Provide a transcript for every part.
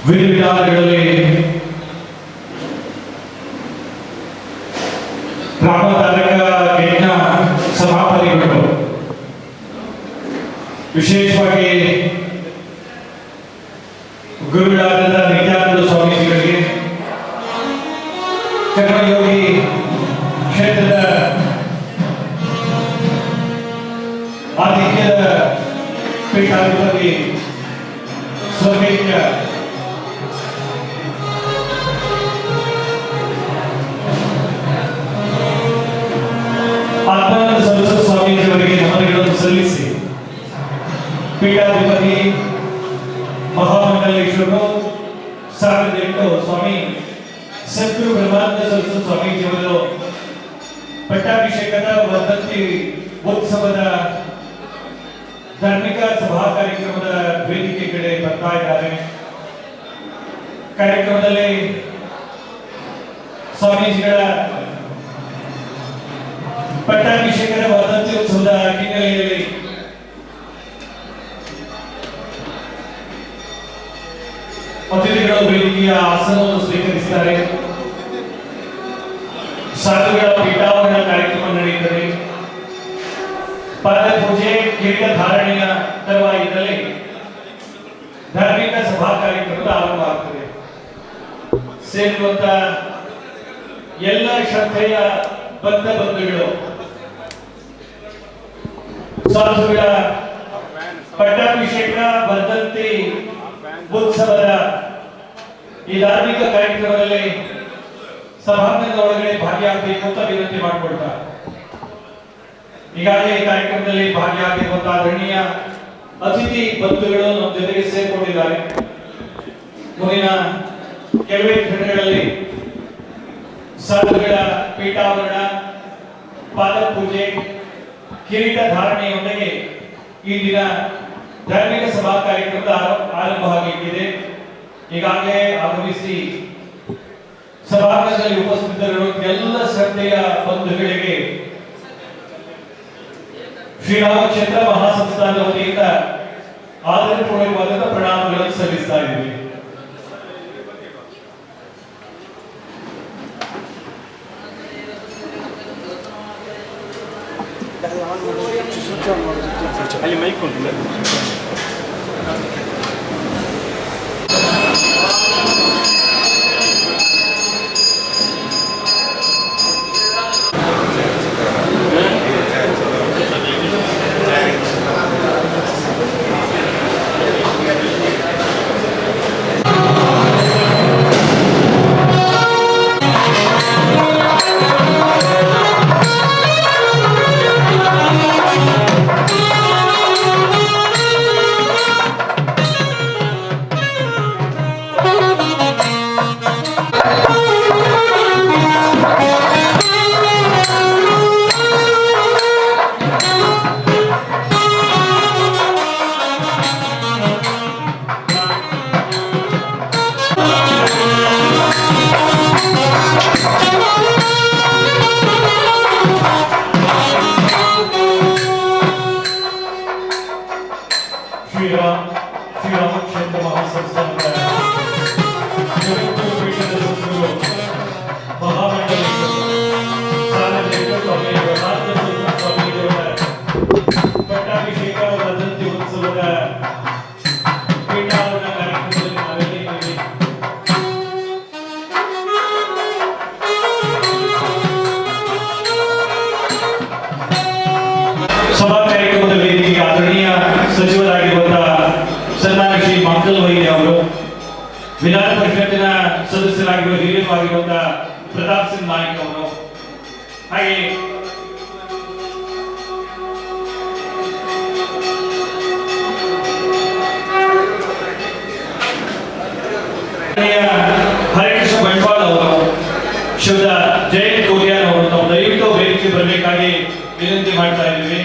ವಿಧಾನಗಳಲ್ಲಿ ನಾಮಧಾರಕ ಯಜ್ಞ ಸಮಾಪನೆಗಳು ವಿಶೇಷವಾಗಿ ಗುರುಗಳಾದ ನಿತ್ಯಾನಂದ ಸ್ವಾಮೀಜಿಗಳಿಗೆ ಕರ್ಮಯೋಗಿ ಕ್ಷೇತ್ರದ ಆದಿತ್ಯದ ಪೀಠಾಧಿಪತಿ ಸ್ವರ್ಗೀಯ ಆತ್ಮಾನಂದ ಸರಸ್ವತಿ ಸ್ವಾಮೀಜಿಯವರಿಗೆ ನಮನಗಳನ್ನು ಸಲ್ಲಿಸಿ ಪೀಠಾಧಿಪತಿ ಮಹಾಮಂಡಲೇಶ್ವರರು 2008 ಸ್ವಾಮಿ ಸದ್ಗುರು ಬ್ರಹ್ಮಾನಂದ ಸರಸ್ವತಿ ಸ್ವಾಮೀಜಿಯವರು ಪಟ್ಟಾಭಿಷೇಕದ ವರ್ಧಂತಿ ಉತ್ಸವದ ಧಾರ್ಮಿಕ ಸಭಾ ಕಾರ್ಯಕ್ರಮದ ವೇದಿಕೆ ಕಡೆ ಬರ್ತಾ ಇದ್ದಾರೆ. ಕಾರ್ಯಕ್ರಮದಲ್ಲಿ ಸ್ವಾಮೀಜಿಗಳ ಪಟ್ಟಾಭಿಷೇಕದ ವರ್ಧಂತಿ ಉತ್ಸವದ ಹಿನ್ನೆಲೆಯಲ್ಲಿ ಅತಿಥಿಗಳು ವೇದಿಕೆಯ ಆಸನವನ್ನು ಸ್ವೀಕರಿಸಿದ್ದಾರೆ. ಸಾಧುಗಳ ಪೀಠಾವರಣ ಕಾರ್ಯಕ್ರಮ ನಡೆಯುತ್ತದೆ. ಪಾದ ಪೂಜೆ ಕಿರೀಟ ಧಾರಣೆಯ ತರುವಾಯದಲ್ಲಿ ಧಾರ್ಮಿಕ ಸಭಾ ಕಾರ್ಯಕ್ರಮದ ಆರಂಭ ಆಗ್ತದೆ. ಸೇರಿರುವಂತ ಎಲ್ಲ ಶ್ರದ್ಧೆಯ ಬಂಧ ಬಂಧುಗಳು ಸಾಧುಗಳ ಪಟ್ಟಾಭಿಷೇಕ ವರ್ಧಂತಿ ಉತ್ಸವದ ಈ ಧಾರ್ಮಿಕ ಕಾರ್ಯಕ್ರಮದಲ್ಲಿ ಸಭಾಂಗಣದ ಒಳಗಡೆ ಭಾಗಿಯಾಗಬೇಕು ಅಂತ ವಿನಂತಿ ಮಾಡಿಕೊಳ್ತಾರೆ. ಈಗಾಗಲೇ ಈ ಕಾರ್ಯಕ್ರಮದಲ್ಲಿ ಭಾಗಿಯಾಗಿರುವಂತಹ ಗಣ್ಯ ಅತಿಥಿ ಬಂಧುಗಳು ನಮ್ಮ ಜೊತೆಗೆ ಸೇರಿಕೊಂಡಿದ್ದಾರೆ. ಮುಂದಿನ ಕೆಲವೇ ಕ್ಷಣಗಳಲ್ಲಿ ಸಾಧುಗಳ ಪೀಠಾವರಣ, ಪಾದ ಪೂಜೆ, ಕಿರೀಟ ಧಾರಣೆಯೊಂದಿಗೆ ಈ ದಿನ ಧಾರ್ಮಿಕ ಸಭಾ ಕಾರ್ಯಕ್ರಮದ ಆರಂಭ ಆಗಲಿದೆ. ಈಗಾಗಲೇ ಆಗಮಿಸಿ ಸಭಾಂಗಣದಲ್ಲಿ ಉಪಸ್ಥಿತರಿರುವ ಎಲ್ಲ ಶ್ರದ್ಧೆಯ ಬಂಧುಗಳಿಗೆ ಶ್ರೀರಾಮಕ್ಷೇತ್ರ ಮಹಾಸಂಸ್ಥಾನದ ವತಿಯಿಂದ ಆದರಪೂರ್ವಕವಾದ ಪ್ರಣಾಮಗಳನ್ನು ಸಲ್ಲಿಸ್ತಾ ಇದ್ದೀವಿ. ಅಲ್ಲಿ ಮೈಕ್ ಉಂಟು. ಶ್ರೀರಾಮಕ್ಷೇತ್ರ ಮಹಾಸಂಸ್ಥಾನದ ಪಟ್ಟಾಭಿಷೇಕ ವರ್ಧಂತಿ ಉತ್ಸವದ ಪೀಠಾವರಣ ಕಾರ್ಯಕ್ರಮದಲ್ಲಿ ನಾವೆಲ್ಲಿದ್ದೀವಿ. ಸಭಾ ಕಾರ್ಯಕ್ರಮದ ವೇದಿಕೆಗೆ ಆದರಣೀಯ ಸಚಿವರಾಗಿರುವಂತಹ ಸನ್ಮಾನ್ಯ ಶ್ರೀ ಮಂಗಲ್ ವೈದ್ಯ ಅವರು, ವಿಧಾನ ಪರಿಷತ್ತಿನ ಸದಸ್ಯರಾಗಿರುವ ಹಿರಿಯರಾಗಿರುವಂತಹ ಪ್ರತಾಪ್ ಸಿಂಗ್ ನಾಯ್ಕ್ ಅವರು, ಹಾಗೆ ಹರಿಕೃಷ್ಣ ಬಂಟ್ವಾಳ ಅವರು, ಶಿವದ ಜಯಂತ್ ಕೋಲಿಯಾನ್ ಅವರು ತಾವು ದಯವಿಟ್ಟು ವೇದಿಕೆ ಬರಬೇಕಾಗಿ ವಿನಂತಿ ಮಾಡ್ತಾ ಇದ್ದೀವಿ.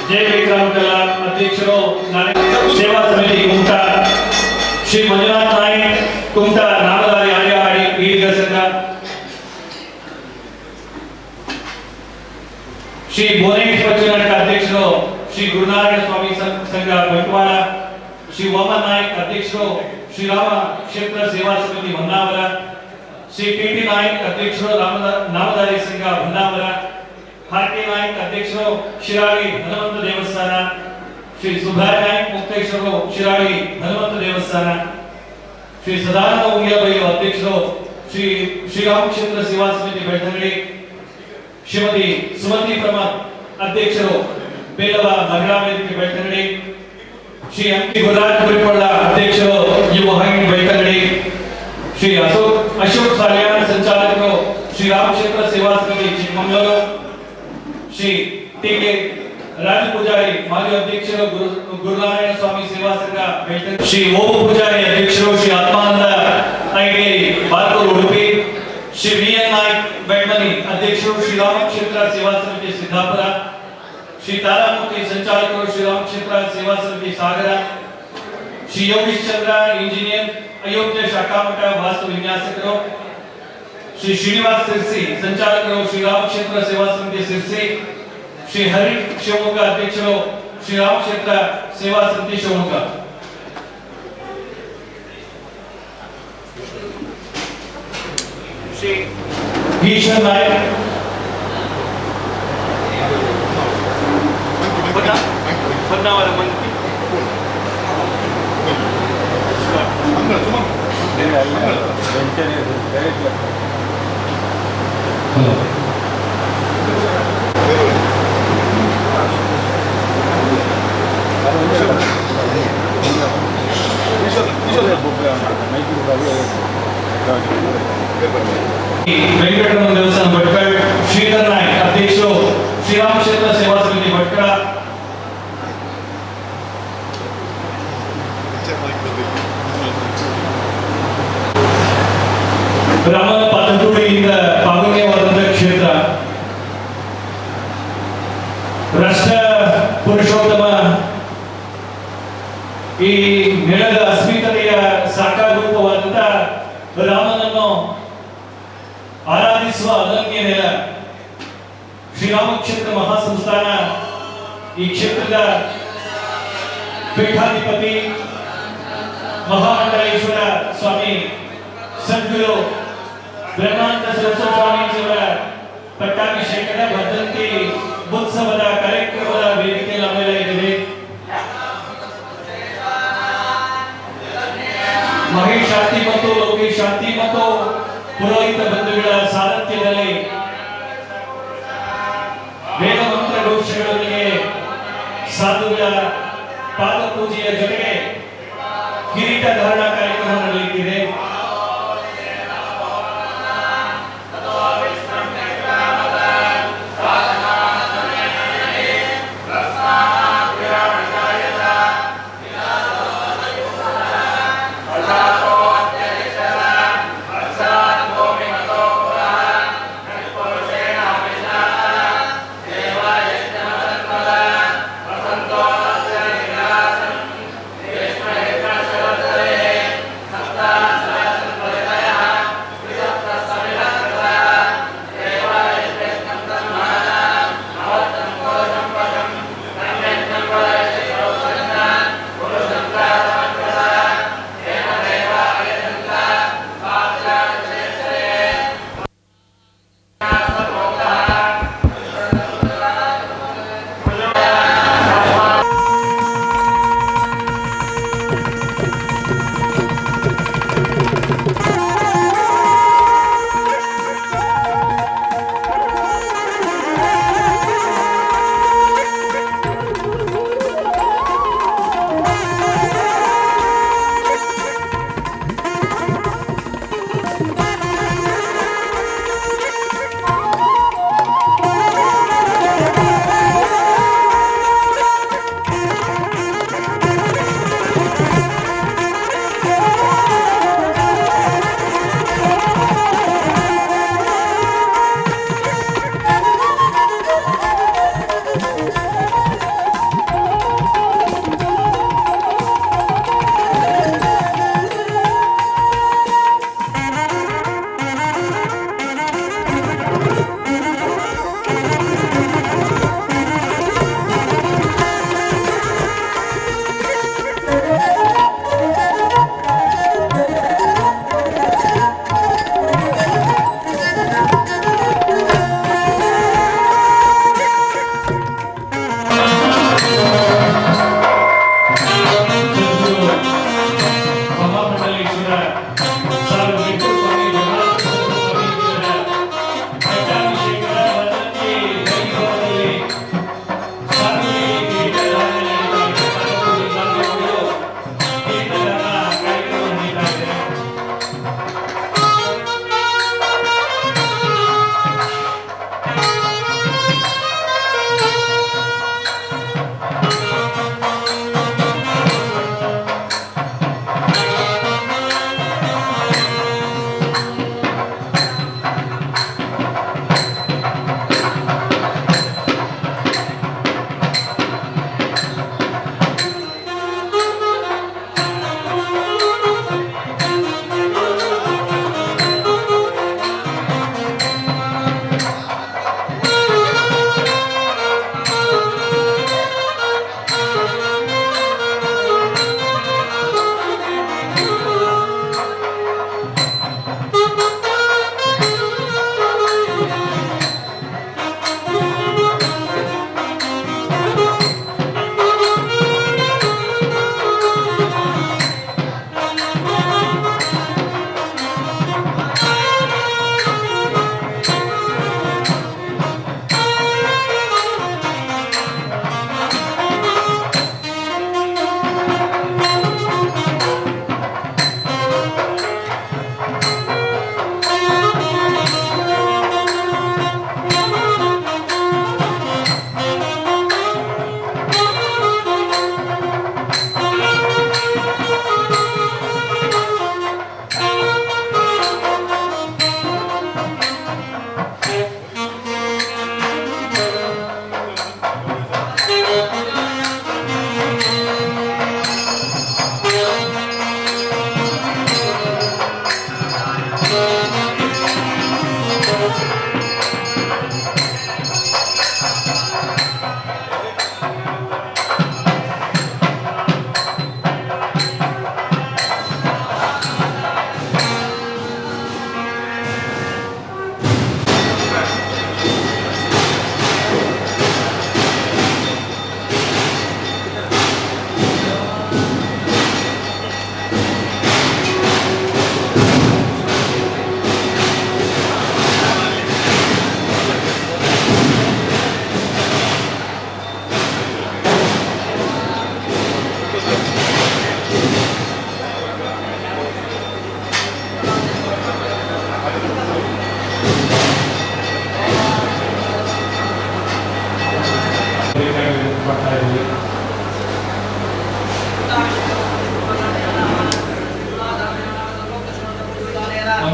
ಜಯ ವಿಕ್ರಮ್ ಕಲಾ ಅಧ್ಯಕ್ಷರು, ಸೇವಾ ಸಮಿತಿ ಕುಮಟಾ, ಶ್ರೀ ಮಂಜುನಾಥ್ ನಾಯ್ಕ್ ಕುಮಟಾ ನಾಮಧಾರಿ ಆರ್ಯ ಈಡಿಗ ಸಂಘ, ಶ್ರೀ ಭುವನೇಶ್ವರ ನಾಟಕ ಅಧ್ಯಕ್ಷರು ಶ್ರೀ ಗುರುನಾರಾಯಣ ಸ್ವಾಮಿ ಸಂಘ ಬಂಟ್ವಾಳ, ಶ್ರೀ ವಾಮನ್ ನಾಯಕ್ ಅಧ್ಯಕ್ಷರು ಶ್ರೀರಾಮ ಕ್ಷೇತ್ರ ಸೇವಾ ಸಮಿತಿ ಹೊನ್ನಾವರ, ಶ್ರೀ ಟಿ ನಾಯಕ್ ಅಧ್ಯಕ್ಷರು ನಾಮಧಾರಿ ಸಂಘ ಹೊನ್ನಾವರ, ಆರ್.ಕೆ. ನಾಯಕ್ ಅಧ್ಯಕ್ಷರು ಶಿರಾಳಿ ಹನುಮಂತ ದೇವಸ್ಥಾನ, ಶ್ರೀ ಸುಭಾಯ್ ನಾಯಕ್ ಮುಕ್ತೇಶ್ವರರು ಶಿರಾಳಿ ಹನುಮಂತ ದೇವಸ್ಥಾನ, ಶ್ರೀ ಸದಾನಂದ ಉಂಗ್ಯಬೈಲು ಅಧ್ಯಕ್ಷರು ಶ್ರೀರಾಮ ಕ್ಷೇತ್ರ ಸೇವಾ ಸಮಿತಿ ಬೆಳ್ತಂಗಡಿ, ಶ್ರೀಮತಿ ಸುಮತಿ ಪ್ರಮೋದ್ ಅಧ್ಯಕ್ಷರು ಬೇಲವ ಮಹಿಳಾ ವೇದಿಕೆ ಬೆಳ್ತಂಗಡಿ, ಶ್ರೀ ಅಂಕಿ ಗುರುರಾಜ್ ಕುರಿಕೊಳ್ಳ ಅಧ್ಯಕ್ಷರು ಯುವ ವಾಹಿನಿ ಬೆಳ್ತಂಗಡಿ, ಶ್ರೀ ಅಶೋಕ್ ಸಾಲಿಯಾನ್ ಸಂಚಾಲಕರು ಶ್ರೀರಾಮ ಕ್ಷೇತ್ರ ಸೇವಾ ಸಮಿತಿ ಚಿಕ್ಕಮಗಳೂರು, ಶ್ರೀ ಟಿ.ಕೆ. ರಾಜು ಪೂಜಾರಿ ಮಾಜಿ ಅಧ್ಯಕ್ಷರು ಗುರುನಾರಾಯಣ ಸ್ವಾಮಿ ಸೇವಾ ಸಂಘ ಬೆಳ್ತಂಗಡಿ, ಶ್ರೀ ಓಬು ಪೂಜಾರಿ ಅಧ್ಯಕ್ಷರು ಶ್ರೀ ಆತ್ಮಾನಂದ ಐಟಿ ಬಾರ್ಕೂರು ಉಡುಪಿ, ಶ್ರೀ ವಿ.ಎನ್. ನಾಯ್ಕ್ ಬೆಳ್ಮನಿ ಅಧ್ಯಕ್ಷರು ಶ್ರೀರಾಮ ಕ್ಷೇತ್ರ ಸೇವಾ ಸಮಿತಿ ಸಿದ್ದಾಪುರ, ಶ್ರೀ ತಾರಾಮೂರ್ತಿ ಸಂಚಾಲಕರು ಶ್ರೀರಾಮ ಕ್ಷೇತ್ರ ಸೇವಾ ಸಮಿತಿ ಸಾಗರ, ಶ್ರೀ ಯೋಗೀಶ್ ಚಂದ್ರ ಇಂಜಿನಿಯರ್ ಅಯೋಧ್ಯ ಶಾಖಾಮಠ ವಾಸ್ತು ವಿನ್ಯಾಸಕರು, ಶ್ರೀ ಶ್ರೀನಿವಾಸ್ ಸಿರ್ಸಿ ಸಂಚಾಲಕರು ಶ್ರೀರಾಮ ಕ್ಷೇತ್ರ ಸೇವಾ ಸಮಿತಿ ಸಿರ್ಸಿ, ಶ್ರೀ ಹರಿ ಶಿವಮೊಗ್ಗ ಅಧ್ಯಕ್ಷರು ಶ್ರೀರಾಮ ಕ್ಷೇತ್ರ ಸೇವಾ ಸಮಿತಿ ಶಿವಮೊಗ್ಗ. ಶ್ರೀ ಈಶ್ವರ್ ನಾಯಕ್ ಹೊನ್ನಾವರ ಮಂತ್ರಿ, ವೆಂಕಟರಮಣ ದೇವಸ್ಥಾನ ಭಟ್ಕಳ, ಶ್ರೀಧರ್ ನಾಯಕ್ ಅಧ್ಯಕ್ಷರು ಶ್ರೀರಾಮ ಕ್ಷೇತ್ರ ಸೇವಾ ಸಮಿತಿ ಭಟ್ಕಳ, ರಾಮನ ಪಾದಧೂಳಿಯಿಂದ ಪಾವನೀಯವಾದಂತಹ ಕ್ಷೇತ್ರ, ರಾಷ್ಟ್ರ ಪುರುಷೋತ್ತಮ ಈ ನೆಲದ ಅಸ್ಮಿತೆಯ ಸಾಕಾರ ರೂಪವಾದಂತಹ ರಾಮನನ್ನು ಆರಾಧಿಸುವ ಅನನ್ಯ ನೆಲ ಶ್ರೀರಾಮ ಕ್ಷೇತ್ರ ಮಹಾಸಂಸ್ಥಾನ. ಈ ಕ್ಷೇತ್ರದ ಪೀಠಾಧಿಪತಿ ಮಹಾಮಂಡಲೇಶ್ವರ ಸ್ವಾಮಿ ಸದ್ಗುರು ಬ್ರಹ್ಮಾನಂದ ಸರಸ್ವತಿ ಸ್ವಾಮೀಜಿಯವರ ಪಟ್ಟಾಭಿಷೇಕದ ಭದ್ರಂತಿ ಉತ್ಸವದ ಕಾರ್ಯಕ್ರಮದ ವೇದಿಕೆ ನಮ್ಮೆಲ್ಲ ಇದ್ದೇವೆ. ಮಹೇಶ್ ಶಾಂತಿ ಮತ್ತು ಲೋಕೇಶ್ ಶಾಂತಿ ಮತ್ತು ಪುರೋಹಿತ ಬಂಧುಗಳ ಸಾರಥ್ಯದಲ್ಲಿ ವೇದ ಮಂತ್ರ ಘೋಷಗಳೊಂದಿಗೆ ಸಾಧುಗಳ ಪಾದ ಪೂಜೆಯ ಜೊತೆಗೆ ಕಿರೀಟ ಧಾರಣ ಕಾರ್ಯಕ್ರಮ ನಡೆಯುತ್ತಿದೆ.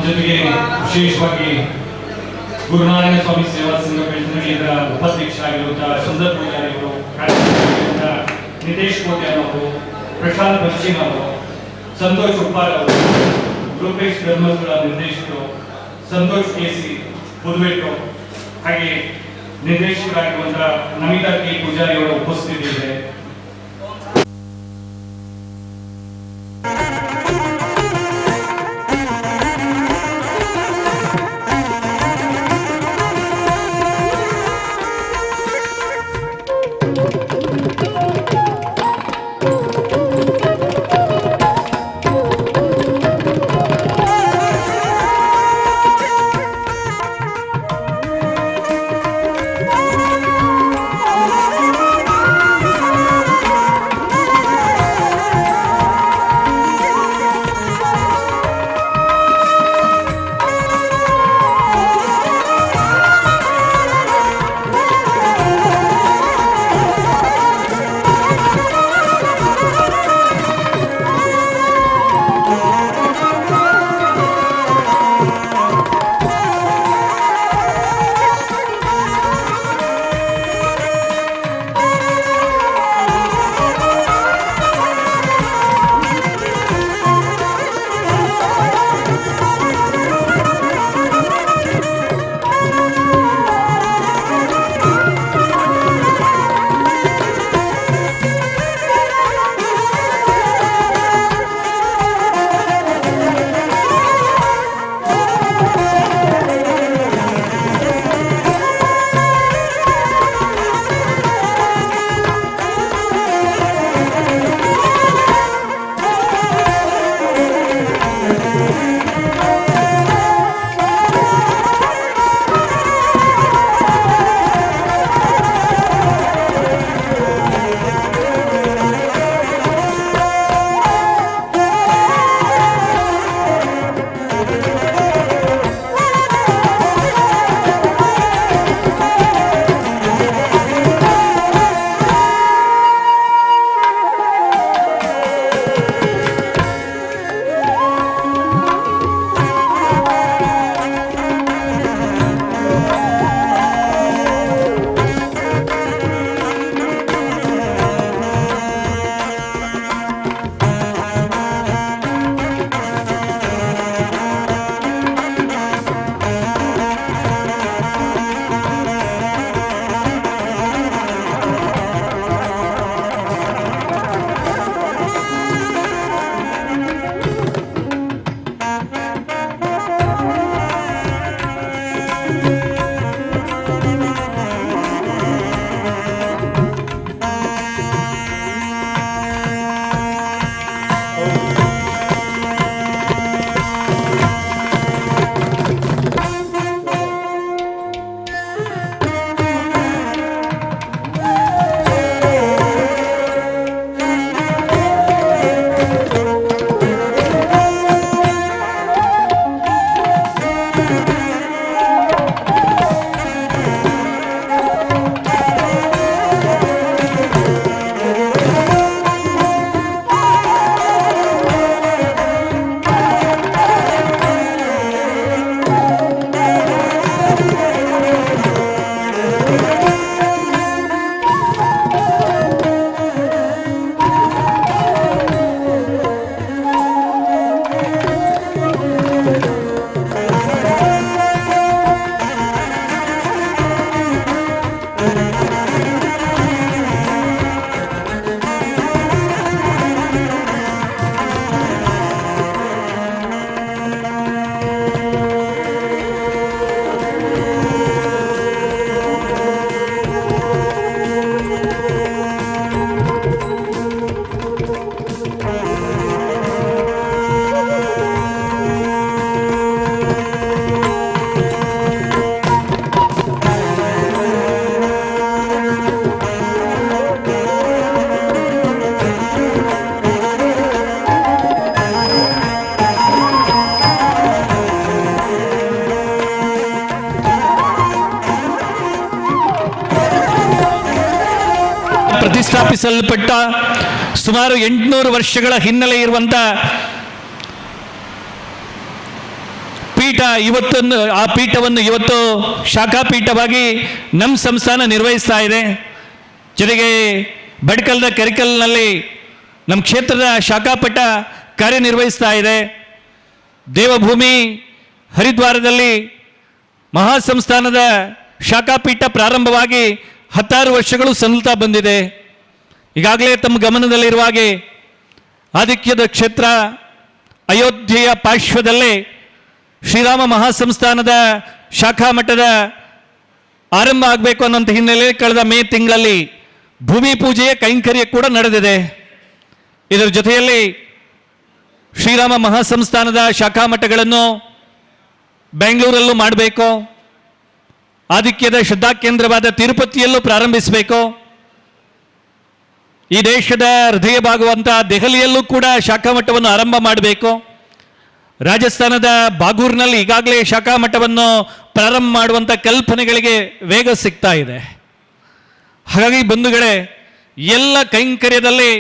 ಜೊತೆಗೆ ವಿಶೇಷವಾಗಿ ಗುರುನಾರಾಯಣ ಸ್ವಾಮಿ ಸೇವಾ ಸಂಘ ಬೆಳ್ತಂಗಡಿ ಇದರ ಉಪಾಧ್ಯಕ್ಷರಾಗಿರುವಂತಹ ಸುಂದರ್ ಪೂಜಾರಿಗಳು, ಕಾರ್ಯಕ್ರಮದ ನಿತೇಶ್ ಕೋಟ್ಯಾನ್ ಅವರು, ಪ್ರಶಾಂತ್ ಬಚ್ಚಿನ್ ಅವರು, ಸಂತೋಷ್ ಉಪ್ಪಾರ್ ಅವರು, ರೂಪೇಶ್ ಧರ್ಮಸ್ಥಳ ನಿರ್ದೇಶಕರು, ಸಂತೋಷ್ ಕೆಸಿ ಪುದುವೆಟ್ಟು, ಹಾಗೆ ನಿರ್ದೇಶಕರಾಗಿರುವಂತಹ ನಮಿತಾ ಕೆ ಪೂಜಾರಿ ಅವರ ಉಪಸ್ಥಿತಿ ಇದೆ. ಪ್ರತಿಷ್ಠಾಪಿಸಲ್ಪಟ್ಟ ಸುಮಾರು 800 ವರ್ಷಗಳ ಹಿನ್ನೆಲೆ ಇರುವಂಥ ಪಿ ಆ ಪೀಠವನ್ನು ಇವತ್ತು ಶಾಖಾ ಪೀಠವಾಗಿ ನಮ್ಮ ಸಂಸ್ಥಾನ ನಿರ್ವಹಿಸ್ತಾ ಇದೆ. ಜೊತೆಗೆ ಬಡ್ಕಲ್ದ ಕೆರಿಕಲ್ನಲ್ಲಿ ನಮ್ಮ ಕ್ಷೇತ್ರದ ಶಾಖಾಪೀಠ ಕಾರ್ಯನಿರ್ವಹಿಸ್ತಾ ಇದೆ. ದೇವಭೂಮಿ ಹರಿದ್ವಾರದಲ್ಲಿ ಮಹಾಸಂಸ್ಥಾನದ ಶಾಖಾಪೀಠ ಪ್ರಾರಂಭವಾಗಿ 16 ವರ್ಷಗಳು ಸಲ್ಲುತ್ತಾ ಬಂದಿದೆ. ಈಗಾಗಲೇ ತಮ್ಮ ಗಮನದಲ್ಲಿರುವ ಹಾಗೆ ಆದಿಕ್ಯದ ಕ್ಷೇತ್ರ ಅಯೋಧ್ಯೆಯ ಪಾರ್ಶ್ವದಲ್ಲೇ ಶ್ರೀರಾಮ ಮಹಾಸಂಸ್ಥಾನದ ಶಾಖಾ ಮಠದ ಆರಂಭ ಆಗಬೇಕು ಅನ್ನೋಂಥ ಹಿನ್ನೆಲೆಯಲ್ಲಿ ಕಳೆದ ಮೇ ತಿಂಗಳಲ್ಲಿ ಭೂಮಿ ಪೂಜೆಯ ಕೈಂಕರ್ಯ ಕೂಡ ನಡೆದಿದೆ. ಇದರ ಜೊತೆಯಲ್ಲಿ ಶ್ರೀರಾಮ ಮಹಾಸಂಸ್ಥಾನದ ಶಾಖಾ ಮಠಗಳನ್ನು ಬೆಂಗಳೂರಲ್ಲೂ ಮಾಡಬೇಕು, ಆದಿಕ್ಯದ ಶ್ರದ್ಧಾ ಕೇಂದ್ರವಾದ ತಿರುಪತಿಯಲ್ಲೂ ಪ್ರಾರಂಭಿಸಬೇಕು, ಈ ದೇಶದ ಹೃದಯ ಭಾಗವಂತ ದೆಹಲಿಯಲ್ಲೂ ಕೂಡ ಶಾಖಾ ಮಠವನ್ನು ಆರಂಭ ಮಾಡಬೇಕು, ರಾಜಸ್ಥಾನದ ಬಾಗೂರಿನಲ್ಲಿ ಈಗಾಗಲೇ ಶಾಖಾ ಮಠವನ್ನು ಪ್ರಾರಂಭ ಮಾಡುವಂಥ ಕಲ್ಪನೆಗಳಿಗೆ ವೇಗ ಸಿಗ್ತಾ ಇದೆ. ಹಾಗಾಗಿ ಬಂಧುಗಳೇ, ಎಲ್ಲ ಕೈಂಕರ್ಯದಲ್ಲಿ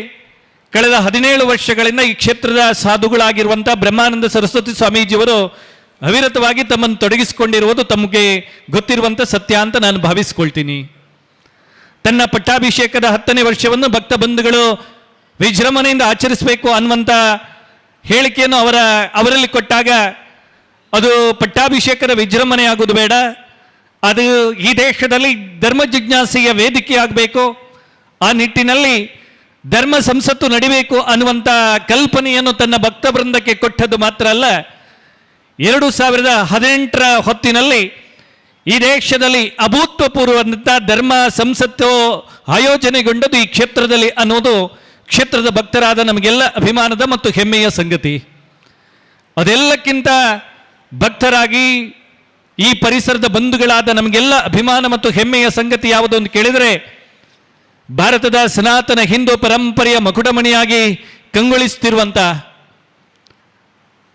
ಕಳೆದ 17 ವರ್ಷಗಳಿಂದ ಈ ಕ್ಷೇತ್ರದ ಸಾಧುಗಳಾಗಿರುವಂಥ ಬ್ರಹ್ಮಾನಂದ ಸರಸ್ವತಿ ಸ್ವಾಮೀಜಿಯವರು ಅವಿರತವಾಗಿ ತಮ್ಮನ್ನು ತೊಡಗಿಸಿಕೊಂಡಿರುವುದು ತಮಗೆ ಗೊತ್ತಿರುವಂಥ ಸತ್ಯ ಅಂತ ನಾನು ಭಾವಿಸ್ಕೊಳ್ತೀನಿ. ತನ್ನ ಪಟ್ಟಾಭಿಷೇಕದ 10ನೇ ವರ್ಷವನ್ನು ಭಕ್ತ ಬಂಧುಗಳು ವಿಜೃಂಭಣೆಯಿಂದ ಆಚರಿಸಬೇಕು ಅನ್ನುವಂಥ ಹೇಳಿಕೆಯನ್ನು ಅವರಲ್ಲಿ ಕೊಟ್ಟಾಗ ಅದು ಪಟ್ಟಾಭಿಷೇಕದ ವಿಜೃಂಭಣೆ ಆಗೋದು ಬೇಡ, ಅದು ಈ ದೇಶದಲ್ಲಿ ಧರ್ಮ ಜಿಜ್ಞಾಸೆಯ ವೇದಿಕೆ ಆಗಬೇಕು, ಆ ನಿಟ್ಟಿನಲ್ಲಿ ಧರ್ಮ ಸಂಸತ್ತು ನಡಿಬೇಕು ಅನ್ನುವಂಥ ಕಲ್ಪನೆಯನ್ನು ತನ್ನ ಭಕ್ತ ವೃಂದಕ್ಕೆ ಕೊಟ್ಟದ್ದು ಮಾತ್ರ ಅಲ್ಲ, 2018ರ ಹೊತ್ತಿನಲ್ಲಿ ಈ ದೇಶದಲ್ಲಿ ಅಭೂತಪೂರ್ವವಾದಂಥ ಧರ್ಮ ಸಂಸತ್ತು ಆಯೋಜನೆಗೊಂಡದ್ದು ಈ ಕ್ಷೇತ್ರದಲ್ಲಿ ಅನ್ನೋದು ಕ್ಷೇತ್ರದ ಭಕ್ತರಾದ ನಮಗೆಲ್ಲ ಅಭಿಮಾನದ ಮತ್ತು ಹೆಮ್ಮೆಯ ಸಂಗತಿ. ಅದೆಲ್ಲಕ್ಕಿಂತ ಭಕ್ತರಾಗಿ ಈ ಪರಿಸರದ ಬಂಧುಗಳಾದ ನಮಗೆಲ್ಲ ಅಭಿಮಾನ ಮತ್ತು ಹೆಮ್ಮೆಯ ಸಂಗತಿ ಯಾವುದು ಅಂತ ಕೇಳಿದರೆ, ಭಾರತದ ಸನಾತನ ಹಿಂದೂ ಪರಂಪರೆಯ ಮಕುಟಮಣಿಯಾಗಿ ಕಂಗೊಳಿಸುತ್ತಿರುವಂಥ,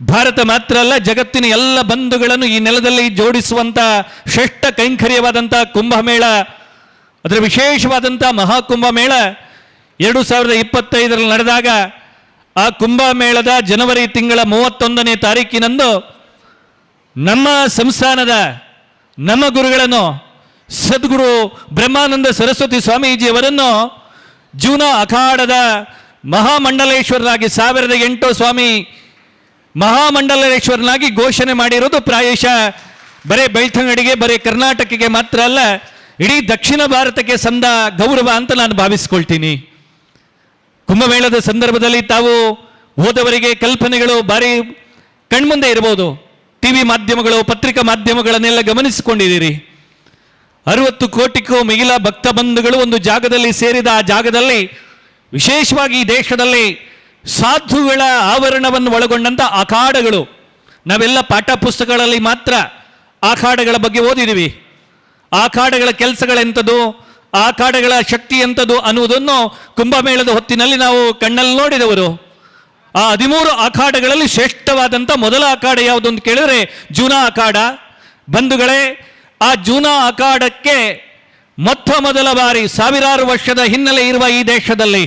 ಭಾರತ ಮಾತ್ರ ಅಲ್ಲ ಜಗತ್ತಿನ ಎಲ್ಲ ಬಂಧುಗಳನ್ನು ಈ ನೆಲದಲ್ಲಿ ಜೋಡಿಸುವಂಥ ಶ್ರೇಷ್ಠ ಕೈಂಕರ್ಯವಾದಂಥ ಕುಂಭಮೇಳ, ಅದರ ವಿಶೇಷವಾದಂಥ ಮಹಾಕುಂಭಮೇಳ 2025ರಲ್ಲಿ ನಡೆದಾಗ ಆ ಕುಂಭಮೇಳದ ಜನವರಿ ತಿಂಗಳ 31ನೇ ತಾರೀಕಿನಂದು ನಮ್ಮ ಸಂಸ್ಥಾನದ ನಮ್ಮ ಗುರುಗಳನ್ನು ಸದ್ಗುರು ಬ್ರಹ್ಮಾನಂದ ಸರಸ್ವತಿ ಸ್ವಾಮೀಜಿಯವರನ್ನು ಜೂನಾ ಅಖಾಡದ ಮಹಾಮಂಡಲೇಶ್ವರರಾಗಿ 1008 ಸ್ವಾಮಿ ಮಹಾಮಂಡಲೇಶ್ವರನಾಗಿ ಘೋಷಣೆ ಮಾಡಿರೋದು ಪ್ರಾಯಶಃ ಬರೇ ಬೆಳ್ತಂಗಡಿಗೆ, ಬರೇ ಕರ್ನಾಟಕಕ್ಕೆ ಮಾತ್ರ ಅಲ್ಲ, ಇಡೀ ದಕ್ಷಿಣ ಭಾರತಕ್ಕೆ ಸಂದ ಗೌರವ ಅಂತ ನಾನು ಭಾವಿಸ್ಕೊಳ್ತೀನಿ. ಕುಂಭಮೇಳದ ಸಂದರ್ಭದಲ್ಲಿ ತಾವು ಹೋದವರಿಗೆ ಕಲ್ಪನೆಗಳು ಭಾರಿ ಕಣ್ಮುಂದೆ ಇರಬಹುದು, ಟಿವಿ ಮಾಧ್ಯಮಗಳು ಪತ್ರಿಕಾ ಮಾಧ್ಯಮಗಳನ್ನೆಲ್ಲ ಗಮನಿಸಿಕೊಂಡಿದ್ದೀರಿ. 60 ಕೋಟಿಗೂ ಮಿಗಿಲ ಭಕ್ತ ಬಂಧುಗಳು ಒಂದು ಜಾಗದಲ್ಲಿ ಸೇರಿದ ಆ ಜಾಗದಲ್ಲಿ ವಿಶೇಷವಾಗಿ ಈ ದೇಶದಲ್ಲಿ ಸಾಧುಗಳ ಆವರಣವನ್ನು ಒಳಗೊಂಡಂಥ ಅಖಾಡಗಳು, ನಾವೆಲ್ಲ ಪಾಠ ಪುಸ್ತಕಗಳಲ್ಲಿ ಮಾತ್ರ ಅಖಾಡಗಳ ಬಗ್ಗೆ ಓದಿದ್ದೀವಿ. ಅಖಾಡಗಳ ಕೆಲಸಗಳೆಂಥದ್ದು, ಅಖಾಡಗಳ ಶಕ್ತಿ ಎಂಥದ್ದು ಅನ್ನುವುದನ್ನು ಕುಂಭಮೇಳದ ಹೊತ್ತಿನಲ್ಲಿ ನಾವು ಕಣ್ಣಲ್ಲಿ ನೋಡಿದವರು. ಆ 13 ಅಖಾಡಗಳಲ್ಲಿ ಶ್ರೇಷ್ಠವಾದಂಥ ಮೊದಲ ಅಖಾಡ ಯಾವುದು ಅಂತ ಕೇಳಿದ್ರೆ ಜೂನಾ ಅಖಾಡ. ಬಂಧುಗಳೇ, ಆ ಜೂನಾ ಅಖಾಡಕ್ಕೆ ಮೊದಲ ಬಾರಿ ಸಾವಿರಾರು ವರ್ಷದ ಹಿನ್ನೆಲೆ ಇರುವ ಈ ದೇಶದಲ್ಲಿ,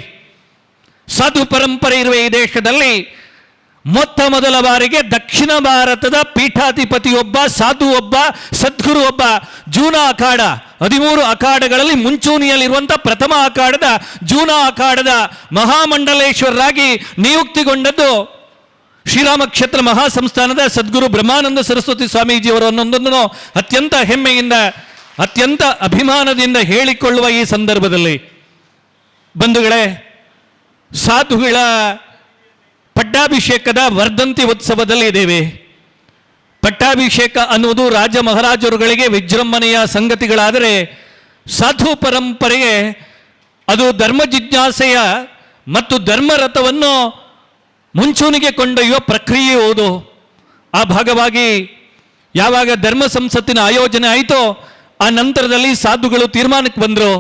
ಸಾಧು ಪರಂಪರೆ ಇರುವ ಈ ದೇಶದಲ್ಲಿ ಮೊದಲ ಬಾರಿಗೆ ದಕ್ಷಿಣ ಭಾರತದ ಪೀಠಾಧಿಪತಿಯೊಬ್ಬ, ಸಾಧು ಒಬ್ಬ, ಸದ್ಗುರು ಒಬ್ಬ, ಜೂನಾ ಅಖಾಡ 13 ಅಖಾಡಗಳಲ್ಲಿ ಮುಂಚೂಣಿಯಲ್ಲಿರುವಂಥ ಪ್ರಥಮ ಅಖಾಡದ ಜೂನಾ ಅಖಾಡದ ಮಹಾಮಂಡಲೇಶ್ವರರಾಗಿ ನಿಯುಕ್ತಿಗೊಂಡದ್ದು ಶ್ರೀರಾಮ ಕ್ಷೇತ್ರ ಮಹಾಸಂಸ್ಥಾನದ ಸದ್ಗುರು ಬ್ರಹ್ಮಾನಂದ ಸರಸ್ವತಿ ಸ್ವಾಮೀಜಿಯವರು ಅನ್ನೊಂದನ್ನು ಅತ್ಯಂತ ಹೆಮ್ಮೆಯಿಂದ, ಅತ್ಯಂತ ಅಭಿಮಾನದಿಂದ ಹೇಳಿಕೊಳ್ಳುವ ಈ ಸಂದರ್ಭದಲ್ಲಿ ಬಂಧುಗಳೇ, ಸಾಧುಗಳ ಪಟ್ಟಾಭಿಷೇಕದ ವರ್ಧಂತಿ ಉತ್ಸವದಲ್ಲಿ ಇದ್ದೇವೆ. ಪಟ್ಟಾಭಿಷೇಕ ಅನ್ನುವುದು ರಾಜ ಮಹಾರಾಜರುಗಳಿಗೆ ವಿಜೃಂಭಣೆಯ ಸಂಗತಿಗಳಾದರೆ, ಸಾಧು ಪರಂಪರೆಗೆ ಅದು ಧರ್ಮ ಜಿಜ್ಞಾಸೆಯ ಮತ್ತು ಧರ್ಮರಥವನ್ನು ಮುಂಚೂಣಿಗೆ ಕೊಂಡೊಯ್ಯುವ ಪ್ರಕ್ರಿಯೆ ಹೌದು. ಆ ಭಾಗವಾಗಿ ಯಾವಾಗ ಧರ್ಮ ಸಂಸತ್ತಿನ ಆಯೋಜನೆ ಆಯಿತೋ ಆ ನಂತರದಲ್ಲಿ ಸಾಧುಗಳು ತೀರ್ಮಾನಕ್ಕೆ ಬಂದರು,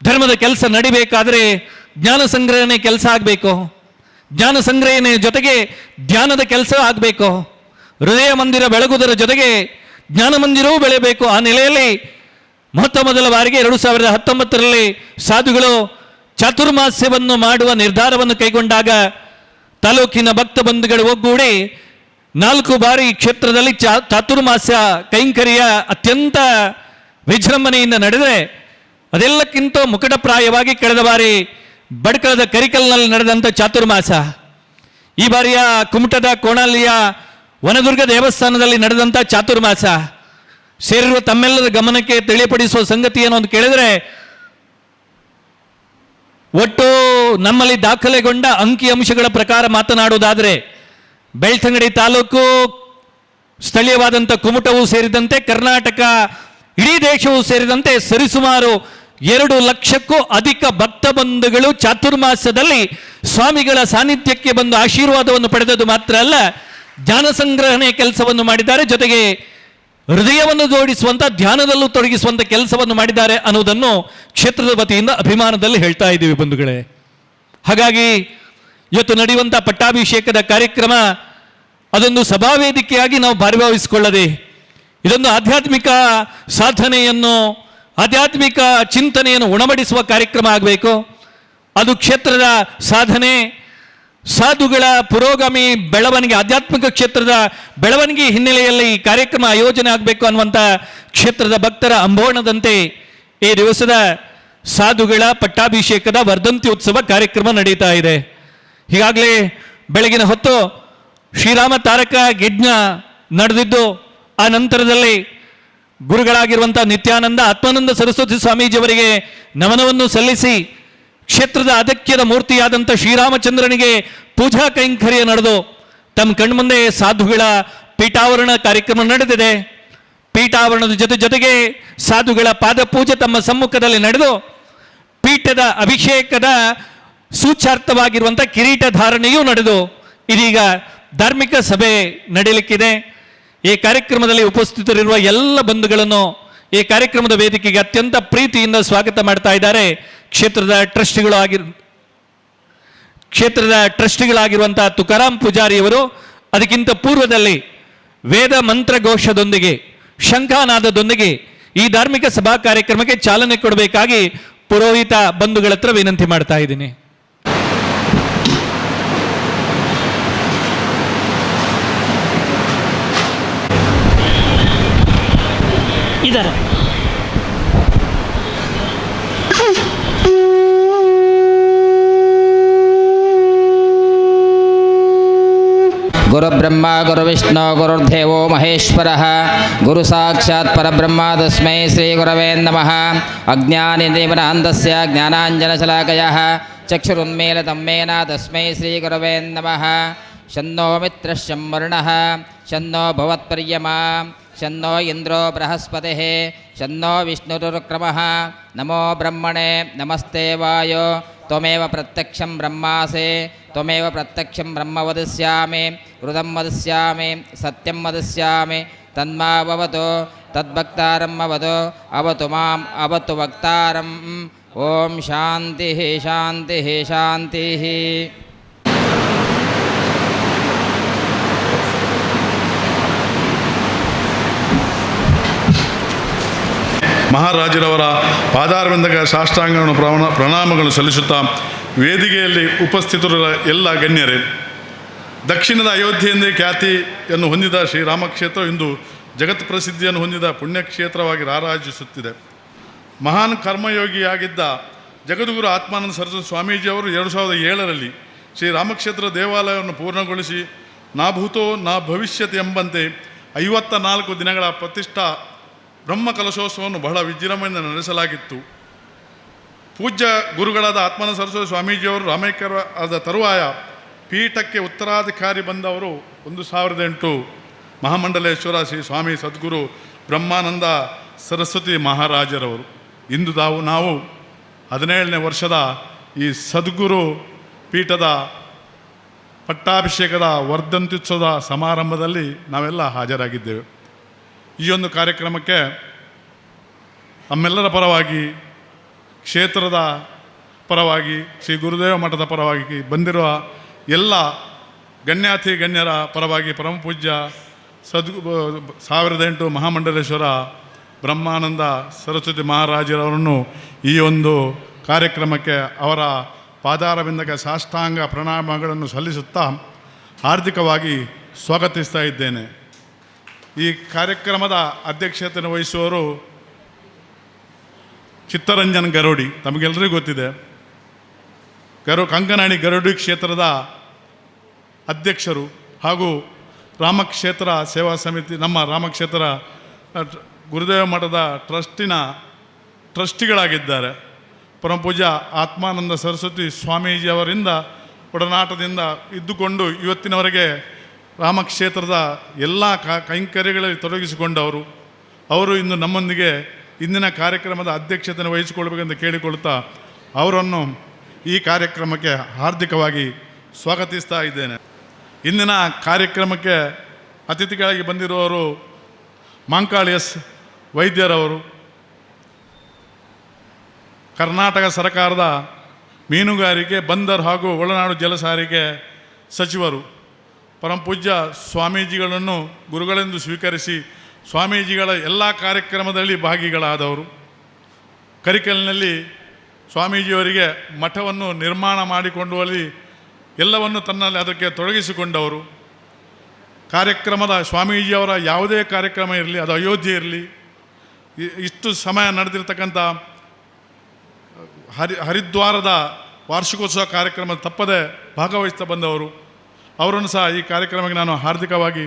ಧರ್ಮದ ಕೆಲಸ ನಡಿಬೇಕಾದರೆ ಜ್ಞಾನ ಸಂಗ್ರಹಣೆ ಕೆಲಸ ಆಗಬೇಕು, ಜ್ಞಾನ ಸಂಗ್ರಹಣೆ ಜೊತೆಗೆ ಧ್ಯಾನದ ಕೆಲಸ ಆಗಬೇಕು, ಹೃದಯ ಮಂದಿರ ಬೆಳಗುವುದರ ಜೊತೆಗೆ ಜ್ಞಾನ ಮಂದಿರವೂ ಬೆಳೆಯಬೇಕು. ಆ ನೆಲೆಯಲ್ಲಿ ಮೊದಲ ಬಾರಿಗೆ 2019ರಲ್ಲಿ ಸಾಧುಗಳು ಚಾತುರ್ಮಾಸ್ಯವನ್ನು ಮಾಡುವ ನಿರ್ಧಾರವನ್ನು ಕೈಗೊಂಡಾಗ ತಾಲೂಕಿನ ಭಕ್ತ ಬಂಧುಗಳು ಒಗ್ಗೂಡಿ 4 ಬಾರಿ ಈ ಕ್ಷೇತ್ರದಲ್ಲಿ ಚಾತುರ್ಮಾಸ್ಯ ಕೈಂಕರ್ಯ ಅತ್ಯಂತ ವಿಜೃಂಭಣೆಯಿಂದ ನಡೆದರೆ ಅದೆಲ್ಲಕ್ಕಿಂತ ಮುಕಟಪ್ರಾಯವಾಗಿ ಕಳೆದ ಬಾರಿ ಬಡ್ಕಳದ ಕರಿಕಲ್ನಲ್ಲಿ ನಡೆದಂಥ ಚಾತುರ್ಮಾಸ, ಈ ಬಾರಿಯ ಕುಮಟದ ಕೋಣಾಲಿಯ ವನದುರ್ಗ ದೇವಸ್ಥಾನದಲ್ಲಿ ನಡೆದಂಥ ಚಾತುರ್ಮಾಸ ಸೇರಿರುವ ತಮ್ಮೆಲ್ಲರ ಗಮನಕ್ಕೆ ತಿಳಿಯಪಡಿಸುವ ಸಂಗತಿ ಏನು ಅಂತ ಕೇಳಿದರೆ, ಒಟ್ಟು ನಮ್ಮಲ್ಲಿ ದಾಖಲೆಗೊಂಡ ಅಂಕಿಅಂಶಗಳ ಪ್ರಕಾರ ಮಾತನಾಡುವುದಾದರೆ ಬೆಳ್ತಂಗಡಿ ತಾಲೂಕು ಸ್ಥಳೀಯವಾದಂಥ ಕುಮಟವೂ ಸೇರಿದಂತೆ ಕರ್ನಾಟಕ ಇಡೀ ದೇಶವೂ ಸೇರಿದಂತೆ ಸರಿಸುಮಾರು 2 ಲಕ್ಷಕ್ಕೂ ಅಧಿಕ ಭಕ್ತ ಬಂಧುಗಳು ಚಾತುರ್ಮಾಸದಲ್ಲಿ ಸ್ವಾಮಿಗಳ ಸಾನ್ನಿಧ್ಯಕ್ಕೆ ಬಂದು ಆಶೀರ್ವಾದವನ್ನು ಪಡೆದದ್ದು ಮಾತ್ರ ಅಲ್ಲ, ಜ್ಞಾನ ಸಂಗ್ರಹಣೆ ಕೆಲಸವನ್ನು ಮಾಡಿದ್ದಾರೆ, ಜೊತೆಗೆ ಹೃದಯವನ್ನು ಜೋಡಿಸುವಂಥ ಧ್ಯಾನದಲ್ಲೂ ತೊಡಗಿಸುವಂಥ ಕೆಲಸವನ್ನು ಮಾಡಿದ್ದಾರೆ ಅನ್ನೋದನ್ನು ಕ್ಷೇತ್ರದ ವತಿಯಿಂದ ಅಭಿಮಾನದಲ್ಲಿ ಹೇಳ್ತಾ ಇದ್ದೀವಿ ಬಂಧುಗಳೇ. ಹಾಗಾಗಿ ಇವತ್ತು ನಡೆಯುವಂಥ ಪಟ್ಟಾಭಿಷೇಕದ ಕಾರ್ಯಕ್ರಮ ಅದೊಂದು ಸಭಾವೇದಿಕೆಯಾಗಿ ನಾವು ಭಾಗವಹಿಸಿಕೊಳ್ಳದೆ ಇದೊಂದು ಆಧ್ಯಾತ್ಮಿಕ ಸಾಧನೆಯನ್ನು, ಆಧ್ಯಾತ್ಮಿಕ ಚಿಂತನೆಯನ್ನು ಉಣಬಡಿಸುವ ಕಾರ್ಯಕ್ರಮ ಆಗಬೇಕು. ಅದು ಕ್ಷೇತ್ರದ ಸಾಧನೆ, ಸಾಧುಗಳ ಪುರೋಗಾಮಿ ಬೆಳವಣಿಗೆ, ಆಧ್ಯಾತ್ಮಿಕ ಕ್ಷೇತ್ರದ ಬೆಳವಣಿಗೆ ಹಿನ್ನೆಲೆಯಲ್ಲಿ ಈ ಕಾರ್ಯಕ್ರಮ ಆಯೋಜನೆ ಆಗಬೇಕು ಅನ್ನುವಂಥ ಕ್ಷೇತ್ರದ ಭಕ್ತರ ಅಂಬೋಣದಂತೆ ಈ ದಿವಸದ ಸಾಧುಗಳ ಪಟ್ಟಾಭಿಷೇಕದ ವರ್ಧಂತಿ ಉತ್ಸವ ಕಾರ್ಯಕ್ರಮ ನಡೀತಾ ಇದೆ. ಈಗಾಗಲೇ ಬೆಳಗಿನ ಹೊತ್ತು ಶ್ರೀರಾಮ ತಾರಕ ಯಜ್ಞ ನಡೆದಿದ್ದು, ಆ ನಂತರದಲ್ಲಿ ಗುರುಗಳಾಗಿರುವಂಥ ನಿತ್ಯಾನಂದ ಆತ್ಮಾನಂದ ಸರಸ್ವತಿ ಸ್ವಾಮೀಜಿಯವರಿಗೆ ನಮನವನ್ನು ಸಲ್ಲಿಸಿ ಕ್ಷೇತ್ರದ ಅಗತ್ಯದ ಮೂರ್ತಿಯಾದಂಥ ಶ್ರೀರಾಮಚಂದ್ರನಿಗೆ ಪೂಜಾ ಕೈಂಕರ್ಯ ನಡೆದು ತಮ್ಮ ಕಣ್ಮುಂದೆ ಸಾಧುಗಳ ಪೀಠಾವರಣ ಕಾರ್ಯಕ್ರಮ ನಡೆದಿದೆ. ಪೀಠಾವರಣದ ಜೊತೆಗೆ ಸಾಧುಗಳ ಪಾದಪೂಜೆ ತಮ್ಮ ಸಮ್ಮುಖದಲ್ಲಿ ನಡೆದು ಪೀಠದ ಅಭಿಷೇಕದ ಸೂಚಾರ್ಥವಾಗಿರುವಂಥ ಕಿರೀಟ ಧಾರಣೆಯೂ ನಡೆದು ಇದೀಗ ಧಾರ್ಮಿಕ ಸಭೆ ನಡೆಯಲಿಕ್ಕಿದೆ. ಈ ಕಾರ್ಯಕ್ರಮದಲ್ಲಿ ಉಪಸ್ಥಿತರಿರುವ ಎಲ್ಲ ಬಂಧುಗಳನ್ನು ಈ ಕಾರ್ಯಕ್ರಮದ ವೇದಿಕೆಗೆ ಅತ್ಯಂತ ಪ್ರೀತಿಯಿಂದ ಸ್ವಾಗತ ಮಾಡ್ತಾ ಇದ್ದಾರೆ ಕ್ಷೇತ್ರದ ಟ್ರಸ್ಟಿಗಳಾಗಿರುವಂತಹ ತುಕಾರಾಮ್ ಪೂಜಾರಿಯವರು. ಅದಕ್ಕಿಂತ ಪೂರ್ವದಲ್ಲಿ ವೇದ ಮಂತ್ರಘೋಷದೊಂದಿಗೆ ಶಂಖಾನಾದದೊಂದಿಗೆ ಈ ಧಾರ್ಮಿಕ ಸಭಾ ಕಾರ್ಯಕ್ರಮಕ್ಕೆ ಚಾಲನೆ ಕೊಡಬೇಕಾಗಿ ಪುರೋಹಿತ ಬಂಧುಗಳ ಹತ್ರ ವಿನಂತಿ ಮಾಡ್ತಾ ಇದ್ದೀನಿ. ಇದ್ದಾರೆ ಗುರುಬ್ರಹ್ಮ ಗುರುವಿಷ್ಣು ಗುರುರ್ದೇವೋ ಮಹೇಶ್ವರಃ ಗುರು ಸಾಕ್ಷಾತ್ ಪರಬ್ರಹ್ಮ ತಸ್ಮೈ ಶ್ರೀ ಗುರವೇ ನಮಃ. ಅಜ್ಞಾನಿದೇವನಾಂದಸ್ಯ ಜ್ಞಾನಾಂಜನಶಲಾಕಯಃ ಚಕ್ಷುರುನ್ಮೀಲಿತಂ ಮೇನ ತಸ್ಮೈ ಶ್ರೀ ಗುರವೇ ನಮಃ. ಶನ್ನೋ ಮಿತ್ರಶ್ಶಂ ವರುಣಃ ಶನ್ನೋ ಭವತ್ಪರ್ಯಮಾ ಶನ್ನೋ ಇಂದ್ರೋ ಬೃಹಸ್ಪತಿಃ ಶನ್ನೋ ವಿಷ್ಣುರುಕ್ರಮಃ. ನಮೋ ಬ್ರಹ್ಮಣೇ ನಮಸ್ತೆ ವಾಯೋ ತ್ವಮೇವ ಪ್ರತ್ಯಕ್ಷಂ ಬ್ರಹ್ಮಾಸಿ ತ್ವಮೇವ ಪ್ರತ್ಯಕ್ಷಂ ಬ್ರಹ್ಮ ವದಿಷ್ಯಾಮಿ ಹೃದಂ ವದಿಷ್ಯಾಮಿ ಸತ್ಯಂ ವದಿಷ್ಯಾಮಿ ತನ್ಮಾವವತು ತದ್ಭಕ್ತಾರಂ ಅವತು ಅವತು ಮಾಂ ಅವತು ಭಕ್ತಾರಂ. ಓಂ ಶಾಂತಿ ಶಾಂತಿ ಶಾಂತಿ. ಮಹಾರಾಜರವರ ಪಾದಾರವಿಂದಕ ಸಾಷ್ಟಾಂಗವನ್ನು ಪ್ರಣಾಮಗಳನ್ನು ಸಲ್ಲಿಸುತ್ತಾ ವೇದಿಕೆಯಲ್ಲಿ ಉಪಸ್ಥಿತರಿರುವ ಎಲ್ಲ ಗಣ್ಯರೇ, ದಕ್ಷಿಣದ ಅಯೋಧ್ಯೆಯೆಂದೇ ಖ್ಯಾತಿಯನ್ನು ಹೊಂದಿದ ಶ್ರೀರಾಮಕ್ಷೇತ್ರ ಇಂದು ಜಗತ್ ಪ್ರಸಿದ್ಧಿಯನ್ನು ಹೊಂದಿದ ಪುಣ್ಯಕ್ಷೇತ್ರವಾಗಿ ರಾರಾಜಿಸುತ್ತಿದೆ. ಮಹಾನ್ ಕರ್ಮಯೋಗಿಯಾಗಿದ್ದ ಜಗದ್ಗುರು ಆತ್ಮಾನಂದ ಸರಸ್ವತಿ ಸ್ವಾಮೀಜಿಯವರು 2007ರಲ್ಲಿ ಶ್ರೀರಾಮಕ್ಷೇತ್ರ ದೇವಾಲಯವನ್ನು ಪೂರ್ಣಗೊಳಿಸಿ ನಾ ಭೂತೋ ನಾ ಭವಿಷ್ಯತ್ ಎಂಬಂತೆ 54 ದಿನಗಳ ಪ್ರತಿಷ್ಠಾ ಬ್ರಹ್ಮಕಲಶೋತ್ಸವವನ್ನು ಬಹಳ ವಿಜೃಂಭಣೆಯಿಂದ ನಡೆಸಲಾಗಿತ್ತು. ಪೂಜ್ಯ ಗುರುಗಳಾದ ಆತ್ಮಾನಂದ ಸರಸ್ವತಿ ಸ್ವಾಮೀಜಿಯವರು ರಾಮೇಶ್ವರದ ತರುವಾಯ ಪೀಠಕ್ಕೆ ಉತ್ತರಾಧಿಕಾರಿ ಬಂದವರು 1008 ಮಹಾಮಂಡಲೇಶ್ವರ ಶ್ರೀ ಸ್ವಾಮಿ ಸದ್ಗುರು ಬ್ರಹ್ಮಾನಂದ ಸರಸ್ವತಿ ಮಹಾರಾಜರವರು. ಇಂದು ನಾವು 17ನೇ ವರ್ಷದ ಈ ಸದ್ಗುರು ಪೀಠದ ಪಟ್ಟಾಭಿಷೇಕದ ವರ್ಧಂತ್ಯುತ್ಸವದ ಸಮಾರಂಭದಲ್ಲಿ ನಾವೆಲ್ಲ ಹಾಜರಾಗಿದ್ದೇವೆ. ಈ ಒಂದು ಕಾರ್ಯಕ್ರಮಕ್ಕೆ ನಮ್ಮೆಲ್ಲರ ಪರವಾಗಿ, ಕ್ಷೇತ್ರದ ಪರವಾಗಿ, ಶ್ರೀ ಗುರುದೇವ ಮಠದ ಪರವಾಗಿ ಬಂದಿರುವ ಎಲ್ಲ ಗಣ್ಯಾತಿ ಗಣ್ಯರ ಪರವಾಗಿ ಪರಮಪೂಜ್ಯ 1008 ಮಹಾಮಂಡಲೇಶ್ವರ ಬ್ರಹ್ಮಾನಂದ ಸರಸ್ವತಿ ಮಹಾರಾಜರವರನ್ನು ಈ ಒಂದು ಕಾರ್ಯಕ್ರಮಕ್ಕೆ ಅವರ ಪಾದಾರವಿಂದಕ್ಕೆ ಸಾಷ್ಟಾಂಗ ಪ್ರಣಾಮಗಳನ್ನು ಸಲ್ಲಿಸುತ್ತಾ ಹಾರ್ದಿಕವಾಗಿ ಸ್ವಾಗತಿಸ್ತಾ ಇದ್ದೇನೆ. ಈ ಕಾರ್ಯಕ್ರಮದ ಅಧ್ಯಕ್ಷತೆಯನ್ನು ವಹಿಸುವವರು ಚಿತ್ತರಂಜನ್ ಗರೋಡಿ, ತಮಗೆಲ್ಲರಿಗೂ ಗೊತ್ತಿದೆ. ಕಂಕನಾಡಿ ಗರೋಡಿ ಕ್ಷೇತ್ರದ ಅಧ್ಯಕ್ಷರು ಹಾಗೂ ರಾಮಕ್ಷೇತ್ರ ಸೇವಾ ಸಮಿತಿ, ನಮ್ಮ ರಾಮಕ್ಷೇತ್ರ ಗುರುದೇವ ಮಠದ ಟ್ರಸ್ಟಿಗಳಾಗಿದ್ದಾರೆ. ಪರಮಪೂಜ್ಯ ಆತ್ಮಾನಂದ ಸರಸ್ವತಿ ಸ್ವಾಮೀಜಿಯವರಿಂದ ಒಡನಾಟದಿಂದ ಇದ್ದುಕೊಂಡು ಇವತ್ತಿನವರೆಗೆ ರಾಮಕ್ಷೇತ್ರದ ಎಲ್ಲ ಕೈಂಕರ್ಯಗಳಲ್ಲಿ ತೊಡಗಿಸಿಕೊಂಡವರು. ಅವರು ಇಂದು ನಮ್ಮೊಂದಿಗೆ ಇಂದಿನ ಕಾರ್ಯಕ್ರಮದ ಅಧ್ಯಕ್ಷತೆಯನ್ನು ವಹಿಸಿಕೊಳ್ಬೇಕೆಂದು ಕೇಳಿಕೊಳ್ಳುತ್ತಾ ಅವರನ್ನು ಈ ಕಾರ್ಯಕ್ರಮಕ್ಕೆ ಹಾರ್ದಿಕವಾಗಿ ಸ್ವಾಗತಿಸ್ತಾ ಇದ್ದೇನೆ. ಇಂದಿನ ಕಾರ್ಯಕ್ರಮಕ್ಕೆ ಅತಿಥಿಗಳಾಗಿ ಬಂದಿರುವವರು ಮಾಂಕಾಳ್ ಎಸ್ ವೈದ್ಯರವರು, ಕರ್ನಾಟಕ ಸರ್ಕಾರದ ಮೀನುಗಾರಿಕೆ, ಬಂದರು ಹಾಗೂ ಒಳನಾಡು ಜಲಸಾರಿಗೆ ಸಚಿವರು. ಪರಮಪೂಜ್ಯ ಸ್ವಾಮೀಜಿಗಳನ್ನು ಗುರುಗಳೆಂದು ಸ್ವೀಕರಿಸಿ ಸ್ವಾಮೀಜಿಗಳ ಎಲ್ಲ ಕಾರ್ಯಕ್ರಮದಲ್ಲಿ ಭಾಗಿಗಳಾದವರು. ಕರಿಕಲ್ನಲ್ಲಿ ಸ್ವಾಮೀಜಿಯವರಿಗೆ ಮಠವನ್ನು ನಿರ್ಮಾಣ ಮಾಡಿಕೊಂಡುವಲ್ಲಿ ಎಲ್ಲವನ್ನು ತನ್ನಲ್ಲಿ ಅದಕ್ಕೆ ತೊಡಗಿಸಿಕೊಂಡವರು. ಕಾರ್ಯಕ್ರಮದ ಸ್ವಾಮೀಜಿಯವರ ಯಾವುದೇ ಕಾರ್ಯಕ್ರಮ ಇರಲಿ, ಅದು ಅಯೋಧ್ಯೆ ಇರಲಿ, ಇಷ್ಟು ಸಮಯ ನಡೆದಿರ್ತಕ್ಕಂಥ ಹರಿದ್ವಾರದ ವಾರ್ಷಿಕೋತ್ಸವ ಕಾರ್ಯಕ್ರಮ ತಪ್ಪದೆ ಭಾಗವಹಿಸ್ತಾ ಬಂದವರು. ಅವರನ್ನು ಸಹ ಈ ಕಾರ್ಯಕ್ರಮಕ್ಕೆ ನಾನು ಹಾರ್ದಿಕವಾಗಿ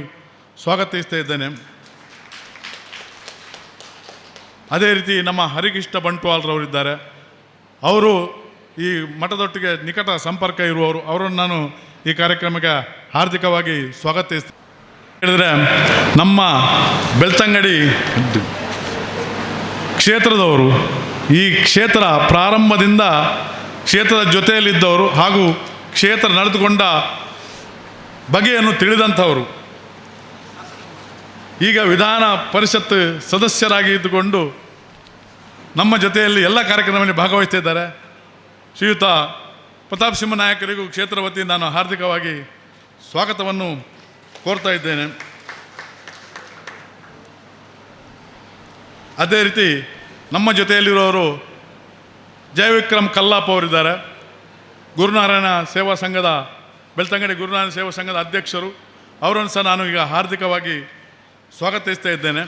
ಸ್ವಾಗತಿಸ್ತಾ ಇದ್ದೇನೆ. ಅದೇ ರೀತಿ ನಮ್ಮ ಹರಿಕೃಷ್ಣ ಬಂಟ್ವಾಲ್ರವರಿದ್ದಾರೆ. ಅವರು ಈ ಮಠದೊಟ್ಟಿಗೆ ನಿಕಟ ಸಂಪರ್ಕ ಇರುವವರು. ಅವರನ್ನು ನಾನು ಈ ಕಾರ್ಯಕ್ರಮಕ್ಕೆ ಹಾರ್ದಿಕವಾಗಿ ಸ್ವಾಗತಿಸ್ತೇನೆ. ಹೇಳಿದರೆ ನಮ್ಮ ಬೆಳ್ತಂಗಡಿ ಕ್ಷೇತ್ರದವರು, ಈ ಕ್ಷೇತ್ರ ಪ್ರಾರಂಭದಿಂದ ಕ್ಷೇತ್ರದ ಜೊತೆಯಲ್ಲಿದ್ದವರು ಹಾಗೂ ಕ್ಷೇತ್ರ ನಡೆದುಕೊಂಡ ಬಗೆಯನ್ನು ತಿಳಿದಂಥವರು. ಈಗ ವಿಧಾನ ಪರಿಷತ್ ಸದಸ್ಯರಾಗಿ ಇದ್ದುಕೊಂಡು ನಮ್ಮ ಜೊತೆಯಲ್ಲಿ ಎಲ್ಲ ಕಾರ್ಯಕ್ರಮದಲ್ಲಿ ಭಾಗವಹಿಸ್ತಾ ಇದ್ದಾರೆ. ಶ್ರೀಯುತ ಪ್ರತಾಪ್ ಸಿಂಹ ನಾಯಕರಿಗೂ ಕ್ಷೇತ್ರ ವತಿಯಿಂದ ನಾನು ಹಾರ್ದಿಕವಾಗಿ ಸ್ವಾಗತವನ್ನು ಕೋರ್ತಾ ಇದ್ದೇನೆ. ಅದೇ ರೀತಿ ನಮ್ಮ ಜೊತೆಯಲ್ಲಿರೋರು ಜಯವಿಕ್ರಮ್ ಕಲ್ಲಾಪ್ ಅವರಿದ್ದಾರೆ. ಗುರುನಾರಾಯಣ ಸೇವಾ ಸಂಘದ, ಬೆಳ್ತಂಗಡಿ ಗುರುನಾರಾಯಣ ಸೇವಾ ಸಂಘದ ಅಧ್ಯಕ್ಷರು. ಅವರನ್ನು ಸಹ ನಾನು ಈಗ ಹಾರ್ದಿಕವಾಗಿ ಸ್ವಾಗತಿಸ್ತಾ ಇದ್ದೇನೆ.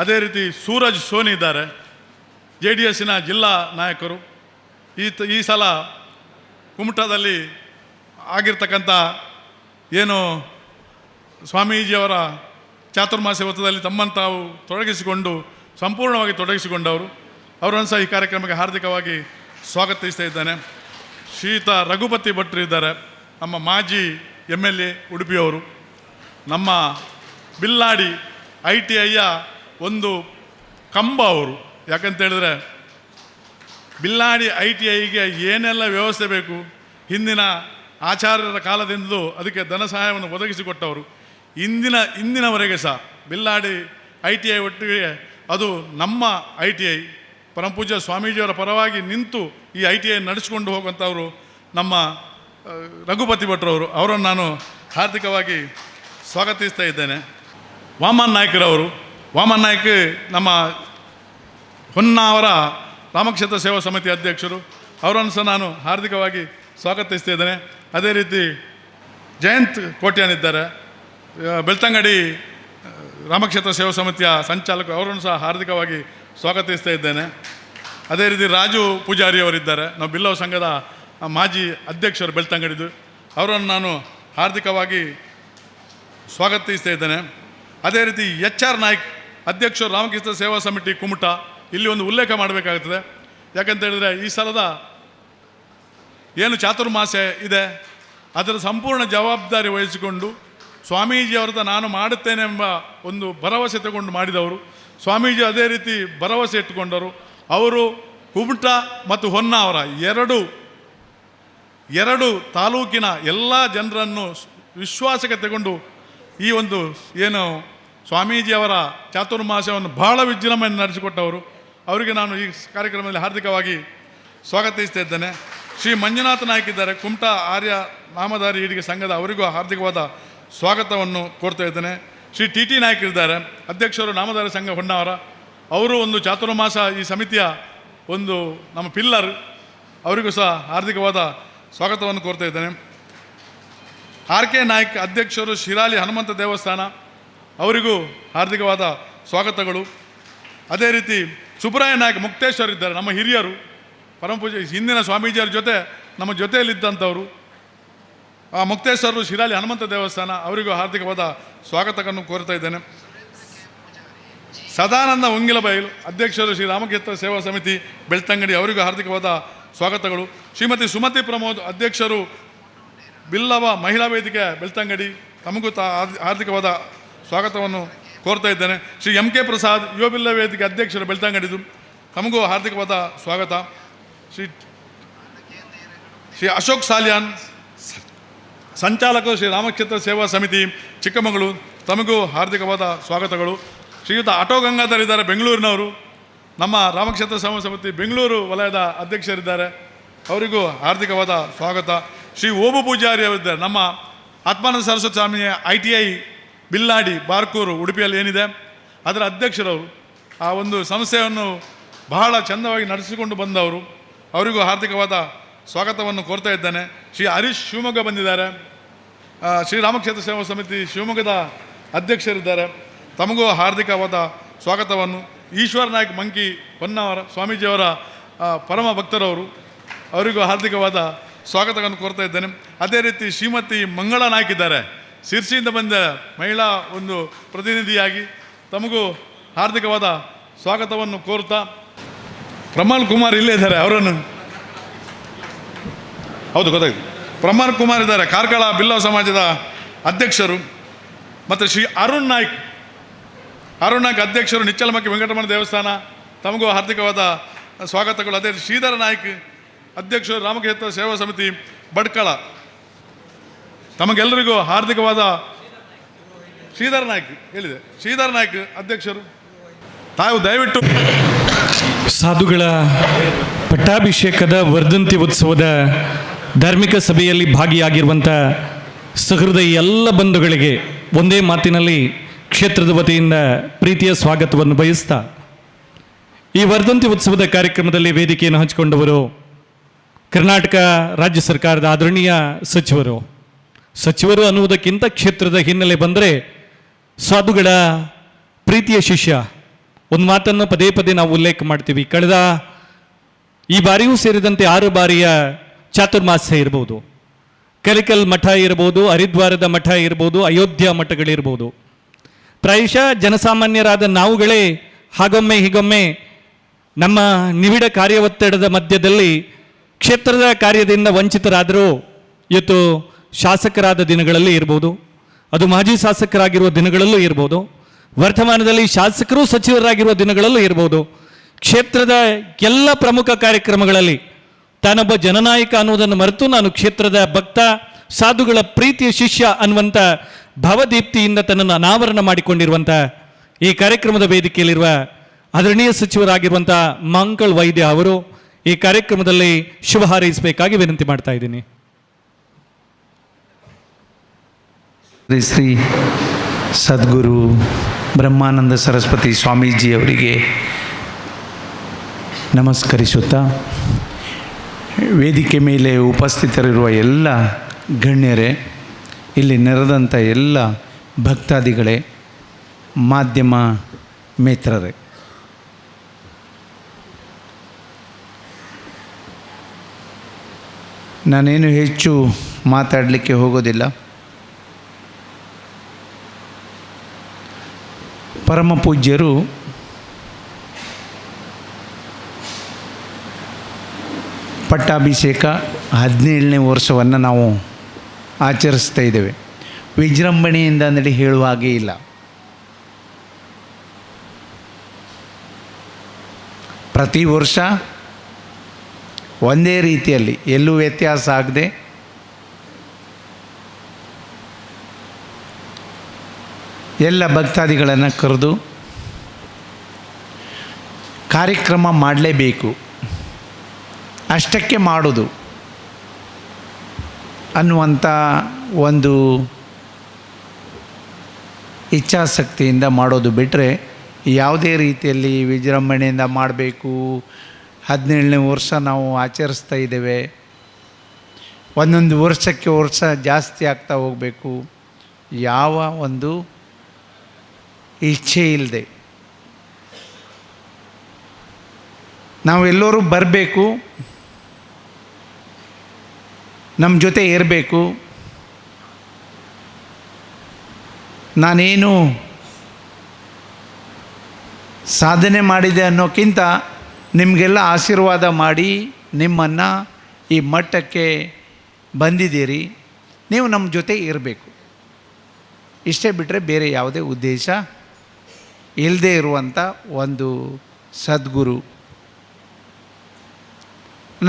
ಅದೇ ರೀತಿ ಸೂರಜ್ ಸೋನಿ ಇದ್ದಾರೆ, JDSನ ಜಿಲ್ಲಾ ನಾಯಕರು. ಈ ಸಲ ಕುಮಟಾದಲ್ಲಿ ಆಗಿರ್ತಕ್ಕಂಥ ಏನು ಸ್ವಾಮೀಜಿಯವರ ಚಾತುರ್ಮಾಸ್ಯ ವ್ರತದಲ್ಲಿ ತಮ್ಮನ್ನು ತಾವು ಸಂಪೂರ್ಣವಾಗಿ ತೊಡಗಿಸಿಕೊಂಡವರು. ಅವರನ್ನು ಸಹ ಈ ಕಾರ್ಯಕ್ರಮಕ್ಕೆ ಹಾರ್ದಿಕವಾಗಿ ಸ್ವಾಗತಿಸ್ತಾ ಇದ್ದೇನೆ. ಶ್ರೀಯುತ ರಘುಪತಿ ಭಟ್ರು ಇದ್ದಾರೆ, ನಮ್ಮ ಮಾಜಿ MLA ಉಡುಪಿಯವರು. ನಮ್ಮ ಬಿಲ್ಲಾಡಿ ITIಯ ಒಂದು ಕಂಬ ಅವರು. ಯಾಕಂತ ಹೇಳಿದ್ರೆ ಬಿಲ್ಲಾಡಿ ITIಗೆ ಏನೆಲ್ಲ ವ್ಯವಸ್ಥೆ ಬೇಕು, ಹಿಂದಿನ ಆಚಾರ್ಯರ ಕಾಲದಿಂದಲೂ ಅದಕ್ಕೆ ಧನ ಸಹಾಯವನ್ನು ಒದಗಿಸಿಕೊಟ್ಟವರು. ಇಂದಿನವರೆಗೆ ಸಹ ಬಿಲ್ಲಾಡಿ ITI ಒಟ್ಟಿಗೆ ಅದು ನಮ್ಮ ITI, ಪರಮಪೂಜ್ಯ ಸ್ವಾಮೀಜಿಯವರ ಪರವಾಗಿ ನಿಂತು ಈ ITI ನಡೆಸಿಕೊಂಡು ಹೋಗುವಂಥವರು ನಮ್ಮ ರಘುಪತಿ ಭಟ್ರವರು. ಅವರನ್ನು ನಾನು ಹಾರ್ದಿಕವಾಗಿ ಸ್ವಾಗತಿಸ್ತಾ ಇದ್ದೇನೆ. ವಾಮನ್ ನಾಯ್ಕರವರು, ವಾಮನ್ ನಾಯ್ಕ ನಮ್ಮ ಹೊನ್ನಾವರ ರಾಮಕ್ಷೇತ್ರ ಸೇವಾ ಸಮಿತಿ ಅಧ್ಯಕ್ಷರು. ಅವರನ್ನು ಸಹ ನಾನು ಹಾರ್ದಿಕವಾಗಿ ಸ್ವಾಗತಿಸ್ತಾ ಇದ್ದೇನೆ. ಅದೇ ರೀತಿ ಜಯಂತ್ ಕೋಟ್ಯಾನಿದ್ದಾರೆ, ಬೆಳ್ತಂಗಡಿ ರಾಮಕ್ಷೇತ್ರ ಸೇವಾ ಸಮಿತಿಯ ಸಂಚಾಲಕರು. ಅವರನ್ನು ಸಹ ಹಾರ್ದಿಕವಾಗಿ ಸ್ವಾಗತಿಸ್ತಾ ಇದ್ದೇನೆ. ಅದೇ ರೀತಿ ರಾಜು ಪೂಜಾರಿ ಅವರಿದ್ದಾರೆ, ನಾವು ಬಿಲ್ಲವ ಸಂಘದ ಮಾಜಿ ಅಧ್ಯಕ್ಷರು ಬೆಳ್ತಂಗಡಿದು. ಅವರನ್ನು ನಾನು ಹಾರ್ದಿಕವಾಗಿ ಸ್ವಾಗತಿಸ್ತಾ ಇದ್ದೇನೆ. ಅದೇ ರೀತಿ HR ನಾಯ್ಕ್ ಅಧ್ಯಕ್ಷರು ರಾಮಕೃಷ್ಣ ಸೇವಾ ಸಮಿತಿ ಕುಮಟ. ಇಲ್ಲಿ ಒಂದು ಉಲ್ಲೇಖ ಮಾಡಬೇಕಾಗುತ್ತದೆ. ಯಾಕಂತ ಹೇಳಿದರೆ ಈ ಸಲದ ಏನು ಚಾತುರ್ಮಾಸ್ಯ ಇದೆ ಅದರ ಸಂಪೂರ್ಣ ಜವಾಬ್ದಾರಿ ವಹಿಸಿಕೊಂಡು ಸ್ವಾಮೀಜಿಯವರದ ನಾನು ಮಾಡುತ್ತೇನೆಂಬ ಒಂದು ಭರವಸೆ ತಗೊಂಡು ಮಾಡಿದವರು. ಸ್ವಾಮೀಜಿ ಅದೇ ರೀತಿ ಭರವಸೆ ಇಟ್ಟುಕೊಂಡರು. ಅವರು ಕುಮಟ ಮತ್ತು ಹೊನ್ನಾವರ ಎರಡು ತಾಲೂಕಿನ ಎಲ್ಲ ಜನರನ್ನು ವಿಶ್ವಾಸಕ್ಕೆ ತಗೊಂಡು ಈ ಒಂದು ಏನು ಸ್ವಾಮೀಜಿಯವರ ಚಾತುರ್ಮಾಸ್ಯವನ್ನು ಬಹಳ ವಿಜೃಂಭಣೆ ನಡೆಸಿಕೊಟ್ಟವರು. ಅವರಿಗೆ ನಾನು ಈ ಕಾರ್ಯಕ್ರಮದಲ್ಲಿ ಹಾರ್ದಿಕವಾಗಿ ಸ್ವಾಗತಿಸ್ತಾ ಇದ್ದೇನೆ. ಶ್ರೀ ಮಂಜುನಾಥ ನಾಯ್ಕ ಇದ್ದಾರೆ, ಕುಮಟಾ ಆರ್ಯ ನಾಮಧಾರಿ ಈಡಿಗೆ ಸಂಘದ, ಅವರಿಗೂ ಹಾರ್ದಿಕವಾದ ಸ್ವಾಗತವನ್ನು ಕೋರ್ತಾ ಇದ್ದೇನೆ. ಶ್ರೀ TT ನಾಯ್ಕ ಇದ್ದಾರೆ, ಅಧ್ಯಕ್ಷರು ನಾಮಧಾರಿ ಸಂಘ ಹೊನ್ನಾವರ. ಅವರು ಒಂದು ಚಾತುರ್ಮಾಸ ಈ ಸಮಿತಿಯ ಒಂದು ನಮ್ಮ ಪಿಲ್ಲರ್. ಅವರಿಗೂ ಸಹ ಹಾರ್ದಿಕವಾದ ಸ್ವಾಗತವನ್ನು ಕೋರ್ತಾ ಇದ್ದೇನೆ. ಆರ್ ಕೆ ನಾಯ್ಕ್ ಅಧ್ಯಕ್ಷರು ಶಿರಾಲಿ ಹನುಮಂತ ದೇವಸ್ಥಾನ, ಅವರಿಗೂ ಹಾರ್ದಿಕವಾದ ಸ್ವಾಗತಗಳು. ಅದೇ ರೀತಿ ಸುಬ್ರಾಯ ನಾಯ್ಕ್ ಮುಕ್ತೇಶ್ವರ್ ಇದ್ದಾರೆ, ನಮ್ಮ ಹಿರಿಯರು, ಪರಮಪೂಜೆ ಹಿಂದಿನ ಸ್ವಾಮೀಜಿಯವ್ರ ಜೊತೆ ನಮ್ಮ ಜೊತೆಯಲ್ಲಿದ್ದಂಥವರು. ಮುಕ್ತೇಶ್ವರರು ಶಿರಾಲಿ ಹನುಮಂತ ದೇವಸ್ಥಾನ, ಅವರಿಗೂ ಹಾರ್ದಿಕವಾದ ಸ್ವಾಗತವನ್ನು ಕೋರ್ತಾ ಇದ್ದೇನೆ. ಸದಾನಂದ ಉಂಗಿಲಬೈಲು ಅಧ್ಯಕ್ಷರು ಶ್ರೀ ರಾಮಕ್ಷೇತ್ರ ಸೇವಾ ಸಮಿತಿ ಬೆಳ್ತಂಗಡಿ, ಅವರಿಗೂ ಹಾರ್ದಿಕವಾದ ಸ್ವಾಗತಗಳು. ಶ್ರೀಮತಿ ಸುಮತಿ ಪ್ರಮೋದ್ ಅಧ್ಯಕ್ಷರು ಬಿಲ್ಲವ ಮಹಿಳಾ ವೇದಿಕೆ ಬೆಳ್ತಂಗಡಿ, ತಮಗೂ ಹಾರ್ದಿಕವಾದ ಸ್ವಾಗತವನ್ನು ಕೋರ್ತಾ ಇದ್ದೇನೆ. ಶ್ರೀ ಎಂ ಕೆ ಪ್ರಸಾದ್ ಯುವ ಬಿಲ್ಲ ವೇದಿಕೆ ಅಧ್ಯಕ್ಷರು ಬೆಳ್ತಂಗಡಿದು, ತಮಗೂ ಹಾರ್ದಿಕವಾದ ಸ್ವಾಗತ. ಶ್ರೀ ಅಶೋಕ್ ಸಾಲ್ಯಾನ್ ಸಂಚಾಲಕರು ಶ್ರೀ ರಾಮಕ್ಷೇತ್ರ ಸೇವಾ ಸಮಿತಿ ಚಿಕ್ಕಮಗಳೂರು, ತಮಗೂ ಹಾರ್ದಿಕವಾದ ಸ್ವಾಗತಗಳು. ಶ್ರೀಯುತ ಆಟೋ ಗಂಗಾಧರ್ ಇದ್ದಾರೆ, ಬೆಂಗಳೂರಿನವರು, ನಮ್ಮ ರಾಮಕ್ಷೇತ್ರ ಸೇವಾ ಸಮಿತಿ ಬೆಂಗಳೂರು ವಲಯದ ಅಧ್ಯಕ್ಷರಿದ್ದಾರೆ, ಅವರಿಗೂ ಹಾರ್ದಿಕವಾದ ಸ್ವಾಗತ. ಶ್ರೀ ಓಬು ಪೂಜಾರಿ ಅವರಿದ್ದಾರೆ, ನಮ್ಮ ಆತ್ಮಾನಂದ ಸರಸ್ವತಿ ಸ್ವಾಮಿಯ ITI ಬಿಲ್ಲಾಡಿ ಬಾರ್ಕೂರು ಉಡುಪಿಯಲ್ಲಿ ಏನಿದೆ ಅದರ ಅಧ್ಯಕ್ಷರವರು. ಆ ಒಂದು ಸಂಸ್ಥೆಯನ್ನು ಬಹಳ ಚೆಂದವಾಗಿ ನಡೆಸಿಕೊಂಡು ಬಂದವರು, ಅವರಿಗೂ ಹಾರ್ದಿಕವಾದ ಸ್ವಾಗತವನ್ನು ಕೋರ್ತಾ ಇದ್ದೇನೆ. ಶ್ರೀ ಹರೀಶ್ ಶಿವಮೊಗ್ಗ ಬಂದಿದ್ದಾರೆ, ಶ್ರೀ ರಾಮಕ್ಷೇತ್ರ ಸೇವಾ ಸಮಿತಿ ಶಿವಮೊಗ್ಗದ ಅಧ್ಯಕ್ಷರಿದ್ದಾರೆ, ತಮಗೂ ಹಾರ್ದಿಕವಾದ ಸ್ವಾಗತವನ್ನು. ಈಶ್ವರ್ ನಾಯ್ಕ್ ಮಂಕಿ ಹೊನ್ನಾವರ ಸ್ವಾಮೀಜಿಯವರ ಪರಮ ಭಕ್ತರವರು, ಅವರಿಗೂ ಹಾರ್ದಿಕವಾದ ಸ್ವಾಗತವನ್ನು ಕೋರ್ತಾ ಇದ್ದೇನೆ. ಅದೇ ರೀತಿ ಶ್ರೀಮತಿ ಮಂಗಳ ನಾಯ್ಕ್ ಇದ್ದಾರೆ, ಶಿರ್ಸಿಯಿಂದ ಬಂದ ಮಹಿಳಾ ಒಂದು ಪ್ರತಿನಿಧಿಯಾಗಿ, ತಮಗೂ ಹಾರ್ದಿಕವಾದ ಸ್ವಾಗತವನ್ನು ಕೋರ್ತಾ. ಪ್ರಮಲ್ ಕುಮಾರ್ ಇಲ್ಲೇ ಇದ್ದಾರೆ, ಅವರನ್ನು ಹೌದು ಗೊತ್ತಾಯ್ತು, ಪ್ರಮಲ್ ಕುಮಾರ್ ಇದ್ದಾರೆ, ಕಾರ್ಕಳ ಬಿಲ್ಲವ ಸಮಾಜದ ಅಧ್ಯಕ್ಷರು. ಮತ್ತು ಶ್ರೀ ಅರುಣ್ ನಾಯ್ಕ್ ಅಧ್ಯಕ್ಷರು ನಿಚ್ಚಲಮಕ್ಕಿ ವೆಂಕಟರಮಣ ದೇವಸ್ಥಾನ, ತಮಗೂ ಹಾರ್ದಿಕವಾದ ಸ್ವಾಗತಗಳು. ಅದೇ ಶ್ರೀಧರ ನಾಯ್ಕ್ ಅಧ್ಯಕ್ಷರು ರಾಮಕ್ಷೇತ್ರ ಸೇವಾ ಸಮಿತಿ ಬಡ್ಕಳ, ತಮಗೆಲ್ಲರಿಗೂ ಹಾರ್ದಿಕವಾದ ಶ್ರೀಧರ ನಾಯ್ಕ್ ಅಧ್ಯಕ್ಷರು. ತಾವು ದಯವಿಟ್ಟು ಸಾಧುಗಳ ಪಟ್ಟಾಭಿಷೇಕದ ವರ್ಧಂತಿ ಉತ್ಸವದ ಧಾರ್ಮಿಕ ಸಭೆಯಲ್ಲಿ ಭಾಗಿಯಾಗಿರುವಂಥ ಸಹೃದಯ ಎಲ್ಲ ಬಂಧುಗಳಿಗೆ ಒಂದೇ ಮಾತಿನಲ್ಲಿ ಕ್ಷೇತ್ರದ ವತಿಯಿಂದ ಪ್ರೀತಿಯ ಸ್ವಾಗತವನ್ನು ಬಯಸ್ತಾ, ಈ ವರ್ಧಂತಿ ಉತ್ಸವದ ಕಾರ್ಯಕ್ರಮದಲ್ಲಿ ವೇದಿಕೆಯನ್ನು ಹಂಚಿಕೊಂಡವರು ಕರ್ನಾಟಕ ರಾಜ್ಯ ಸರ್ಕಾರದ ಆದರಣೀಯ ಸಚಿವರು ಅನ್ನುವುದಕ್ಕಿಂತ ಕ್ಷೇತ್ರದ ಹಿನ್ನೆಲೆ ಬಂದರೆ ಸಾಧುಗಳ ಪ್ರೀತಿಯ ಶಿಷ್ಯ. ಒಂದು ಮಾತನ್ನು ಪದೇ ಪದೇ ನಾವು ಉಲ್ಲೇಖ ಮಾಡ್ತೀವಿ. ಕಳೆದ ಈ ಬಾರಿಯೂ ಸೇರಿದಂತೆ 6 ಬಾರಿಯ ಚಾತುರ್ಮಾಸ್ಯ ಇರ್ಬೋದು, ಕಲಿಕಲ್ ಮಠ ಇರ್ಬೋದು, ಹರಿದ್ವಾರದ ಮಠ ಇರ್ಬೋದು, ಅಯೋಧ್ಯ ಮಠಗಳಿರ್ಬೋದು, ಪ್ರಾಯಶಃ ಜನಸಾಮಾನ್ಯರಾದ ನಾವುಗಳೇ ಹಾಗೊಮ್ಮೆ ಹೀಗೊಮ್ಮೆ ನಮ್ಮ ನಿಬಿಡ ಕಾರ್ಯವೊತ್ತಡದ ಮಧ್ಯದಲ್ಲಿ ಕ್ಷೇತ್ರದ ಕಾರ್ಯದಿಂದ ವಂಚಿತರಾದರೂ ಇವತ್ತು ಶಾಸಕರಾದ ದಿನಗಳಲ್ಲಿ ಇರ್ಬೋದು, ಅದು ಮಾಜಿ ಶಾಸಕರಾಗಿರುವ ದಿನಗಳಲ್ಲೂ ಇರ್ಬೋದು, ವರ್ತಮಾನದಲ್ಲಿ ಶಾಸಕರು ಸಚಿವರಾಗಿರುವ ದಿನಗಳಲ್ಲೂ ಇರ್ಬೋದು, ಕ್ಷೇತ್ರದ ಎಲ್ಲ ಪ್ರಮುಖ ಕಾರ್ಯಕ್ರಮಗಳಲ್ಲಿ ತಾನೊಬ್ಬ ಜನನಾಯಕ ಅನ್ನುವುದನ್ನು ಮರೆತು ನಾನು ಕ್ಷೇತ್ರದ ಭಕ್ತ, ಸಾಧುಗಳ ಪ್ರೀತಿಯ ಶಿಷ್ಯ ಅನ್ನುವಂಥ ಭಾವದೀಪ್ತಿಯಿಂದ ತನ್ನನ್ನು ಅನಾವರಣ ಮಾಡಿಕೊಂಡಿರುವಂಥ ಈ ಕಾರ್ಯಕ್ರಮದ ವೇದಿಕೆಯಲ್ಲಿರುವ ಆದರಣೀಯ ಸಚಿವರಾಗಿರುವಂಥ ಮಂಗಳ್ ವೈದ್ಯ ಅವರು ಈ ಕಾರ್ಯಕ್ರಮದಲ್ಲಿ ಶುಭ ಹಾರೈಸಬೇಕಾಗಿ ವಿನಂತಿ ಮಾಡ್ತಾ ಇದ್ದೀನಿ. ಶ್ರೀ ಸದ್ಗುರು ಬ್ರಹ್ಮಾನಂದ ಸರಸ್ವತಿ ಸ್ವಾಮೀಜಿಯವರಿಗೆ ನಮಸ್ಕರಿಸುತ್ತಾ, ವೇದಿಕೆ ಮೇಲೆ ಉಪಸ್ಥಿತರಿರುವ ಎಲ್ಲ ಗಣ್ಯರೇ, ಇಲ್ಲಿ ನೆರೆದಂಥ ಎಲ್ಲ ಭಕ್ತಾದಿಗಳೇ, ಮಾಧ್ಯಮ ಮಿತ್ರರೇ, ನಾನೇನು ಹೆಚ್ಚು ಮಾತಾಡಲಿಕ್ಕೆ ಹೋಗೋದಿಲ್ಲ. ಪರಮ ಪೂಜ್ಯರು ಪಟ್ಟಾಭಿಷೇಕ 17ನೇ ವರ್ಷವನ್ನು ನಾವು ಆಚರಿಸ್ತಾ ಇದ್ದೇವೆ. ವಿಜೃಂಭಣೆಯಿಂದ ಅಂದರೆ ಹೇಳುವ ಹಾಗೆ ಇಲ್ಲ. ಪ್ರತಿ ವರ್ಷ ಒಂದೇ ರೀತಿಯಲ್ಲಿ ಎಲ್ಲೂ ವ್ಯತ್ಯಾಸ ಆಗದೆ ಎಲ್ಲ ಭಕ್ತಾದಿಗಳನ್ನು ಕರೆದು ಕಾರ್ಯಕ್ರಮ ಮಾಡಲೇಬೇಕು, ಅಷ್ಟಕ್ಕೆ ಮಾಡೋದು ಅನ್ನುವಂಥ ಒಂದು ಇಚ್ಛಾಶಕ್ತಿಯಿಂದ ಮಾಡೋದು ಬಿಟ್ಟರೆ ಯಾವುದೇ ರೀತಿಯಲ್ಲಿ ವಿಜೃಂಭಣೆಯಿಂದ ಮಾಡಬೇಕು, 17ನೇ ವರ್ಷ ನಾವು ಆಚರಿಸ್ತಾ ಇದ್ದೇವೆ, ಒಂದೊಂದು ವರ್ಷಕ್ಕೆ ವರ್ಷ ಜಾಸ್ತಿ ಆಗ್ತಾ ಹೋಗಬೇಕು, ಯಾವ ಒಂದು ಇಚ್ಛೆ ಇಲ್ಲದೆ ನಾವೆಲ್ಲರೂ ಬರಬೇಕು, ನಮ್ಮ ಜೊತೆ ಇರಬೇಕು. ನಾನೇನು ಸಾಧನೆ ಮಾಡಿದೆ ಅನ್ನೋಕ್ಕಿಂತ ನಿಮಗೆಲ್ಲ ಆಶೀರ್ವಾದ ಮಾಡಿ ನಿಮ್ಮನ್ನು ಈ ಮಟ್ಟಕ್ಕೆ ಬಂದಿದ್ದೀರಿ, ನೀವು ನಮ್ಮ ಜೊತೆ ಇರಬೇಕು. ಇಷ್ಟೇ ಬಿಟ್ಟರೆ ಬೇರೆ ಯಾವುದೇ ಉದ್ದೇಶ ಇಲ್ಲದೆ ಇರುವಂಥ ಒಂದು ಸದ್ಗುರು.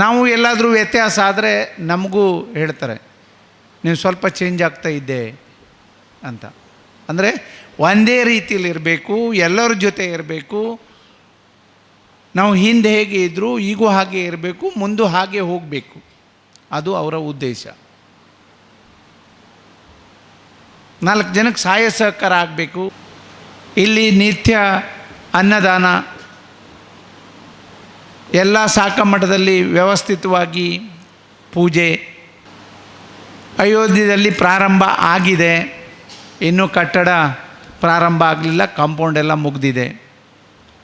ನಾವು ಎಲ್ಲಾದರೂ ವ್ಯತ್ಯಾಸ ಆದರೆ ನಮಗೂ ಹೇಳ್ತಾರೆ, ನೀವು ಸ್ವಲ್ಪ ಚೇಂಜ್ ಆಗ್ತಾ ಇದ್ದೆ ಅಂತ. ಅಂದರೆ ಒಂದೇ ರೀತಿಯಲ್ಲಿ ಇರಬೇಕು, ಎಲ್ಲರ ಜೊತೆ ಇರಬೇಕು. ನಾವು ಹಿಂದೆ ಹೇಗೆ ಇದ್ದರೂ ಈಗೂ ಹಾಗೆ ಇರಬೇಕು, ಮುಂದೆ ಹಾಗೆ ಹೋಗಬೇಕು. ಅದು ಅವರ ಉದ್ದೇಶ. 4 ಜನಕ್ಕೆ ಸಹಾಯ ಸಹಕಾರ ಆಗಬೇಕು. ಇಲ್ಲಿ ನಿತ್ಯ ಅನ್ನದಾನ ಎಲ್ಲ ಸಾಕಮಠದಲ್ಲಿ ವ್ಯವಸ್ಥಿತವಾಗಿ ಪೂಜೆ. ಅಯೋಧ್ಯೆಯಲ್ಲಿ ಪ್ರಾರಂಭ ಆಗಿದೆ, ಇನ್ನೂ ಕಟ್ಟಡ ಪ್ರಾರಂಭ ಆಗಲಿಲ್ಲ, ಕಾಂಪೌಂಡ್ ಎಲ್ಲ ಮುಗಿದಿದೆ.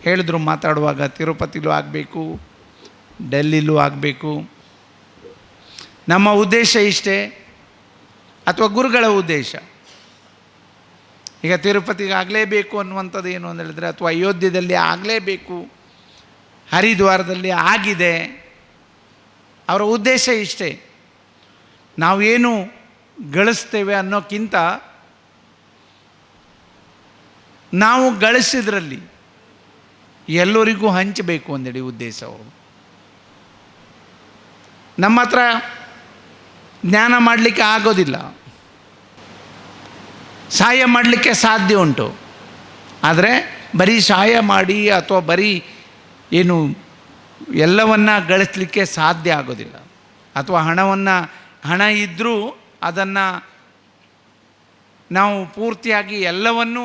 ಹೇಳಿದ್ರು ಮಾತಾಡುವಾಗ, ತಿರುಪತಿಲೂ ಆಗಬೇಕು, ಡೆಲ್ಲಿಲೂ ಆಗಬೇಕು. ನಮ್ಮ ಉದ್ದೇಶ ಇಷ್ಟೇ, ಅಥವಾ ಗುರುಗಳ ಉದ್ದೇಶ. ಈಗ ತಿರುಪತಿಗೆ ಆಗಲೇಬೇಕು ಅನ್ನುವಂಥದ್ದು ಏನು ಅಂತ ಹೇಳಿದ್ರೆ, ಅಥವಾ ಅಯೋಧ್ಯೆಯಲ್ಲಿ ಆಗಲೇಬೇಕು, ಹರಿದ್ವಾರದಲ್ಲಿ ಆಗಿದೆ. ಅವರ ಉದ್ದೇಶ ಇಷ್ಟೇ. ನಾವೇನು ಗಳಿಸ್ತೇವೆ ಅನ್ನೋಕ್ಕಿಂತ ನಾವು ಗಳಿಸಿದ್ರಲ್ಲಿ ಎಲ್ಲರಿಗೂ ಹಂಚಬೇಕು ಅಂದೇಳಿ ಉದ್ದೇಶ ಅವರು. ನಮ್ಮ ಹತ್ರ ಜ್ಞಾನ ಮಾಡಲಿಕ್ಕೆ ಆಗೋದಿಲ್ಲ, ಸಹಾಯ ಮಾಡಲಿಕ್ಕೆ ಸಾಧ್ಯ ಉಂಟು. ಆದರೆ ಬರೀ ಸಹಾಯ ಮಾಡಿ ಅಥವಾ ಬರೀ ಏನು ಎಲ್ಲವನ್ನು ಗಳಿಸಲಿಕ್ಕೆ ಸಾಧ್ಯ ಆಗೋದಿಲ್ಲ. ಅಥವಾ ಹಣ ಇದ್ದರೂ ಅದನ್ನು ನಾವು ಪೂರ್ತಿಯಾಗಿ ಎಲ್ಲವನ್ನೂ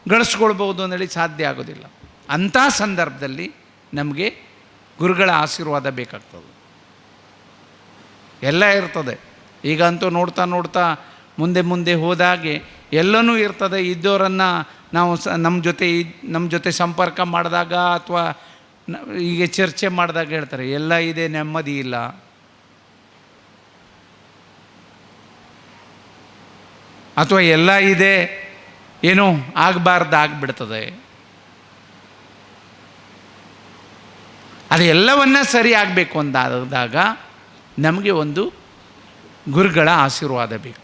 ಗಳಿಸ್ಕೊಳ್ಬೋದು ಅಂದೇಳಿ ಸಾಧ್ಯ ಆಗೋದಿಲ್ಲ. ಅಂಥ ಸಂದರ್ಭದಲ್ಲಿ ನಮಗೆ ಗುರುಗಳ ಆಶೀರ್ವಾದ ಬೇಕಾಗ್ತದೆ. ಎಲ್ಲ ಇರ್ತದೆ. ಈಗಂತೂ ನೋಡ್ತಾ ನೋಡ್ತಾ ಮುಂದೆ ಹೋದಾಗೆ ಎಲ್ಲನೂ ಇರ್ತದೆ. ಇದ್ದವರನ್ನು ನಾವು ನಮ್ಮ ಜೊತೆ ಸಂಪರ್ಕ ಮಾಡಿದಾಗ ಅಥವಾ ಈಗ ಚರ್ಚೆ ಮಾಡಿದಾಗ ಹೇಳ್ತಾರೆ, ಎಲ್ಲ ಇದೆ, ನೆಮ್ಮದಿ ಇಲ್ಲ. ಅಥವಾ ಎಲ್ಲ ಇದೆ, ಏನೋ ಆಗಬಾರ್ದು ಆಗಿಬಿಡ್ತದೆ. ಅದು ಎಲ್ಲವನ್ನ ಸರಿ ಆಗಬೇಕು ಅಂದಾದಾಗ ನಮಗೆ ಒಂದು ಗುರುಗಳ ಆಶೀರ್ವಾದ ಬೇಕು.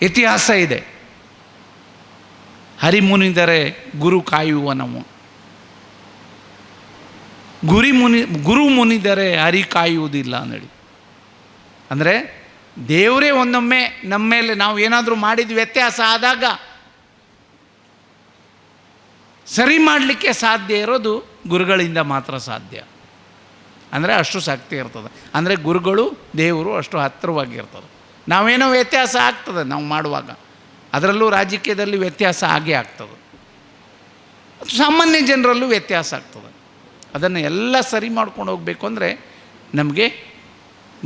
ಇತಿಹಾಸ ಇದೆ, ಹರಿಮುನಿದರೆ ಗುರು ಕಾಯುವನವು, ಗುರು ಮುನಿದರೆ ಹರಿ ಕಾಯುವುದಿಲ್ಲ ಅಂದೇಳಿ. ಅಂದರೆ ದೇವರೇ ಒಂದೊಮ್ಮೆ ನಮ್ಮ ಮೇಲೆ ನಾವು ಏನಾದರೂ ಮಾಡಿದ ವ್ಯತ್ಯಾಸ ಆದಾಗ ಸರಿ ಮಾಡಲಿಕ್ಕೆ ಸಾಧ್ಯ ಇರೋದು ಗುರುಗಳಿಂದ ಮಾತ್ರ ಸಾಧ್ಯ. ಅಂದರೆ ಅಷ್ಟು ಶಕ್ತಿ ಇರ್ತದೆ. ಅಂದರೆ ಗುರುಗಳು ದೇವರು ಅಷ್ಟು ಹತ್ತಿರವಾಗಿರ್ತದೆ. ನಾವೇನೋ ವ್ಯತ್ಯಾಸ ಆಗ್ತದೆ ನಾವು ಮಾಡುವಾಗ, ಅದರಲ್ಲೂ ರಾಜಕೀಯದಲ್ಲಿ ವ್ಯತ್ಯಾಸ ಆಗೇ ಆಗ್ತದೆ, ಸಾಮಾನ್ಯ ಜನರಲ್ಲೂ ವ್ಯತ್ಯಾಸ ಆಗ್ತದೆ. ಅದನ್ನು ಎಲ್ಲ ಸರಿ ಮಾಡ್ಕೊಂಡು ಹೋಗಬೇಕು ಅಂದರೆ ನಮಗೆ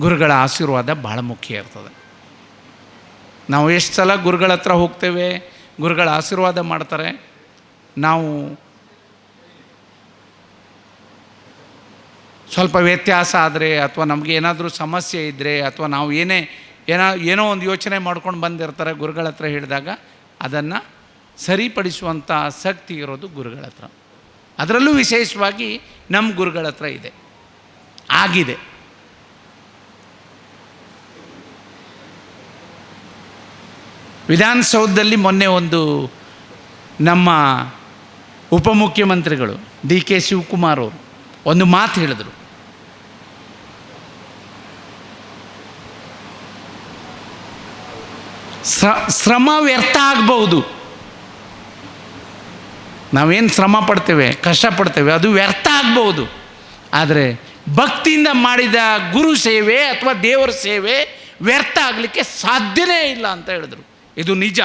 ಗುರುಗಳ ಆಶೀರ್ವಾದ ಭಾಳ ಮುಖ್ಯ ಇರ್ತದೆ. ನಾವು ಎಷ್ಟು ಸಲ ಗುರುಗಳ ಹತ್ರ ಹೋಗ್ತೇವೆ, ಗುರುಗಳ ಆಶೀರ್ವಾದ ಮಾಡ್ತಾರೆ. ನಾವು ಸ್ವಲ್ಪ ವ್ಯತ್ಯಾಸ ಆದರೆ ಅಥವಾ ನಮಗೆ ಏನಾದರೂ ಸಮಸ್ಯೆ ಇದ್ದರೆ ಅಥವಾ ನಾವು ಏನೋ ಒಂದು ಯೋಚನೆ ಮಾಡ್ಕೊಂಡು ಬಂದಿರ್ತಾರೆ, ಗುರುಗಳ ಹತ್ರ ಹೇಳಿದಾಗ ಅದನ್ನು ಸರಿಪಡಿಸುವಂಥ ಶಕ್ತಿ ಇರೋದು ಗುರುಗಳ ಹತ್ರ. ಅದರಲ್ಲೂ ವಿಶೇಷವಾಗಿ ನಮ್ಮ ಗುರುಗಳ ಹತ್ರ ಇದೆ, ಆಗಿದೆ. ವಿಧಾನಸೌಧದಲ್ಲಿ ಮೊನ್ನೆ ಒಂದು ನಮ್ಮ ಉಪಮುಖ್ಯಮಂತ್ರಿಗಳು DK ಶಿವಕುಮಾರ್ ಅವರು ಒಂದು ಮಾತು ಹೇಳಿದರು. ಶ್ರಮ ವ್ಯರ್ಥ ಆಗ್ಬೋದು, ನಾವೇನು ಶ್ರಮ ಪಡ್ತೇವೆ, ಕಷ್ಟಪಡ್ತೇವೆ, ಅದು ವ್ಯರ್ಥ ಆಗ್ಬೋದು. ಆದರೆ ಭಕ್ತಿಯಿಂದ ಮಾಡಿದ ಗುರು ಸೇವೆ ಅಥವಾ ದೇವರ ಸೇವೆ ವ್ಯರ್ಥ ಆಗಲಿಕ್ಕೆ ಸಾಧ್ಯನೇ ಇಲ್ಲ ಅಂತ ಹೇಳಿದರು. ಇದು ನಿಜ,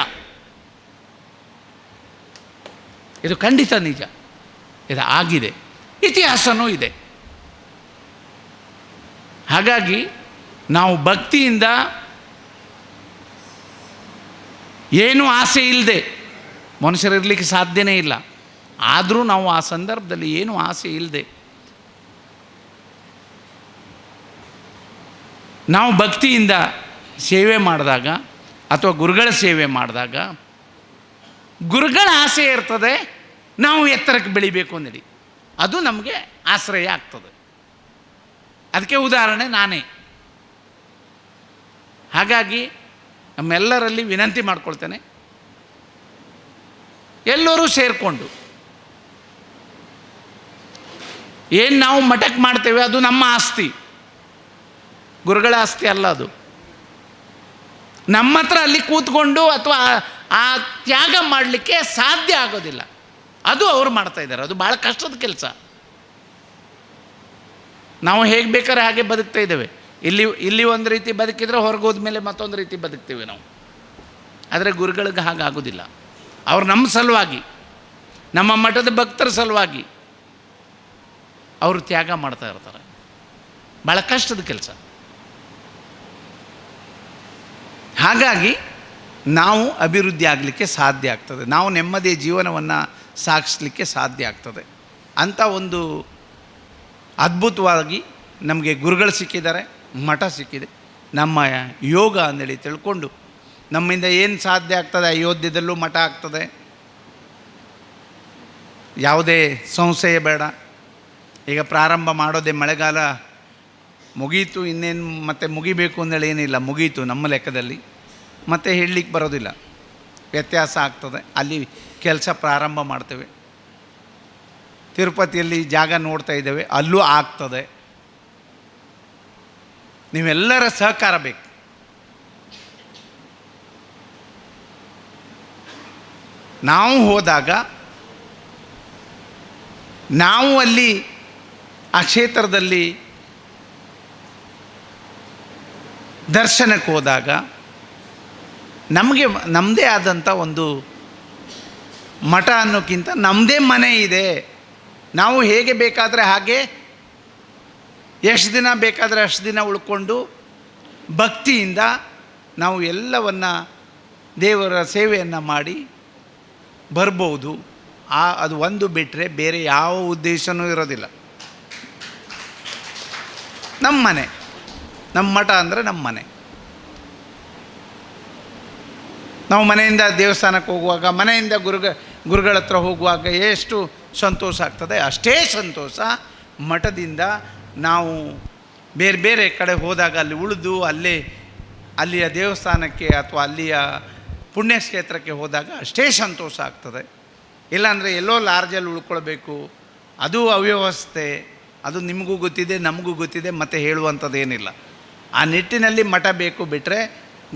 ಇದು ಖಂಡಿತ ನಿಜ, ಇದು ಆಗಿದೆ, ಇತಿಹಾಸನೂ ಇದೆ. ಹಾಗಾಗಿ ನಾವು ಭಕ್ತಿಯಿಂದ ಏನೂ ಆಸೆ ಇಲ್ಲದೆ ಮನುಷ್ಯರಿರಲಿಕ್ಕೆ ಸಾಧ್ಯನೇ ಇಲ್ಲ. ಆದರೂ ನಾವು ಆ ಸಂದರ್ಭದಲ್ಲಿ ಏನೂ ಆಸೆ ಇಲ್ಲದೆ ನಾವು ಭಕ್ತಿಯಿಂದ ಸೇವೆ ಮಾಡಿದಾಗ ಅಥವಾ ಗುರುಗಳ ಸೇವೆ ಮಾಡಿದಾಗ ಗುರುಗಳ ಆಸೆ ಇರ್ತದೆ ನಾವು ಎತ್ತರಕ್ಕೆ ಬೆಳಿಬೇಕು ಅಂದೇಳಿ, ಅದು ನಮಗೆ ಆಶ್ರಯ ಆಗ್ತದೆ. ಅದಕ್ಕೆ ಉದಾಹರಣೆ ನಾನೇ. ಹಾಗಾಗಿ ನಮ್ಮೆಲ್ಲರಲ್ಲಿ ವಿನಂತಿ ಮಾಡ್ಕೊಳ್ತೇನೆ, ಎಲ್ಲರೂ ಸೇರಿಕೊಂಡು ಏನು ನಾವು ಮಠಕ್ಕೆ ಮಾಡ್ತೇವೆ ಅದು ನಮ್ಮ ಆಸ್ತಿ, ಗುರುಗಳ ಆಸ್ತಿ ಅಲ್ಲ. ಅದು ನಮ್ಮ ಹತ್ರ ಅಲ್ಲಿ ಕೂತ್ಕೊಂಡು ಅಥವಾ ಆ ತ್ಯಾಗ ಮಾಡಲಿಕ್ಕೆ ಸಾಧ್ಯ ಆಗೋದಿಲ್ಲ. ಅದು ಅವರು ಮಾಡ್ತಾಯಿದ್ದಾರೆ. ಅದು ಭಾಳ ಕಷ್ಟದ ಕೆಲಸ. ನಾವು ಹೇಗೆ ಬೇಕಾದ್ರೆ ಹಾಗೆ ಬದುಕ್ತಾ ಇದ್ದೇವೆ. ಇಲ್ಲಿ ಒಂದು ರೀತಿ ಬದುಕಿದ್ರೆ ಹೊರಗೋದ ಮೇಲೆ ಮತ್ತೊಂದು ರೀತಿ ಬದುಕ್ತೇವೆ ನಾವು. ಆದರೆ ಗುರುಗಳಿಗೆ ಹಾಗಾಗೋದಿಲ್ಲ. ಅವ್ರು ನಮ್ಮ ಸಲುವಾಗಿ, ನಮ್ಮ ಮಠದ ಭಕ್ತರ ಸಲುವಾಗಿ ಅವರು ತ್ಯಾಗ ಮಾಡ್ತಾ ಇರ್ತಾರೆ. ಭಾಳ ಕಷ್ಟದ ಕೆಲಸ. ಹಾಗಾಗಿ ನಾವು ಅಭಿವೃದ್ಧಿ ಆಗಲಿಕ್ಕೆ ಸಾಧ್ಯ ಆಗ್ತದೆ, ನಾವು ನೆಮ್ಮದಿಯ ಜೀವನವನ್ನು ಸಾಗಿಸಲಿಕ್ಕೆ ಸಾಧ್ಯ ಆಗ್ತದೆ. ಅಂಥ ಒಂದು ಅದ್ಭುತವಾಗಿ ನಮಗೆ ಗುರುಗಳು ಸಿಕ್ಕಿದ್ದಾರೆ, ಮಠ ಸಿಕ್ಕಿದೆ. ನಮ್ಮ ಯೋಗ ಅಂದೇಳಿ ತಿಳ್ಕೊಂಡು ನಮ್ಮಿಂದ ಏನು ಸಾಧ್ಯ ಆಗ್ತದೆ, ಅಯೋಧ್ಯದಲ್ಲೂ ಮಠ ಆಗ್ತದೆ, ಯಾವುದೇ ಸಂಶಯ ಬೇಡ. ಈಗ ಪ್ರಾರಂಭ ಮಾಡೋದೇ ಮಳೆಗಾಲ ಮುಗೀತು, ಇನ್ನೇನು ಮತ್ತೆ ಮುಗಿಬೇಕು ಅಂದೇಳಿ ಏನಿಲ್ಲ, ಮುಗೀತು ನಮ್ಮ ಲೆಕ್ಕದಲ್ಲಿ. ಮತ್ತೆ ಹೇಳಲಿಕ್ಕೆ ಬರೋದಿಲ್ಲ, ವ್ಯತ್ಯಾಸ ಆಗ್ತದೆ. ಅಲ್ಲಿ ಕೆಲಸ ಪ್ರಾರಂಭ ಮಾಡ್ತೇವೆ. ತಿರುಪತಿಯಲ್ಲಿ ಜಾಗ ನೋಡ್ತಾ ಇದ್ದೇವೆ, ಅಲ್ಲೂ ಆಗ್ತದೆ. ನೀವೆಲ್ಲರ ಸಹಕಾರ ಬೇಕು. ನಾವು ಹೋದಾಗ, ನಾವು ಅಲ್ಲಿ ಆ ಕ್ಷೇತ್ರದಲ್ಲಿ ದರ್ಶನಕ್ಕೆ ಹೋದಾಗ ನಮಗೆ ನಮ್ಮದೇ ಆದಂಥ ಒಂದು ಮಠ ಅನ್ನೋಕ್ಕಿಂತ ನಮ್ಮದೇ ಮನೆ ಇದೆ. ನಾವು ಹೇಗೆ ಬೇಕಾದರೆ ಹಾಗೆ ಎಷ್ಟು ದಿನ ಬೇಕಾದರೆ ಅಷ್ಟು ದಿನ ಉಳ್ಕೊಂಡು ಭಕ್ತಿಯಿಂದ ನಾವು ಎಲ್ಲವನ್ನು ದೇವರ ಸೇವೆಯನ್ನು ಮಾಡಿ ಬರ್ಬೋದು. ಅದು ಒಂದು ಬಿಟ್ಟರೆ ಬೇರೆ ಯಾವ ಉದ್ದೇಶವೂ ಇರೋದಿಲ್ಲ. ನಮ್ಮ ಮನೆ, ನಮ್ಮ ಮಠ ಅಂದರೆ ನಮ್ಮ ಮನೆ. ನಾವು ಮನೆಯಿಂದ ದೇವಸ್ಥಾನಕ್ಕೆ ಹೋಗುವಾಗ, ಮನೆಯಿಂದ ಗುರುಗಳ ಹತ್ರ ಹೋಗುವಾಗ ಎಷ್ಟು ಸಂತೋಷ ಆಗ್ತದೆ, ಅಷ್ಟೇ ಸಂತೋಷ ಮಠದಿಂದ ನಾವು ಬೇರೆ ಬೇರೆ ಕಡೆ ಹೋದಾಗ ಅಲ್ಲಿ ಉಳಿದು ಅಲ್ಲಿಯ ದೇವಸ್ಥಾನಕ್ಕೆ ಅಥವಾ ಅಲ್ಲಿಯ ಪುಣ್ಯಕ್ಷೇತ್ರಕ್ಕೆ ಹೋದಾಗ ಅಷ್ಟೇ ಸಂತೋಷ ಆಗ್ತದೆ. ಇಲ್ಲಾಂದರೆ ಎಲ್ಲೋ ಲಾರ್ಜಲ್ಲಿ ಉಳ್ಕೊಳ್ಬೇಕು, ಅದು ಅವ್ಯವಸ್ಥೆ. ಅದು ನಿಮಗೂ ಗೊತ್ತಿದೆ, ನಮಗೂ ಗೊತ್ತಿದೆ, ಮತ್ತು ಹೇಳುವಂಥದ್ದೇನಿಲ್ಲ. ಆ ನಿಟ್ಟಿನಲ್ಲಿ ಮಠ ಬೇಕು. ಬಿಟ್ಟರೆ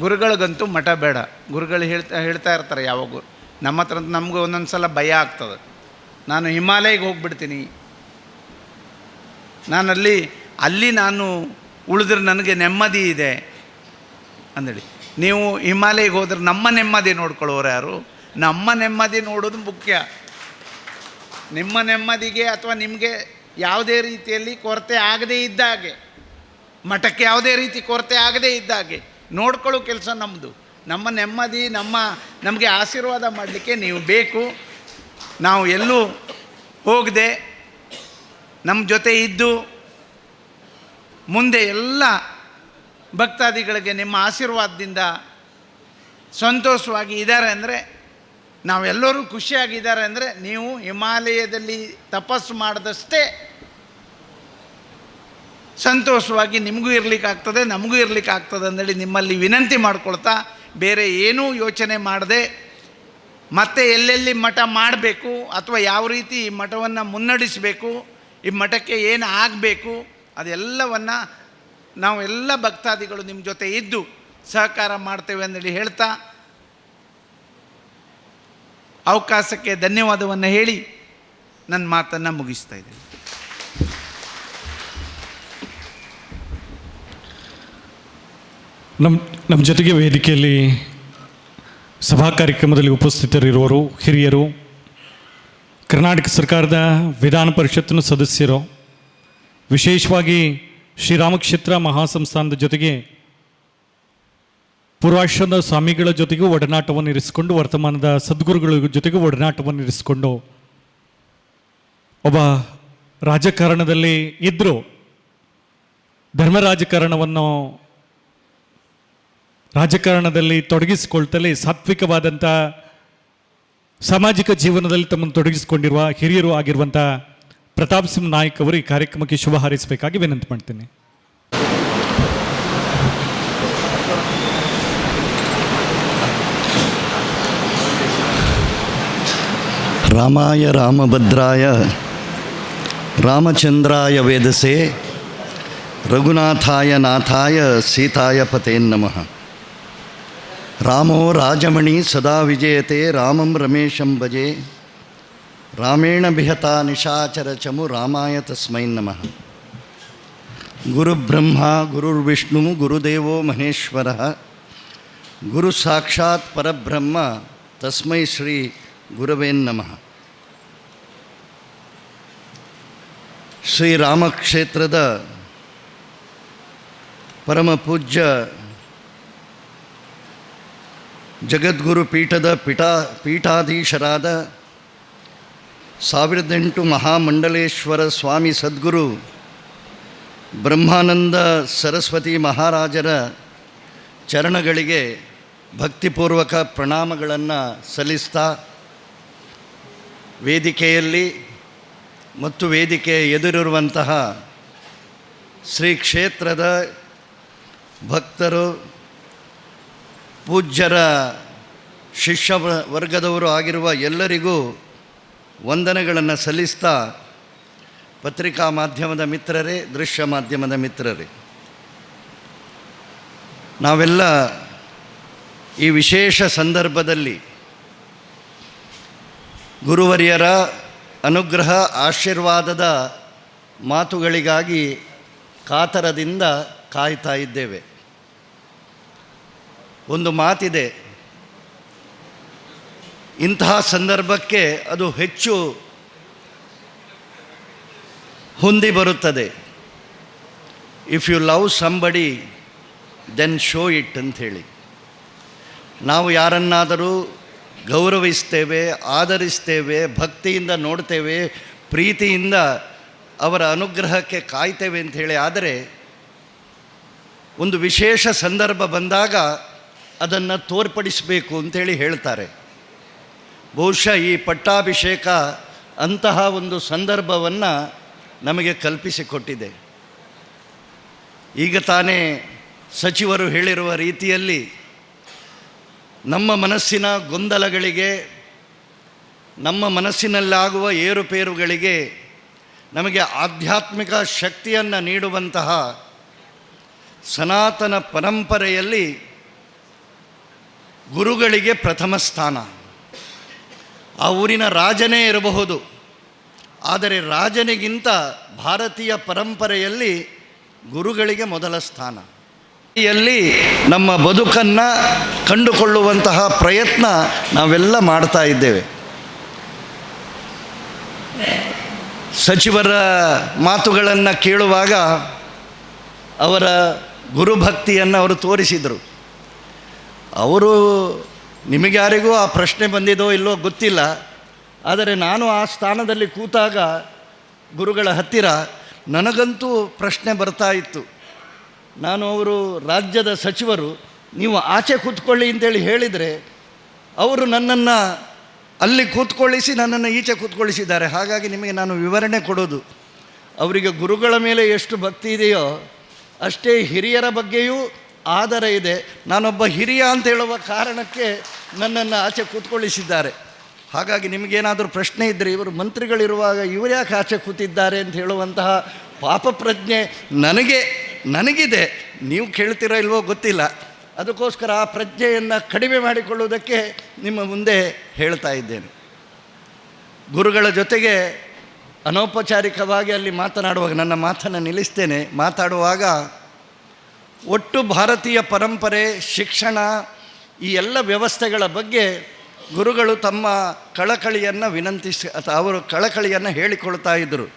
ಗುರುಗಳಿಗಂತೂ ಮಠ ಬೇಡ. ಗುರುಗಳು ಹೇಳ್ತಾ ಇರ್ತಾರೆ ಯಾವಾಗೂ. ನಮ್ಮ ಹತ್ರ ನಮಗೂ ಒಂದೊಂದು ಸಲ ಭಯ ಆಗ್ತದೆ. ನಾನು ಹಿಮಾಲಯಕ್ಕೆ ಹೋಗ್ಬಿಡ್ತೀನಿ, ಅಲ್ಲಿ ನಾನು ಉಳಿದ್ರೆ ನನಗೆ ನೆಮ್ಮದಿ ಇದೆ ಅಂದೇಳಿ. ನೀವು ಹಿಮಾಲಯಕ್ಕೆ ಹೋದ್ರೆ ನಮ್ಮ ನೆಮ್ಮದಿ ನೋಡ್ಕೊಳ್ಳೋರು ಯಾರು? ನಮ್ಮ ನೆಮ್ಮದಿ ನೋಡೋದು ಮುಖ್ಯ. ನಿಮ್ಮ ನೆಮ್ಮದಿಗೆ ಅಥವಾ ನಿಮಗೆ ಯಾವುದೇ ರೀತಿಯಲ್ಲಿ ಕೊರತೆ ಆಗದೇ ಇದ್ದಾಗೆ, ಮಠಕ್ಕೆ ಯಾವುದೇ ರೀತಿ ಕೊರತೆ ಆಗದೇ ಇದ್ದಾಗೆ ನೋಡ್ಕೊಳ್ಳೋ ಕೆಲಸ ನಮ್ಮದು. ನಮ್ಮ ನೆಮ್ಮದಿ, ನಮಗೆ ಆಶೀರ್ವಾದ ಮಾಡಲಿಕ್ಕೆ ನೀವು ಬೇಕು. ನಾವು ಎಲ್ಲೂ ಹೋಗದೆ ನಮ್ಮ ಜೊತೆ ಇದ್ದು ಮುಂದೆ ಎಲ್ಲ ಭಕ್ತಾದಿಗಳಿಗೆ ನಿಮ್ಮ ಆಶೀರ್ವಾದದಿಂದ ಸಂತೋಷವಾಗಿ ಇದ್ದಾರೆ ಅಂದರೆ, ನಾವೆಲ್ಲರೂ ಖುಷಿಯಾಗಿದ್ದಾರೆ ಅಂದರೆ, ನೀವು ಹಿಮಾಲಯದಲ್ಲಿ ತಪಸ್ಸು ಮಾಡಿದಷ್ಟೇ ಸಂತೋಷವಾಗಿ ನಿಮಗೂ ಇರಲಿಕ್ಕಾಗ್ತದೆ, ನಮಗೂ ಇರಲಿಕ್ಕಾಗ್ತದೆ ಅಂದೇಳಿ ನಿಮ್ಮಲ್ಲಿ ವಿನಂತಿ ಮಾಡ್ಕೊಳ್ತಾ, ಬೇರೆ ಏನೂ ಯೋಚನೆ ಮಾಡದೆ, ಮತ್ತೆ ಎಲ್ಲೆಲ್ಲಿ ಮಠ ಮಾಡಬೇಕು ಅಥವಾ ಯಾವ ರೀತಿ ಈ ಮಠವನ್ನು ಮುನ್ನಡೆಸಬೇಕು, ಈ ಮಠಕ್ಕೆ ಏನು ಆಗಬೇಕು, ಅದೆಲ್ಲವನ್ನು ನಾವೆಲ್ಲ ಭಕ್ತಾದಿಗಳು ನಿಮ್ಮ ಜೊತೆ ಇದ್ದು ಸಹಕಾರ ಮಾಡ್ತೇವೆ ಅಂದೇಳಿ ಹೇಳ್ತಾ, ಅವಕಾಶಕ್ಕೆ ಧನ್ಯವಾದವನ್ನು ಹೇಳಿ ನನ್ನ ಮಾತನ್ನು ಮುಗಿಸ್ತಾ ಇದ್ದೇನೆ. ನಮ್ಮ ಜೊತೆಗೆ ವೇದಿಕೆಯಲ್ಲಿ ಸಭಾ ಕಾರ್ಯಕ್ರಮದಲ್ಲಿ ಉಪಸ್ಥಿತರಿರುವರು ಹಿರಿಯರು, ಕರ್ನಾಟಕ ಸರ್ಕಾರದ ವಿಧಾನ ಪರಿಷತ್ತಿನ ಸದಸ್ಯರು, ವಿಶೇಷವಾಗಿ ಶ್ರೀರಾಮಕ್ಷೇತ್ರ ಮಹಾಸಂಸ್ಥಾನದ ಜೊತೆಗೆ ಪೂರ್ವಾಶ್ರಮದ ಸ್ವಾಮಿಗಳ ಜೊತೆಗೂ ಒಡನಾಟವನ್ನು ಇರಿಸಿಕೊಂಡು ವರ್ತಮಾನದ ಸದ್ಗುರುಗಳ ಜೊತೆಗೂ ಒಡನಾಟವನ್ನು ಇರಿಸಿಕೊಂಡು ಒಬ್ಬ ರಾಜಕಾರಣದಲ್ಲಿ ಇದ್ದರೂ ಧರ್ಮ ರಾಜಕಾರಣದಲ್ಲಿ ತೊಡಗಿಸಿಕೊಳ್ತಲೇ ಸಾತ್ವಿಕವಾದಂಥ ಸಾಮಾಜಿಕ ಜೀವನದಲ್ಲಿ ತಮ್ಮನ್ನು ತೊಡಗಿಸಿಕೊಂಡಿರುವ ಹಿರಿಯರು ಆಗಿರುವಂಥ ಪ್ರತಾಪ್ ಸಿಂಹ ನಾಯ್ಕ್ ಅವರು ಈ ಕಾರ್ಯಕ್ರಮಕ್ಕೆ ಶುಭ ಹಾರೈಸಬೇಕಾಗಿ ವಿನಂತಿ ಮಾಡ್ತೇನೆ. ರಾಮಾಯ ರಾಮಭದ್ರಾಯ ರಾಮಚಂದ್ರಾಯ ವೇದಸೆ ರಘುನಾಥಾಯ ನಾಥಾಯ ಸೀತಾಯ ಪತೇ ನಮಃ. ರಾಮೋ ರಾಜಮಣಿ ಸದಾ ವಿಜಯತೆ ರಾಮಂ ರಮೇಶಂ ಭಜೆ ರಾಮೇಣ ಬಿಹತಾ ನಿಶಾಚರ ಚಮು ರಾಮಾಯ ತಸ್ಮೈ ನಮಃ. ಗುರುಬ್ರಹ್ಮ ಗುರುರ್ವಿಷ್ಣು ಗುರುದೇವೋ ಮಹೇಶ್ವರಃ ಗುರು ಸಾಕ್ಷಾತ್ ಪರಬ್ರಹ್ಮ ತಸ್ಮೈ ಶ್ರೀ ಗುರವೇ ನಮಃ. ಶ್ರೀರಾಮಕ್ಷೇತ್ರದ ಪರಮ ಪೂಜ್ಯ ಜಗದ್ಗುರು ಪೀಠದ ಪೀಠಾಧೀಶರಾದ 1008 ಮಹಾಮಂಡಲೇಶ್ವರ ಸ್ವಾಮಿ ಸದ್ಗುರು ಬ್ರಹ್ಮಾನಂದ ಸರಸ್ವತಿ ಮಹಾರಾಜರ ಚರಣಗಳಿಗೆ ಭಕ್ತಿಪೂರ್ವಕ ಪ್ರಣಾಮಗಳನ್ನು ಸಲ್ಲಿಸ್ತಾ, ವೇದಿಕೆಯಲ್ಲಿ ಮತ್ತು ವೇದಿಕೆಯ ಎದುರಿರುವಂತಹ ಶ್ರೀ ಕ್ಷೇತ್ರದ ಭಕ್ತರು, ಪೂಜ್ಯರ ಶಿಷ್ಯ ವರ್ಗದವರು ಆಗಿರುವ ಎಲ್ಲರಿಗೂ ವಂದನೆಗಳನ್ನು ಸಲ್ಲಿಸ್ತಾ, ಪತ್ರಿಕಾ ಮಾಧ್ಯಮದ ಮಿತ್ರರೇ, ದೃಶ್ಯ ಮಾಧ್ಯಮದ ಮಿತ್ರರೇ, ನಾವೆಲ್ಲ ಈ ವಿಶೇಷ ಸಂದರ್ಭದಲ್ಲಿ ಗುರುವರ್ಯರ ಅನುಗ್ರಹ ಆಶೀರ್ವಾದದ ಮಾತುಗಳಿಗಾಗಿ ಕಾತರದಿಂದ ಕಾಯ್ತಾ ಇದ್ದೇವೆ. ಒಂದು ಮಾತಿದೆ, ಇಂತಹ ಸಂದರ್ಭಕ್ಕೆ ಅದು ಹೆಚ್ಚು ಹೊಂದಿ ಬರುತ್ತದೆ. If you love somebody then show it ಅಂಥೇಳಿ. ನಾವು ಯಾರನ್ನಾದರೂ ಗೌರವಿಸ್ತೇವೆ, ಆದರಿಸ್ತೇವೆ, ಭಕ್ತಿಯಿಂದ ನೋಡ್ತೇವೆ, ಪ್ರೀತಿಯಿಂದ ಅವರ ಅನುಗ್ರಹಕ್ಕೆ ಕಾಯ್ತೇವೆ ಅಂಥೇಳಿ. ಆದರೆ ಒಂದು ವಿಶೇಷ ಸಂದರ್ಭ ಬಂದಾಗ ಅದನ್ನು ತೋರ್ಪಡಿಸಬೇಕು ಅಂಥೇಳಿ ಹೇಳ್ತಾರೆ. ಬಹುಶಃ ಈ ಪಟ್ಟಾಭಿಷೇಕ ಅಂತಹ ಒಂದು ಸಂದರ್ಭವನ್ನು ನಮಗೆ ಕಲ್ಪಿಸಿಕೊಟ್ಟಿದೆ. ಈಗ ತಾನೇ ಸಚಿವರು ಹೇಳಿರುವ ರೀತಿಯಲ್ಲಿ ನಮ್ಮ ಮನಸ್ಸಿನ ಗೊಂದಲಗಳಿಗೆ, ನಮ್ಮ ಮನಸ್ಸಿನಲ್ಲಾಗುವ ಏರುಪೇರುಗಳಿಗೆ ನಮಗೆ ಆಧ್ಯಾತ್ಮಿಕ ಶಕ್ತಿಯನ್ನು ನೀಡುವಂತಹ ಸನಾತನ ಪರಂಪರೆಯಲ್ಲಿ ಗುರುಗಳಿಗೆ ಪ್ರಥಮ ಸ್ಥಾನ. ಆ ಊರಿನ ರಾಜನೇ ಇರಬಹುದು, ಆದರೆ ರಾಜನಿಗಿಂತ ಭಾರತೀಯ ಪರಂಪರೆಯಲ್ಲಿ ಗುರುಗಳಿಗೆ ಮೊದಲ ಸ್ಥಾನ. ಯಲ್ಲಿ ನಮ್ಮ ಬದುಕನ್ನು ಕಂಡುಕೊಳ್ಳುವಂತಹ ಪ್ರಯತ್ನ ನಾವೆಲ್ಲ ಮಾಡ್ತಾ ಇದ್ದೇವೆ. ಸಚಿವರ ಮಾತುಗಳನ್ನು ಕೇಳುವಾಗ ಅವರ ಗುರುಭಕ್ತಿಯನ್ನು ಅವರು ತೋರಿಸಿದರು. ಅವರು ನಿಮಗ್ಯಾರಿಗೂ ಆ ಪ್ರಶ್ನೆ ಬಂದಿದೋ ಇಲ್ಲೋ ಗೊತ್ತಿಲ್ಲ, ಆದರೆ ನಾನು ಆ ಸ್ಥಾನದಲ್ಲಿ ಕೂತಾಗ ಗುರುಗಳ ಹತ್ತಿರ ನನಗಂತೂ ಪ್ರಶ್ನೆ ಬರ್ತಾ ಇತ್ತು. ನಾನು ಅವರು ರಾಜ್ಯದ ಸಚಿವರು, ನೀವು ಆಚೆ ಕೂತ್ಕೊಳ್ಳಿ ಅಂತೇಳಿ ಹೇಳಿದರೆ ಅವರು ನನ್ನನ್ನು ಅಲ್ಲಿ ಕೂತ್ಕೊಳ್ಳಿಸಿ ನನ್ನನ್ನು ಈಚೆ ಕೂತ್ಕೊಳ್ಳಿಸಿದ್ದಾರೆ. ಹಾಗಾಗಿ ನಿಮಗೆ ನಾನು ವಿವರಣೆ ಕೊಡೋದು, ಅವರಿಗೆ ಗುರುಗಳ ಮೇಲೆ ಎಷ್ಟು ಭಕ್ತಿ ಇದೆಯೋ ಅಷ್ಟೇ ಹಿರಿಯರ ಬಗ್ಗೆಯೂ ಆದರ ಇದೆ. ನಾನೊಬ್ಬ ಹಿರಿಯ ಅಂತ ಹೇಳುವ ಕಾರಣಕ್ಕೆ ನನ್ನನ್ನು ಆಚೆ ಕೂತ್ಕೊಳ್ಳಿಸಿದ್ದಾರೆ. ಹಾಗಾಗಿ ನಿಮಗೇನಾದರೂ ಪ್ರಶ್ನೆ ಇದ್ದರೆ, ಇವರು ಮಂತ್ರಿಗಳಿರುವಾಗ ಇವರು ಯಾಕೆ ಆಚೆ ಕೂತಿದ್ದಾರೆ ಅಂತ ಹೇಳುವಂತಹ ಪಾಪ ಪ್ರಜ್ಞೆ ನನಗಿದೆ. ನೀವು ಕೇಳ್ತೀರೋ ಇಲ್ವೋ ಗೊತ್ತಿಲ್ಲ. ಅದಕ್ಕೋಸ್ಕರ ಆ ಪ್ರಜ್ಞೆಯನ್ನು ಕಡಿಮೆ ಮಾಡಿಕೊಳ್ಳುವುದಕ್ಕೆ ನಿಮ್ಮ ಮುಂದೆ ಹೇಳ್ತಾ ಇದ್ದೇನೆ. ಗುರುಗಳ ಜೊತೆಗೆ ಅನೌಪಚಾರಿಕವಾಗಿ ಅಲ್ಲಿ ಮಾತನಾಡುವಾಗ, ನನ್ನ ಮಾತನ್ನು ನಿಲ್ಲಿಸ್ತೇನೆ, ಮಾತಾಡುವಾಗ ಒಟ್ಟು ಭಾರತೀಯ ಪರಂಪರೆ, ಶಿಕ್ಷಣ, ಈ ಎಲ್ಲ ವ್ಯವಸ್ಥೆಗಳ ಬಗ್ಗೆ ಗುರುಗಳು ತಮ್ಮ ಕಳಕಳಿಯನ್ನು ಅಥವಾ ಅವರು ಕಳಕಳಿಯನ್ನು ಹೇಳಿಕೊಳ್ತಾ ಇದ್ದರು.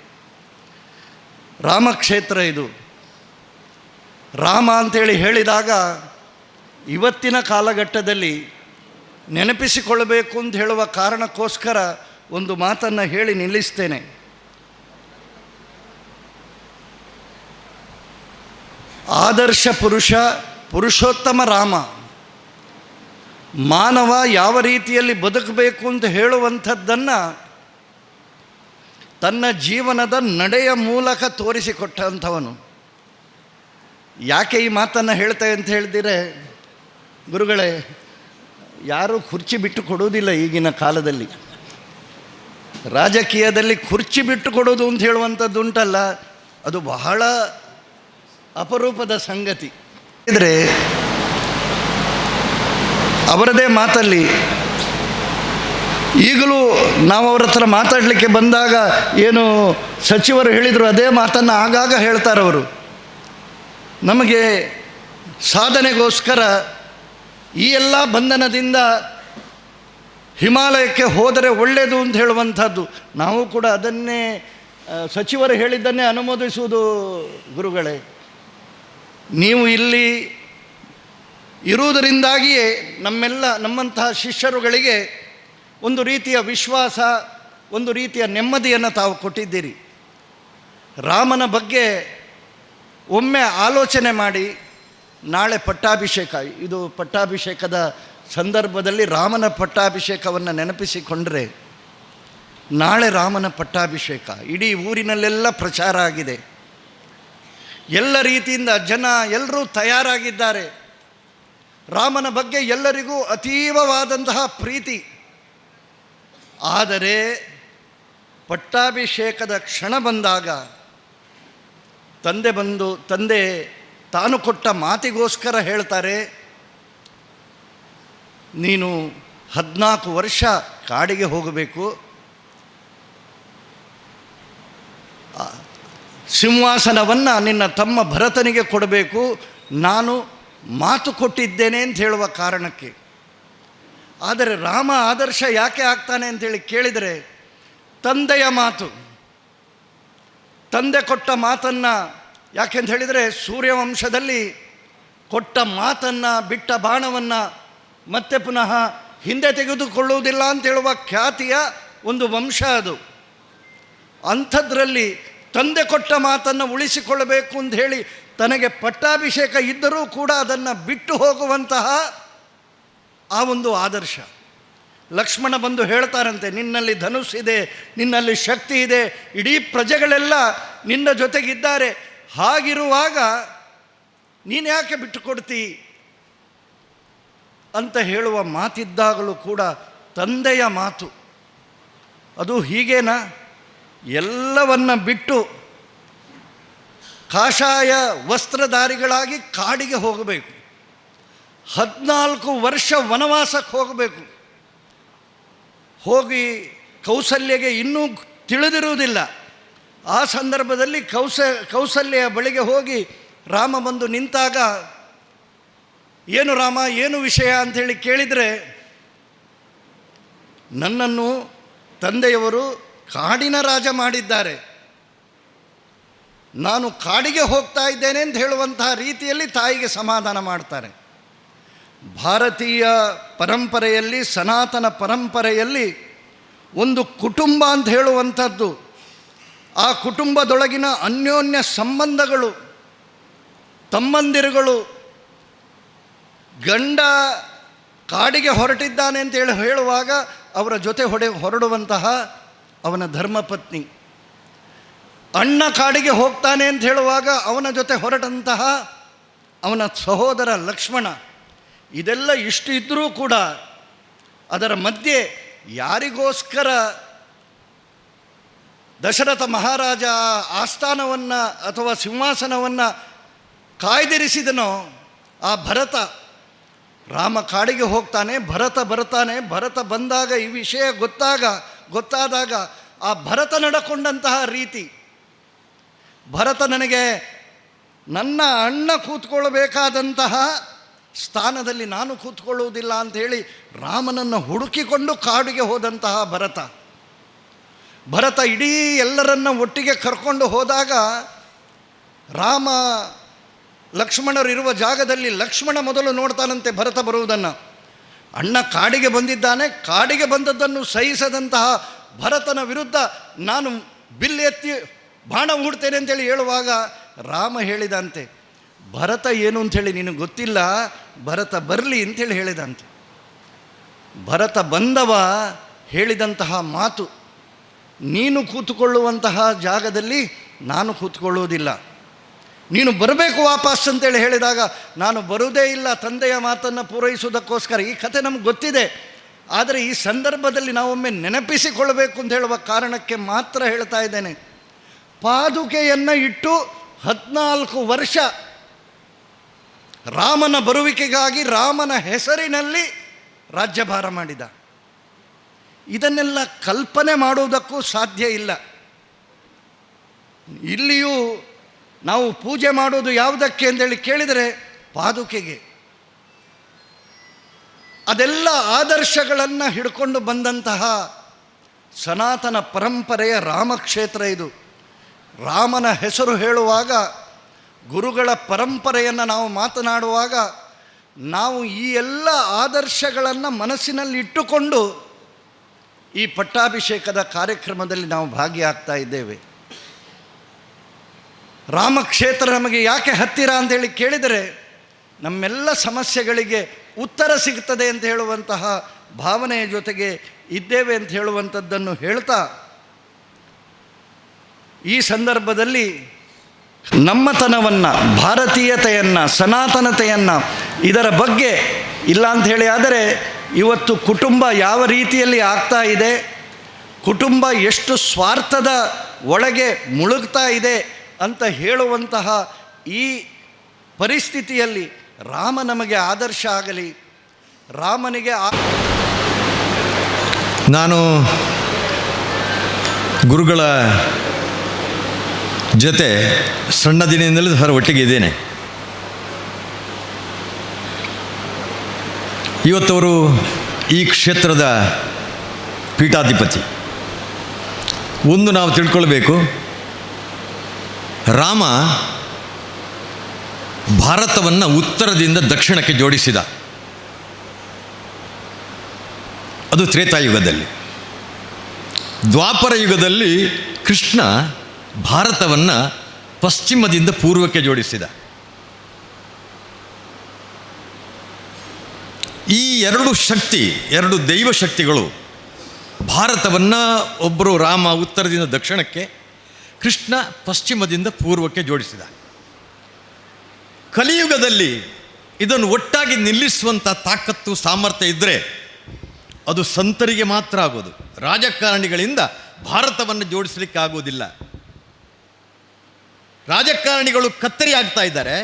ರಾಮಕ್ಷೇತ್ರ ಇದು, ರಾಮ ಅಂತೇಳಿ ಹೇಳಿದಾಗ ಇವತ್ತಿನ ಕಾಲಘಟ್ಟದಲ್ಲಿ ನೆನಪಿಸಿಕೊಳ್ಳಬೇಕು ಅಂತ ಹೇಳುವ ಕಾರಣಕ್ಕೋಸ್ಕರ ಒಂದು ಮಾತನ್ನು ಹೇಳಿ ನಿಲ್ಲಿಸ್ತೇನೆ. ಆದರ್ಶ ಪುರುಷೋತ್ತಮ ರಾಮ ಮಾನವ ಯಾವ ರೀತಿಯಲ್ಲಿ ಬದುಕಬೇಕು ಅಂತ ಹೇಳುವಂಥದ್ದನ್ನು ತನ್ನ ಜೀವನದ ನಡೆಯ ಮೂಲಕ ತೋರಿಸಿಕೊಟ್ಟಂಥವನು. ಯಾಕೆ ಈ ಮಾತನ್ನು ಹೇಳ್ತೇವೆ ಅಂತ ಹೇಳಿದರೆ, ಗುರುಗಳೇ, ಯಾರೂ ಕುರ್ಚಿ ಬಿಟ್ಟು ಕೊಡುವುದಿಲ್ಲ ಈಗಿನ ಕಾಲದಲ್ಲಿ. ರಾಜಕೀಯದಲ್ಲಿ ಕುರ್ಚಿ ಬಿಟ್ಟು ಕೊಡೋದು ಅಂತ ಹೇಳುವಂಥದ್ದು ಉಂಟಲ್ಲ, ಅದು ಬಹಳ ಅಪರೂಪದ ಸಂಗತಿ. ಇದ್ರೆ ಅವರದೇ ಮಾತಲ್ಲಿ ಈಗಲೂ ನಾವು ಅವ್ರ ಹತ್ರ ಮಾತಾಡಲಿಕ್ಕೆ ಬಂದಾಗ ಏನು ಸಚಿವರು ಹೇಳಿದರು ಅದೇ ಮಾತನ್ನು ಆಗಾಗ ಹೇಳ್ತಾರವರು. ನಮಗೆ ಸಾಧನೆಗೋಸ್ಕರ ಈ ಎಲ್ಲ ಬಂಧನದಿಂದ ಹಿಮಾಲಯಕ್ಕೆ ಹೋದರೆ ಒಳ್ಳೆಯದು ಅಂತ ಹೇಳುವಂಥದ್ದು. ನಾವು ಕೂಡ ಅದನ್ನೇ ಸಚಿವರು ಹೇಳಿದ್ದನ್ನೇ ಅನುಮೋದಿಸುವುದು. ಗುರುಗಳೇ, ನೀವು ಇಲ್ಲಿ ಇರುವುದರಿಂದಾಗಿಯೇ ನಮ್ಮಂತಹ ಶಿಷ್ಯರುಗಳಿಗೆ ಒಂದು ರೀತಿಯ ವಿಶ್ವಾಸ, ಒಂದು ರೀತಿಯ ನೆಮ್ಮದಿಯನ್ನು ತಾವು ಕೊಟ್ಟಿದ್ದೀರಿ. ರಾಮನ ಬಗ್ಗೆ ಒಮ್ಮೆ ಆಲೋಚನೆ ಮಾಡಿ, ನಾಳೆ ಪಟ್ಟಾಭಿಷೇಕ, ಇದು ಪಟ್ಟಾಭಿಷೇಕದ ಸಂದರ್ಭದಲ್ಲಿ ರಾಮನ ಪಟ್ಟಾಭಿಷೇಕವನ್ನು ನೆನಪಿಸಿಕೊಂಡ್ರೆ, ನಾಳೆ ರಾಮನ ಪಟ್ಟಾಭಿಷೇಕ ಇಡೀ ಊರಿನಲ್ಲೆಲ್ಲ ಪ್ರಚಾರ ಆಗಿದೆ. ಎಲ್ಲ ರೀತಿಯಿಂದ ಜನ ಎಲ್ಲರೂ ತಯಾರಾಗಿದ್ದಾರೆ. ರಾಮನ ಬಗ್ಗೆ ಎಲ್ಲರಿಗೂ ಅತೀವವಾದಂತಹ ಪ್ರೀತಿ. ಆದರೆ ಪಟ್ಟಾಭಿಷೇಕದ ಕ್ಷಣ ಬಂದಾಗ ತಂದೆ ತಾನು ಕೊಟ್ಟ ಮಾತಿಗೋಸ್ಕರ ಹೇಳ್ತಾರೆ, ನೀನು 14 ವರ್ಷ ಕಾಡಿಗೆ ಹೋಗಬೇಕು, ಸಿಂಹಾಸನವನ್ನು ನಿನ್ನ ತಮ್ಮ ಭರತನಿಗೆ ಕೊಡಬೇಕು, ನಾನು ಮಾತು ಕೊಟ್ಟಿದ್ದೇನೆ ಅಂತ ಹೇಳುವ ಕಾರಣಕ್ಕೆ. ಆದರೆ ರಾಮ ಆದರ್ಶ ಯಾಕೆ ಆಗ್ತಾನೆ ಅಂತೇಳಿ ಕೇಳಿದರೆ, ತಂದೆಯ ಮಾತು, ತಂದೆ ಕೊಟ್ಟ ಮಾತನ್ನು, ಯಾಕೆಂತ ಹೇಳಿದರೆ ಸೂರ್ಯವಂಶದಲ್ಲಿ ಕೊಟ್ಟ ಮಾತನ್ನು, ಬಿಟ್ಟ ಬಾಣವನ್ನು ಮತ್ತೆ ಪುನಃ ಹಿಂದೆ ತೆಗೆದುಕೊಳ್ಳುವುದಿಲ್ಲ ಅಂತ ಹೇಳುವ ಖ್ಯಾತಿಯ ಒಂದು ವಂಶ ಅದು. ಅಂಥದ್ರಲ್ಲಿ ತಂದೆ ಕೊಟ್ಟ ಮಾತನ್ನು ಉಳಿಸಿಕೊಳ್ಳಬೇಕು ಅಂತ ಹೇಳಿ ತನಗೆ ಪಟ್ಟಾಭಿಷೇಕ ಇದ್ದರೂ ಕೂಡ ಅದನ್ನು ಬಿಟ್ಟು ಹೋಗುವಂತಹ ಆ ಒಂದು ಆದರ್ಶ. ಲಕ್ಷ್ಮಣ ಬಂದು ಹೇಳ್ತಾರಂತೆ, ನಿನ್ನಲ್ಲಿ ಧನುಸ್ಸಿದೆ, ನಿನ್ನಲ್ಲಿ ಶಕ್ತಿ ಇದೆ, ಇಡೀ ಪ್ರಜೆಗಳೆಲ್ಲ ನಿನ್ನ ಜೊತೆಗಿದ್ದಾರೆ, ಹಾಗಿರುವಾಗ ನೀನು ಯಾಕೆ ಬಿಟ್ಟು ಕೊಡ್ತಿ ಅಂತ ಹೇಳುವ ಮಾತಿದ್ದಾಗಲೂ ಕೂಡ ತಂದೆಯ ಮಾತು ಅದು ಹೀಗೇನಾ, ಎಲ್ಲವನ್ನ ಬಿಟ್ಟು ಕಾಷಾಯ ವಸ್ತ್ರಧಾರಿಗಳಾಗಿ ಕಾಡಿಗೆ ಹೋಗಬೇಕು, 14 ವರ್ಷ ವನವಾಸಕ್ಕೆ ಹೋಗಬೇಕು. ಹೋಗಿ ಕೌಸಲ್ಯಗೆ ಇನ್ನೂ ತಿಳಿದಿರುವುದಿಲ್ಲ. ಆ ಸಂದರ್ಭದಲ್ಲಿ ಕೌಸಲ್ಯ ಬಳಿಗೆ ಹೋಗಿ ರಾಮ ಬಂದು ನಿಂತಾಗ, ಏನು ರಾಮ, ಏನು ವಿಷಯ ಅಂಥೇಳಿ ಕೇಳಿದರೆ, ನನ್ನನ್ನು ತಂದೆಯವರು ಕಾಡಿನ ರಾಜ ಮಾಡಿದ್ದಾರೆ, ನಾನು ಕಾಡಿಗೆ ಹೋಗ್ತಾ ಇದ್ದೇನೆ ಅಂತ ಹೇಳುವಂತಹ ರೀತಿಯಲ್ಲಿ ತಾಯಿಗೆ ಸಮಾಧಾನ ಮಾಡ್ತಾರೆ. ಭಾರತೀಯ ಪರಂಪರೆಯಲ್ಲಿ, ಸನಾತನ ಪರಂಪರೆಯಲ್ಲಿ ಒಂದು ಕುಟುಂಬ ಅಂತ ಹೇಳುವಂಥದ್ದು, ಆ ಕುಟುಂಬದೊಳಗಿನ ಅನ್ಯೋನ್ಯ ಸಂಬಂಧಗಳು, ತಮ್ಮಂದಿರುಗಳು, ಗಂಡ ಕಾಡಿಗೆ ಹೊರಟಿದ್ದಾನೆ ಅಂತೇಳಿ ಹೇಳುವಾಗ ಅವರ ಜೊತೆ ಹೊರಡುವಂತಹ ಅವನ ಧರ್ಮಪತ್ನಿ, ಅಣ್ಣ ಕಾಡಿಗೆ ಹೋಗ್ತಾನೆ ಅಂತ ಹೇಳುವಾಗ ಅವನ ಜೊತೆ ಹೊರಟಂತಹ ಅವನ ಸಹೋದರ ಲಕ್ಷ್ಮಣ, ಇದೆಲ್ಲ ಇಷ್ಟು ಇದ್ದರೂ ಕೂಡ ಅದರ ಮಧ್ಯೆ ಯಾರಿಗೋಸ್ಕರ ದಶರಥ ಮಹಾರಾಜ ಆಸ್ಥಾನವನ್ನು ಅಥವಾ ಸಿಂಹಾಸನವನ್ನು ಕಾಯ್ದಿರಿಸಿದನೋ ಆ ಭರತ, ರಾಮ ಕಾಡಿಗೆ ಹೋಗ್ತಾನೆ, ಭರತ ಬರ್ತಾನೆ. ಭರತ ಬಂದಾಗ ಈ ವಿಷಯ ಗೊತ್ತಾದಾಗ ಆ ಭರತ ನಡ್ಕೊಂಡಂತಹ ರೀತಿ, ಭರತ ನನಗೆ ನನ್ನ ಅಣ್ಣ ಕೂತ್ಕೊಳ್ಬೇಕಾದಂತಹ ಸ್ಥಾನದಲ್ಲಿ ನಾನು ಕೂತ್ಕೊಳ್ಳುವುದಿಲ್ಲ ಅಂಥೇಳಿ ರಾಮನನ್ನು ಹುಡುಕಿಕೊಂಡು ಕಾಡಿಗೆ ಹೋದಂತಹ ಭರತ ಇಡೀ ಎಲ್ಲರನ್ನ ಒಟ್ಟಿಗೆ ಕರ್ಕೊಂಡು ಹೋದಾಗ ರಾಮ ಲಕ್ಷ್ಮಣರು ಇರುವ ಜಾಗದಲ್ಲಿ ಲಕ್ಷ್ಮಣ ಮೊದಲು ನೋಡ್ತಾನಂತೆ ಭರತ ಬರುವುದನ್ನು. ಅಣ್ಣ ಕಾಡಿಗೆ ಬಂದಿದ್ದಾನೆ, ಕಾಡಿಗೆ ಬಂದದ್ದನ್ನು ಸಹಿಸದಂತಹ ಭರತನ ವಿರುದ್ಧ ನಾನು ಬಿಲ್ಲು ಎತ್ತಿ ಬಾಣ ಹೂಡ್ತೇನೆ ಅಂತೇಳಿ ಹೇಳುವಾಗ ರಾಮ ಹೇಳಿದಂತೆ, ಭರತ ಏನು ಅಂಥೇಳಿ ನಿನಗೆ ಗೊತ್ತಿಲ್ಲ, ಭರತ ಬರಲಿ ಅಂಥೇಳಿ ಹೇಳಿದಂತೆ. ಭರತ ಬಂದವ ಹೇಳಿದಂತಹ ಮಾತು, ನೀನು ಕೂತುಕೊಳ್ಳುವಂತಹ ಜಾಗದಲ್ಲಿ ನಾನು ಕೂತ್ಕೊಳ್ಳುವುದಿಲ್ಲ, ನೀನು ಬರಬೇಕು ವಾಪಸ್ ಅಂತೇಳಿ ಹೇಳಿದಾಗ ನಾನು ಬರುವುದೇ ಇಲ್ಲ, ತಂದೆಯ ಮಾತನ್ನು ಪೂರೈಸುವುದಕ್ಕೋಸ್ಕರ. ಈ ಕಥೆ ನಮ್ಗೆ ಗೊತ್ತಿದೆ, ಆದರೆ ಈ ಸಂದರ್ಭದಲ್ಲಿ ನಾವೊಮ್ಮೆ ನೆನಪಿಸಿಕೊಳ್ಳಬೇಕು ಅಂತ ಹೇಳುವ ಕಾರಣಕ್ಕೆ ಮಾತ್ರ ಹೇಳ್ತಾ ಇದ್ದೇನೆ. ಪಾದುಕೆಯನ್ನು ಇಟ್ಟು 14 ವರ್ಷ ರಾಮನ ಬರುವಿಕೆಗಾಗಿ ರಾಮನ ಹೆಸರಿನಲ್ಲಿ ರಾಜ್ಯಭಾರ ಮಾಡಿದ. ಇದನ್ನೆಲ್ಲ ಕಲ್ಪನೆ ಮಾಡುವುದಕ್ಕೂ ಸಾಧ್ಯ ಇಲ್ಲ. ಇಲ್ಲಿಯೂ ನಾವು ಪೂಜೆ ಮಾಡೋದು ಯಾವುದಕ್ಕೆ ಅಂತೇಳಿ ಕೇಳಿದರೆ ಪಾದುಕೆಗೆ. ಅದೆಲ್ಲ ಆದರ್ಶಗಳನ್ನು ಹಿಡ್ಕೊಂಡು ಬಂದಂತಹ ಸನಾತನ ಪರಂಪರೆಯ ರಾಮಕ್ಷೇತ್ರ ಇದು. ರಾಮನ ಹೆಸರು ಹೇಳುವಾಗ, ಗುರುಗಳ ಪರಂಪರೆಯನ್ನು ನಾವು ಮಾತನಾಡುವಾಗ ನಾವು ಈ ಎಲ್ಲ ಆದರ್ಶಗಳನ್ನು ಮನಸ್ಸಿನಲ್ಲಿ ಇಟ್ಟುಕೊಂಡು ಈ ಪಟ್ಟಾಭಿಷೇಕದ ಕಾರ್ಯಕ್ರಮದಲ್ಲಿ ನಾವು ಭಾಗಿಯಾಗ್ತಾ ಇದ್ದೇವೆ. ರಾಮಕ್ಷೇತ್ರ ನಮಗೆ ಯಾಕೆ ಹತ್ತಿರ ಅಂತೇಳಿ ಕೇಳಿದರೆ ನಮ್ಮೆಲ್ಲ ಸಮಸ್ಯೆಗಳಿಗೆ ಉತ್ತರ ಸಿಗ್ತದೆ ಅಂತ ಹೇಳುವಂತಹ ಭಾವನೆಯ ಜೊತೆಗೆ ಇದ್ದೇವೆ ಅಂತ ಹೇಳುವಂಥದ್ದನ್ನು ಹೇಳ್ತಾ, ಈ ಸಂದರ್ಭದಲ್ಲಿ ನಮ್ಮತನವನ್ನು, ಭಾರತೀಯತೆಯನ್ನು, ಸನಾತನತೆಯನ್ನು, ಇದರ ಬಗ್ಗೆ ಇಲ್ಲ ಅಂಥೇಳಿ ಆದರೆ ಇವತ್ತು ಕುಟುಂಬ ಯಾವ ರೀತಿಯಲ್ಲಿ ಆಗ್ತಾ ಇದೆ, ಕುಟುಂಬ ಎಷ್ಟು ಸ್ವಾರ್ಥದ ಒಳಗೆ ಮುಳುಗ್ತಾ ಇದೆ ಅಂತ ಹೇಳುವಂತಹ ಈ ಪರಿಸ್ಥಿತಿಯಲ್ಲಿ ರಾಮ ನಮಗೆ ಆದರ್ಶ ಆಗಲಿ. ರಾಮನಿಗೆ ನಾನು ಗುರುಗಳ ಜೊತೆ ಸಣ್ಣ ದಿನದಿಂದಲೂ ಸಹ ಒಟ್ಟಿಗೆ ಇದ್ದೇನೆ. ಇವತ್ತವರು ಈ ಕ್ಷೇತ್ರದ ಪೀಠಾಧಿಪತಿ. ಒಂದು ನಾವು ತಿಳ್ಕೊಳ್ಬೇಕು, ರಾಮ ಭಾರತವನ್ನು ಉತ್ತರದಿಂದ ದಕ್ಷಿಣಕ್ಕೆ ಜೋಡಿಸಿದ. ಅದು ತ್ರೇತಾಯುಗದಲ್ಲಿ. ದ್ವಾಪರ ಯುಗದಲ್ಲಿ ಕೃಷ್ಣ ಭಾರತವನ್ನು ಪಶ್ಚಿಮದಿಂದ ಪೂರ್ವಕ್ಕೆ ಜೋಡಿಸಿದ. ಈ ಎರಡು ದೈವ ಶಕ್ತಿಗಳು ಭಾರತವನ್ನು, ಒಬ್ಬರು ರಾಮ ಉತ್ತರದಿಂದ ದಕ್ಷಿಣಕ್ಕೆ, ಕೃಷ್ಣ ಪಶ್ಚಿಮದಿಂದ ಪೂರ್ವಕ್ಕೆ ಜೋಡಿಸಿದ. ಕಲಿಯುಗದಲ್ಲಿ ಇದನ್ನು ಒಟ್ಟಾಗಿ ನಿಲ್ಲಿಸುವಂಥ ತಾಕತ್ತು, ಸಾಮರ್ಥ್ಯ ಇದ್ದರೆ ಅದು ಸಂತರಿಗೆ ಮಾತ್ರ ಆಗೋದು. ರಾಜಕಾರಣಿಗಳಿಂದ ಭಾರತವನ್ನು ಜೋಡಿಸಲಿಕ್ಕೆ ಆಗೋದಿಲ್ಲ. ರಾಜಕಾರಣಿಗಳು ಕತ್ತರಿ ಆಗ್ತಾ ಇದ್ದಾರೆ,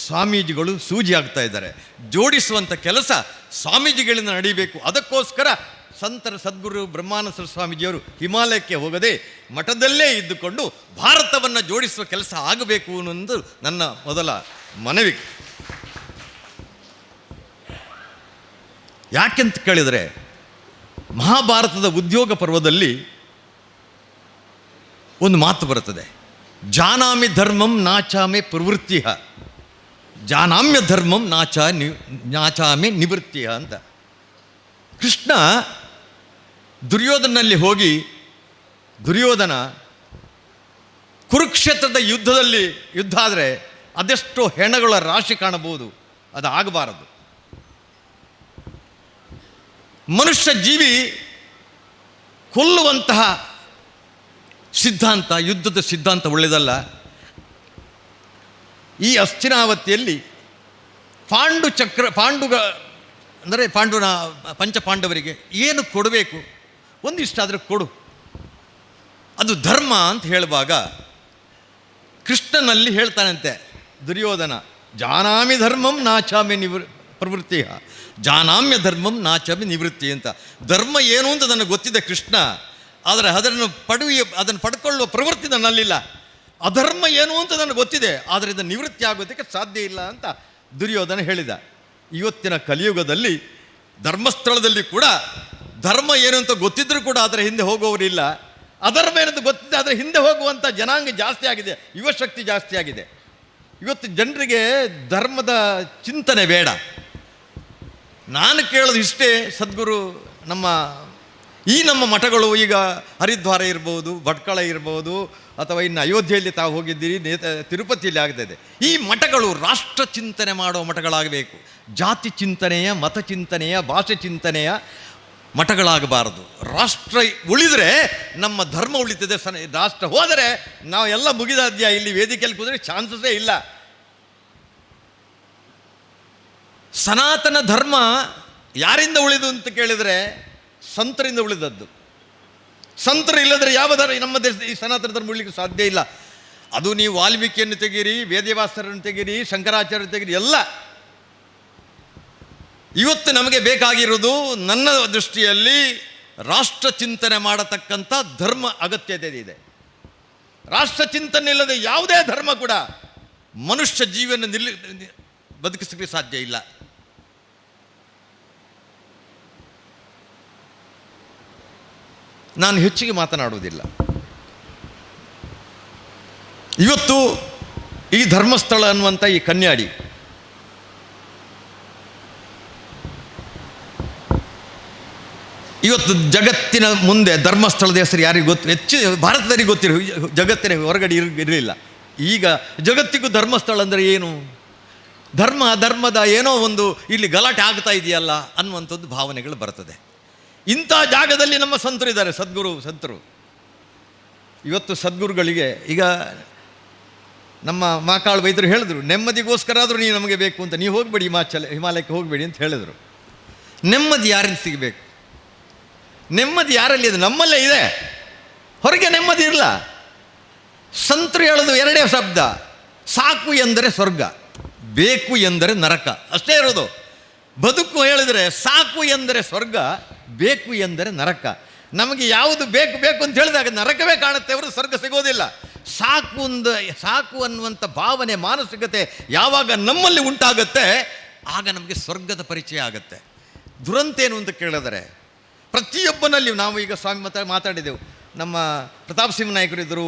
ಸ್ವಾಮೀಜಿಗಳು ಸೂಜಿ ಆಗ್ತಾ ಇದ್ದಾರೆ. ಜೋಡಿಸುವಂಥ ಕೆಲಸ ಸ್ವಾಮೀಜಿಗಳಿಂದ ನಡೀಬೇಕು. ಅದಕ್ಕೋಸ್ಕರ ಸಂತರ ಸದ್ಗುರು ಬ್ರಹ್ಮಾನಂದ ಸ್ವಾಮೀಜಿಯವರು ಹಿಮಾಲಯಕ್ಕೆ ಹೋಗದೆ ಮಠದಲ್ಲೇ ಇದ್ದುಕೊಂಡು ಭಾರತವನ್ನು ಜೋಡಿಸುವ ಕೆಲಸ ಆಗಬೇಕು ಅನ್ನೋದು ನನ್ನ ಮೊದಲ ಮನವಿ. ಯಾಕೆಂತ ಕೇಳಿದರೆ, ಮಹಾಭಾರತದ ಉದ್ಯೋಗ ಪರ್ವದಲ್ಲಿ ಒಂದು ಮಾತು ಬರುತ್ತದೆ, ಜಾನಾಮಿ ಧರ್ಮಂ ನಾಚಾಮೆ ಪ್ರವೃತ್ತಿ, ಜಾನಾಮ್ಯ ಧರ್ಮಂ ನಾಚಾಮೆ ನಿವೃತ್ತಿ ಅಂತ. ಕೃಷ್ಣ ದುರ್ಯೋಧನಲ್ಲಿ ಹೋಗಿ, ದುರ್ಯೋಧನ ಕುರುಕ್ಷೇತ್ರದ ಯುದ್ಧ ಆದರೆ ಅದೆಷ್ಟೋ ಹೆಣಗಳ ರಾಶಿ ಕಾಣಬಹುದು, ಅದು ಆಗಬಾರದು. ಮನುಷ್ಯ ಜೀವಿ ಕೊಲ್ಲುವಂತಹ ಸಿದ್ಧಾಂತ, ಯುದ್ಧದ ಸಿದ್ಧಾಂತ ಒಳ್ಳೆಯದಲ್ಲ. ಈ ಹಸ್ತಿನಾವತಿಯಲ್ಲಿ ಅಂದರೆ ಪಂಚಪಾಂಡವರಿಗೆ ಏನು ಕೊಡಬೇಕು, ಒಂದಿಷ್ಟಾದರೆ ಕೊಡು, ಅದು ಧರ್ಮ ಅಂತ ಹೇಳುವಾಗ ಕೃಷ್ಣನಲ್ಲಿ ಹೇಳ್ತಾನಂತೆ ದುರ್ಯೋಧನ, ಜಾನಾಮಿ ಧರ್ಮಂ ನಾಚಾಮಿ ಪ್ರವೃತ್ತಿ, ಜಾನಾಮ್ಯ ಧರ್ಮಂ ನಾಚಾಮಿ ನಿವೃತ್ತಿ ಅಂತ. ಧರ್ಮ ಏನು ಅಂತ ನನಗೆ ಗೊತ್ತಿದೆ ಕೃಷ್ಣ, ಆದರೆ ಅದನ್ನು ಪಡ್ಕೊಳ್ಳುವ ಪ್ರವೃತ್ತಿ ನನ್ನಲ್ಲಿಲ್ಲ. ಅಧರ್ಮ ಏನು ಅಂತ ನನಗೆ ಗೊತ್ತಿದೆ, ಆದರೆ ಇದನ್ನು ನಿವೃತ್ತಿ ಆಗೋದಕ್ಕೆ ಸಾಧ್ಯ ಇಲ್ಲ ಅಂತ ದುರ್ಯೋಧನ ಹೇಳಿದ. ಇವತ್ತಿನ ಕಲಿಯುಗದಲ್ಲಿ ಧರ್ಮಸ್ಥಳದಲ್ಲಿ ಕೂಡ ಧರ್ಮ ಏನು ಅಂತ ಗೊತ್ತಿದ್ರೂ ಕೂಡ ಅದರ ಹಿಂದೆ ಹೋಗುವವರಿಲ್ಲ. ಅಧರ್ಮ ಏನಂತ ಗೊತ್ತಿದೆ, ಅದರ ಹಿಂದೆ ಹೋಗುವಂಥ ಜನಾಂಗ ಜಾಸ್ತಿ ಆಗಿದೆ, ಯುವಶಕ್ತಿ ಜಾಸ್ತಿ ಆಗಿದೆ. ಇವತ್ತು ಜನರಿಗೆ ಧರ್ಮದ ಚಿಂತನೆ ಬೇಡ. ನಾನು ಕೇಳೋದು ಇಷ್ಟೇ, ಸದ್ಗುರು ನಮ್ಮ ಮಠಗಳು ಈಗ ಹರಿದ್ವಾರ ಇರ್ಬೋದು, ಭಟ್ಕಳ ಇರ್ಬೋದು, ಅಥವಾ ಇನ್ನು ಅಯೋಧ್ಯೆಯಲ್ಲಿ ತಾವು ಹೋಗಿದ್ದೀರಿ, ತಿರುಪತಿಯಲ್ಲಿ ಆಗ್ತಾಯಿದೆ. ಈ ಮಠಗಳು ರಾಷ್ಟ್ರ ಚಿಂತನೆ ಮಾಡೋ ಮಠಗಳಾಗಬೇಕು. ಜಾತಿ ಚಿಂತನೆಯ, ಮತ ಚಿಂತನೆಯ, ಭಾಷೆ ಚಿಂತನೆಯ ಮಠಗಳಾಗಬಾರದು. ರಾಷ್ಟ್ರ ಉಳಿದರೆ ನಮ್ಮ ಧರ್ಮ ಉಳಿತದೆ. ರಾಷ್ಟ್ರ ಹೋದರೆ ನಾವು ಎಲ್ಲ ಮುಗಿದ ಅಧ್ಯಾಯ. ಇಲ್ಲಿ ವೇದಿಕೆಯಲ್ಲಿ ಕೂತ್ರೆ ಚಾನ್ಸಸ್ಸೇ ಇಲ್ಲ. ಸನಾತನ ಧರ್ಮ ಯಾರಿಂದ ಉಳಿದು ಅಂತ ಕೇಳಿದರೆ ಸಂತರಿಂದ ಉಳಿದದ್ದು. ಸಂತರು ಇಲ್ಲದ್ರೆ ಯಾವ ಧರ್ಮ ನಮ್ಮ ದೇಶ ಈ ಸನಾತನ ಧರ್ಮ ಉಳಿಲಿಕ್ಕೆ ಸಾಧ್ಯ ಇಲ್ಲ. ಅದು ನೀವು ವಾಲ್ಮೀಕಿಯನ್ನು ತೆಗೀರಿ, ವೇದವ್ಯಾಸರನ್ನು ತೆಗೀರಿ, ಶಂಕರಾಚಾರ್ಯ ತೆಗೀರಿ, ಎಲ್ಲ. ಇವತ್ತು ನಮಗೆ ಬೇಕಾಗಿರುವುದು ನನ್ನ ದೃಷ್ಟಿಯಲ್ಲಿ ರಾಷ್ಟ್ರ ಚಿಂತನೆ ಮಾಡತಕ್ಕಂಥ ಧರ್ಮ ಅಗತ್ಯತೆ ಇದೆ. ರಾಷ್ಟ್ರ ಚಿಂತನೆ ಇಲ್ಲದೆ ಯಾವುದೇ ಧರ್ಮ ಕೂಡ ಮನುಷ್ಯ ಜೀವನ ಬದುಕಿಸಲಿಕ್ಕೆ ಸಾಧ್ಯ ಇಲ್ಲ. ನಾನು ಹೆಚ್ಚಿಗೆ ಮಾತನಾಡುವುದಿಲ್ಲ. ಇವತ್ತು ಈ ಧರ್ಮಸ್ಥಳ ಅನ್ನುವಂಥ ಈ ಕನ್ಯಾಡಿ ಇವತ್ತು ಜಗತ್ತಿನ ಮುಂದೆ ಧರ್ಮಸ್ಥಳದ ಹೆಸರು ಯಾರಿಗೆ ಗೊತ್ತು? ಹೆಚ್ಚು ಭಾರತದವರಿಗೆ ಗೊತ್ತಿರೋ, ಜಗತ್ತಿನ ಹೊರಗಡೆ ಇರಲಿಲ್ಲ. ಈಗ ಜಗತ್ತಿಗೂ ಧರ್ಮಸ್ಥಳ ಅಂದರೆ ಏನು? ಧರ್ಮದ ಏನೋ ಒಂದು ಇಲ್ಲಿ ಗಲಾಟೆ ಆಗ್ತಾ ಇದೆಯಲ್ಲ ಅನ್ನುವಂಥದ್ದು ಭಾವನೆಗಳು ಬರ್ತದೆ. ಇಂಥ ಜಾಗದಲ್ಲಿ ನಮ್ಮ ಸಂತರು ಇದ್ದಾರೆ, ಸಂತರು. ಇವತ್ತು ಸದ್ಗುರುಗಳಿಗೆ ಈಗ ನಮ್ಮ ಮಾಕಾಳು ವೈದ್ಯರು ಹೇಳಿದ್ರು, ನೆಮ್ಮದಿಗೋಸ್ಕರ ಆದರೂ ನೀವು ನಮಗೆ ಬೇಕು ಅಂತ, ನೀವು ಹೋಗಬೇಡಿ ಹಿಮಾಲಯಕ್ಕೆ ಹೋಗಬೇಡಿ ಅಂತ ಹೇಳಿದರು. ನೆಮ್ಮದಿ ಯಾರಿಂದ ಸಿಗಬೇಕು? ನೆಮ್ಮದಿ ಯಾರಲ್ಲಿ ಇದೆ? ನಮ್ಮಲ್ಲೇ ಇದೆ. ಹೊರಗೆ ನೆಮ್ಮದಿ ಇರಲ್ಲ. ಸಂತರು ಹೇಳೋದು ಎರಡೇ ಶಬ್ದ: ಸಾಕು ಎಂದರೆ ಸ್ವರ್ಗ, ಬೇಕು ಎಂದರೆ ನರಕ. ಅಷ್ಟೇ ಇರೋದು. ಬದುಕು ಹೇಳಿದರೆ ಸಾಕು ಎಂದರೆ ಸ್ವರ್ಗ, ಬೇಕು ಎಂದರೆ ನರಕ. ನಮಗೆ ಯಾವುದು ಬೇಕು ಅಂತ ಹೇಳಿದಾಗ ನರಕವೇ ಕಾಣುತ್ತೆ, ಅವರು ಸ್ವರ್ಗ ಸಿಗೋದಿಲ್ಲ. ಸಾಕು ಅನ್ನುವಂಥ ಭಾವನೆ, ಮಾನಸಿಕತೆ ಯಾವಾಗ ನಮ್ಮಲ್ಲಿ ಉಂಟಾಗುತ್ತೆ ಆಗ ನಮಗೆ ಸ್ವರ್ಗದ ಪರಿಚಯ ಆಗುತ್ತೆ. ದುರಂತ ಏನು ಅಂತ ಕೇಳಿದರೆ ಪ್ರತಿಯೊಬ್ಬನಲ್ಲಿ, ನಾವು ಈಗ ಸ್ವಾಮಿ ಮಾತಾಡಿದೆವು, ನಮ್ಮ ಪ್ರತಾಪ್ ಸಿಂಹ ನಾಯಕರಿದ್ದರು,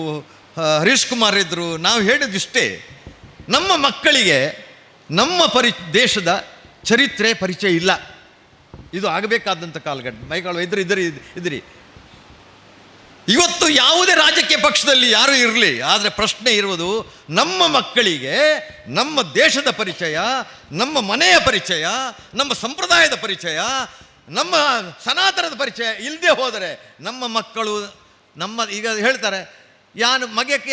ಹರೀಶ್ ಕುಮಾರ್ ಇದ್ದರು, ನಾವು ಹೇಳಿದಿಷ್ಟೇ, ನಮ್ಮ ಮಕ್ಕಳಿಗೆ ನಮ್ಮ ದೇಶದ ಚರಿತ್ರೆ ಪರಿಚಯ ಇಲ್ಲ. ಇದು ಆಗಬೇಕಾದಂಥ ಕಾಲಘಟ್ಟ. ಮೈಕಾಳು ಇದ್ರಿ. ಇವತ್ತು ಯಾವುದೇ ರಾಜಕೀಯ ಪಕ್ಷದಲ್ಲಿ ಯಾರೂ ಇರಲಿ, ಆದರೆ ಪ್ರಶ್ನೆ ಇರುವುದು ನಮ್ಮ ಮಕ್ಕಳಿಗೆ ನಮ್ಮ ದೇಶದ ಪರಿಚಯ, ನಮ್ಮ ಮನೆಯ ಪರಿಚಯ, ನಮ್ಮ ಸಂಪ್ರದಾಯದ ಪರಿಚಯ, ನಮ್ಮ ಸನಾತನದ ಪರಿಚಯ ಇಲ್ಲದೆ ಹೋದರೆ ನಮ್ಮ ಮಕ್ಕಳು ಈಗ ಹೇಳ್ತಾರೆ, ಮಗಕ್ಕೆ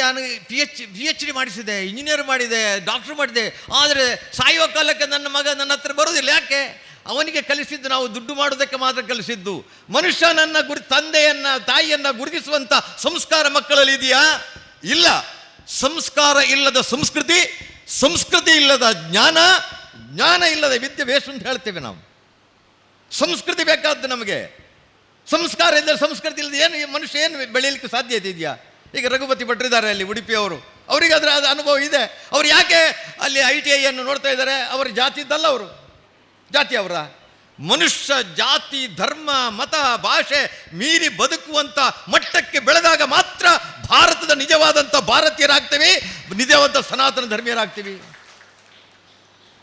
PhD ಮಾಡಿಸಿದೆ, ಇಂಜಿನಿಯರ್ ಮಾಡಿದೆ, ಡಾಕ್ಟ್ರ್ ಮಾಡಿದೆ, ಆದರೆ ಸಾಯುವ ಕಾಲಕ್ಕೆ ನನ್ನ ಮಗ ನನ್ನ ಹತ್ರ ಬರೋದಿಲ್ಲ. ಯಾಕೆ? ಅವನಿಗೆ ಕಲಿಸಿದ್ದು ನಾವು ದುಡ್ಡು ಮಾಡೋದಕ್ಕೆ ಮಾತ್ರ ಕಲಿಸಿದ್ದು. ಮನುಷ್ಯನನ್ನು ತಂದೆಯನ್ನು ತಾಯಿಯನ್ನು ಗುರುತಿಸುವಂಥ ಸಂಸ್ಕಾರ ಮಕ್ಕಳಲ್ಲಿ ಇದೆಯಾ? ಇಲ್ಲ. ಸಂಸ್ಕಾರ ಇಲ್ಲದ ಸಂಸ್ಕೃತಿ ಇಲ್ಲದ ಜ್ಞಾನ ಇಲ್ಲದ ವಿದ್ಯೆ ವೇಸ್ಟ್ ಅಂತ ಹೇಳ್ತೇವೆ ನಾವು. ಸಂಸ್ಕೃತಿ ಬೇಕಾದ್ದು ನಮಗೆ. ಸಂಸ್ಕಾರ ಇಲ್ಲದೆ, ಸಂಸ್ಕೃತಿ ಇಲ್ಲದೆ ಏನು ಮನುಷ್ಯ ಏನು ಬೆಳೆಯಲಿಕ್ಕೆ ಸಾಧ್ಯತೆ ಇದೆಯಾ? ಈಗ ರಘುಪತಿ ಭಟ್ರಿದ್ದಾರೆ ಅಲ್ಲಿ ಉಡುಪಿಯವರು, ಅವರಿಗಾದ್ರೆ ಅದು ಅನುಭವ ಇದೆ. ಅವ್ರು ಯಾಕೆ ಅಲ್ಲಿ ITI ಅನ್ನು ನೋಡ್ತಾ ಇದ್ದಾರೆ? ಅವರ ಜಾತಿ ಇದ್ದಲ್ಲ, ಅವರು ಜಾತಿ ಅವರ. ಮನುಷ್ಯ ಜಾತಿ, ಧರ್ಮ, ಮತ, ಭಾಷೆ ಮೀರಿ ಬದುಕುವಂಥ ಮಟ್ಟಕ್ಕೆ ಬೆಳೆದಾಗ ಮಾತ್ರ ಭಾರತದ ನಿಜವಾದಂಥ ಭಾರತೀಯರಾಗ್ತೀವಿ, ನಿಜವಾದ ಸನಾತನ ಧರ್ಮೀಯರಾಗ್ತೀವಿ.